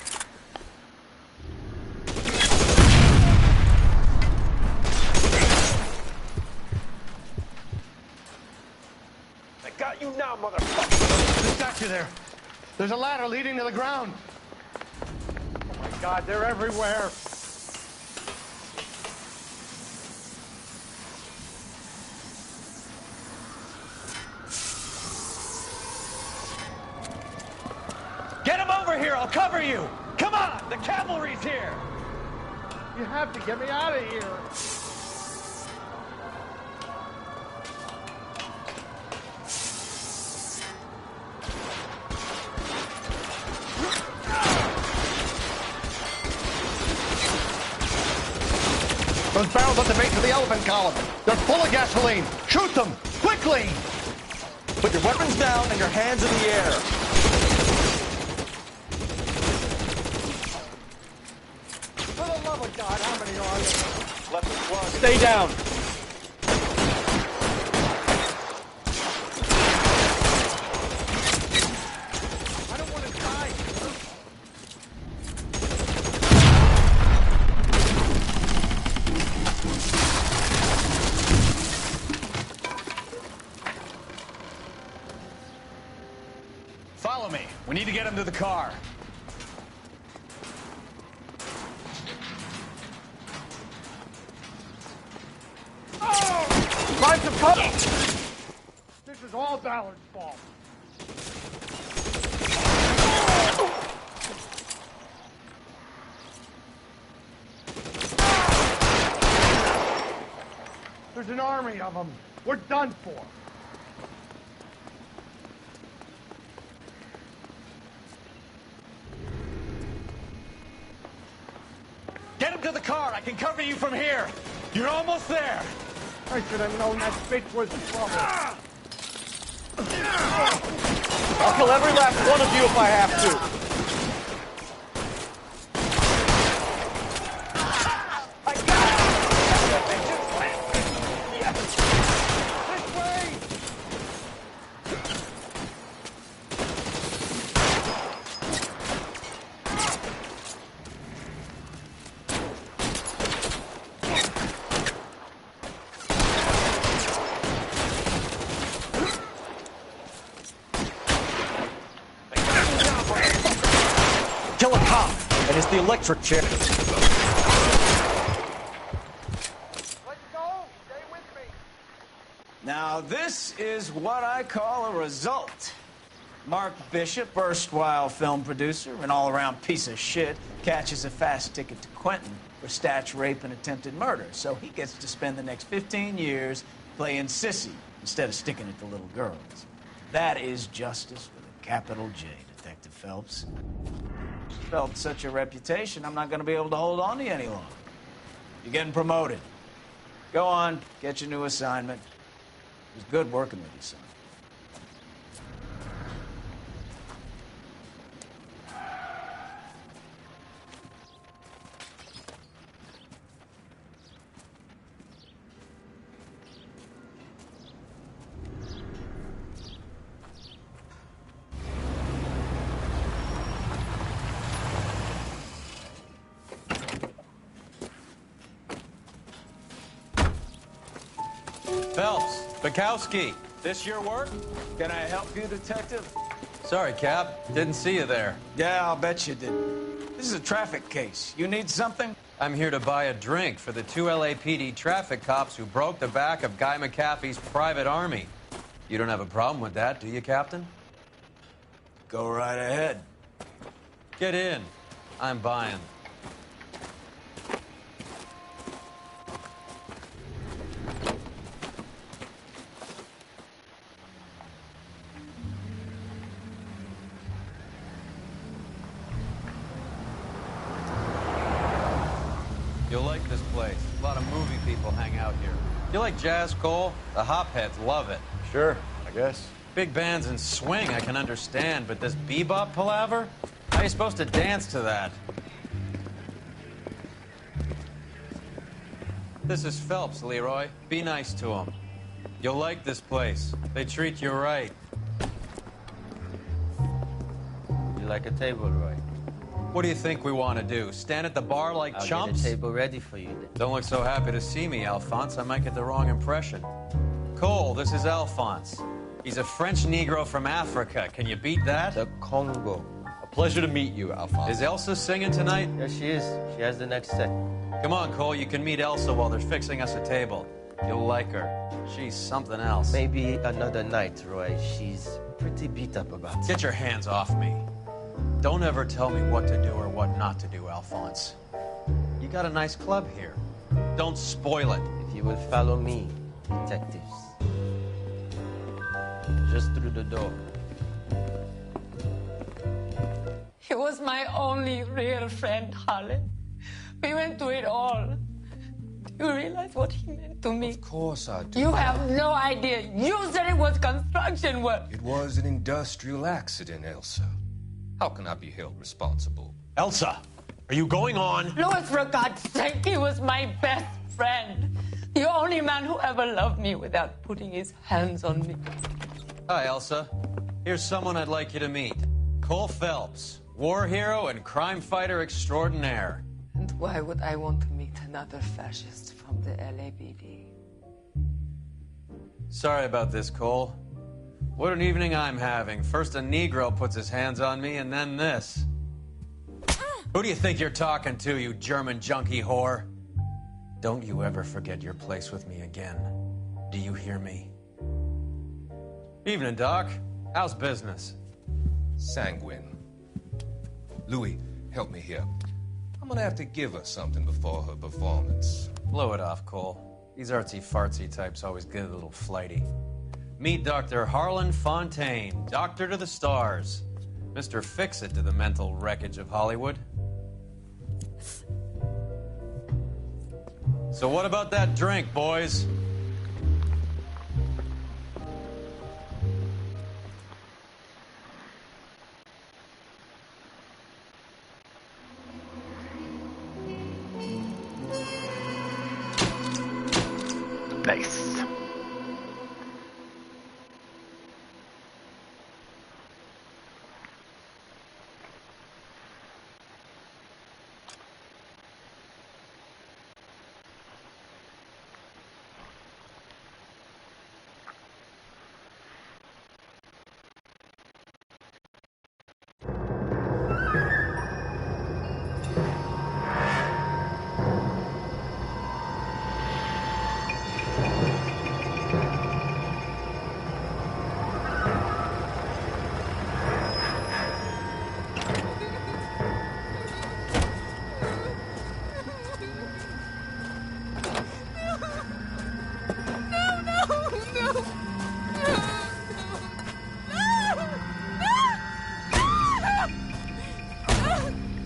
I got you now, motherfucker! Who's got you there? There's a ladder leading to the ground. Oh my God, they're everywhere. Get him over here, I'll cover you! Come on, the cavalry's here! You have to get me out of here. Those barrels at the base of the elephant column. They're full of gasoline. Shoot them! Quickly! Put your weapons down and your hands in the air. For the love of God, how many are there? Left the plug. Stay down. I don't want to die. Follow me. We need to get him to the car. Oh! got some cover! This is all Ballard's fault. There's an army of them. We're done for. Get him to the car. I can cover you from here. You're almost there. I should have known that bitch was trouble. I'll kill every last one of you if I have to. Kill a cop, and it's the electric chair. Now, this is what I call a result. Mark Bishop, erstwhile film producer and all-around piece of shit, catches a fast ticket to Quentin for statch rape and attempted murder, so he gets to spend the next 15 years playing sissy instead of sticking it to little girls. That is justice with a capital J, Detective Phelps. Felt such a reputation, I'm not going to be able to hold on to you any longer. You're getting promoted. Go on, get your new assignment. It was good working with you, son. Phelps, Bukowski. This your work? Can I help you, Detective? Sorry, Cap. Didn't see you there. Yeah, I'll bet you did. This is a traffic case. You need something? I'm here to buy a drink for the 2 LAPD traffic cops who broke the back of Guy McAfee's private army. You don't have a problem with that, do you, Captain? Go right ahead. Get in. I'm buying. You'll like this place. A lot of movie people hang out here. You like jazz, Cole? The hopheads love it. Sure, I guess. Big bands and swing I can understand, but this bebop palaver? How are you supposed to dance to that? This is Phelps, Leroy. Be nice to him. You'll like this place. They treat you right. You like a table, Roy? What do you think we want to do? Stand at the bar like I'll chumps? get a table ready for you then. Don't look so happy to see me, Alphonse. I might get the wrong impression. Cole, this is Alphonse. He's a French Negro from Africa. Can you beat that? The Congo. A pleasure to meet you, Alphonse. Is Elsa singing tonight? Yes, she is. She has the next set. Come on, Cole. You can meet Elsa while they're fixing us a table. You'll like her. She's something else. Maybe another night, Roy. She's pretty beat up about it. Get your hands off me. Don't ever tell me what to do or what not to do, Alphonse. You got a nice club here. Don't spoil it. If you will follow me, detectives. Just through the door. He was my only real friend, Harlan. We went through it all. Do you realize what he meant to me? Of course I do. You have no idea. You said it was construction work. It was an industrial accident, Elsa. How can I be held responsible? Elsa, are you going on? Louis, for God's sake, he was my best friend. The only man who ever loved me without putting his hands on me. Hi, Elsa. Here's someone I'd like you to meet. Cole Phelps, war hero and crime fighter extraordinaire. And why would I want to meet another fascist from the LAPD? Sorry about this, Cole. What an evening I'm having. First a Negro puts his hands on me, and then this. Who do you think you're talking to, you German junkie whore? Don't you ever forget your place with me again. Do you hear me? Evening, Doc. How's business? Sanguine. Louis, help me here. I'm gonna have to give her something before her performance. Blow it off, Cole. These artsy-fartsy types always get a little flighty. Meet Dr. Harlan Fontaine, doctor to the stars. Mr. Fix-It to the mental wreckage of Hollywood. So what about that drink, boys? Nice.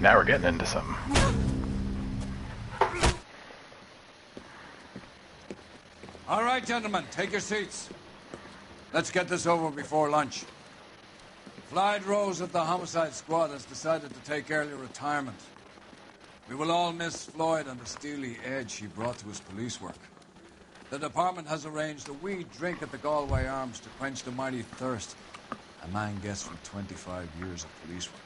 Now we're getting into something. All right, gentlemen, take your seats. Let's get this over before lunch. Floyd Rose of the Homicide Squad has decided to take early retirement. We will all miss Floyd and the steely edge he brought to his police work. The department has arranged a wee drink at the Galway Arms to quench the mighty thirst a man gets from 25 years of police work.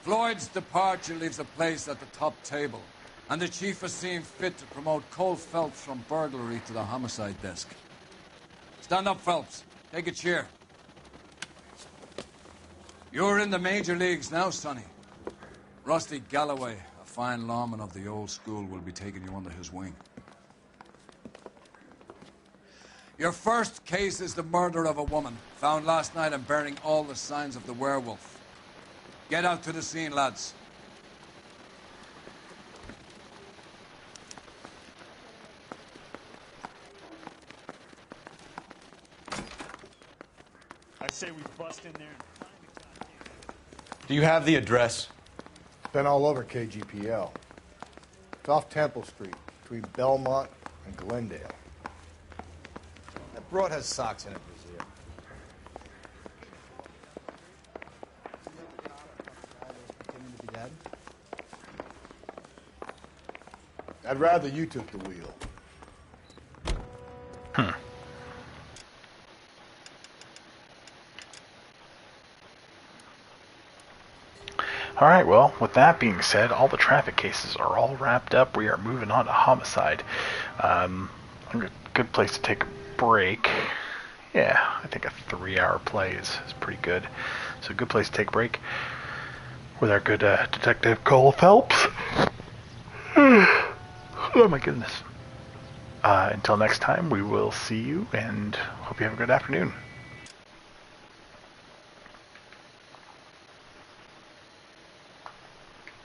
Floyd's departure leaves a place at the top table, and the chief has seen fit to promote Cole Phelps from burglary to the homicide desk. Stand up, Phelps. Take a chair. You're in the major leagues now, Sonny. Rusty Galloway, a fine lawman of the old school, will be taking you under his wing. Your first case is the murder of a woman, found last night and bearing all the signs of the werewolf. Get out to the scene, lads. I say we bust in there. Do you have the address? Been all over KGPL. It's off Temple Street, between Belmont and Glendale. That broad has socks in it, Brazil. I'd rather you took the wheel. All right, well, with that being said, all the traffic cases are all wrapped up. We are moving on to homicide. A good place to take a break. Yeah, I think a 3-hour play is pretty good. So a good place to take a break with our good Detective Cole Phelps. Oh my goodness. Until next time, we will see you and hope you have a good afternoon.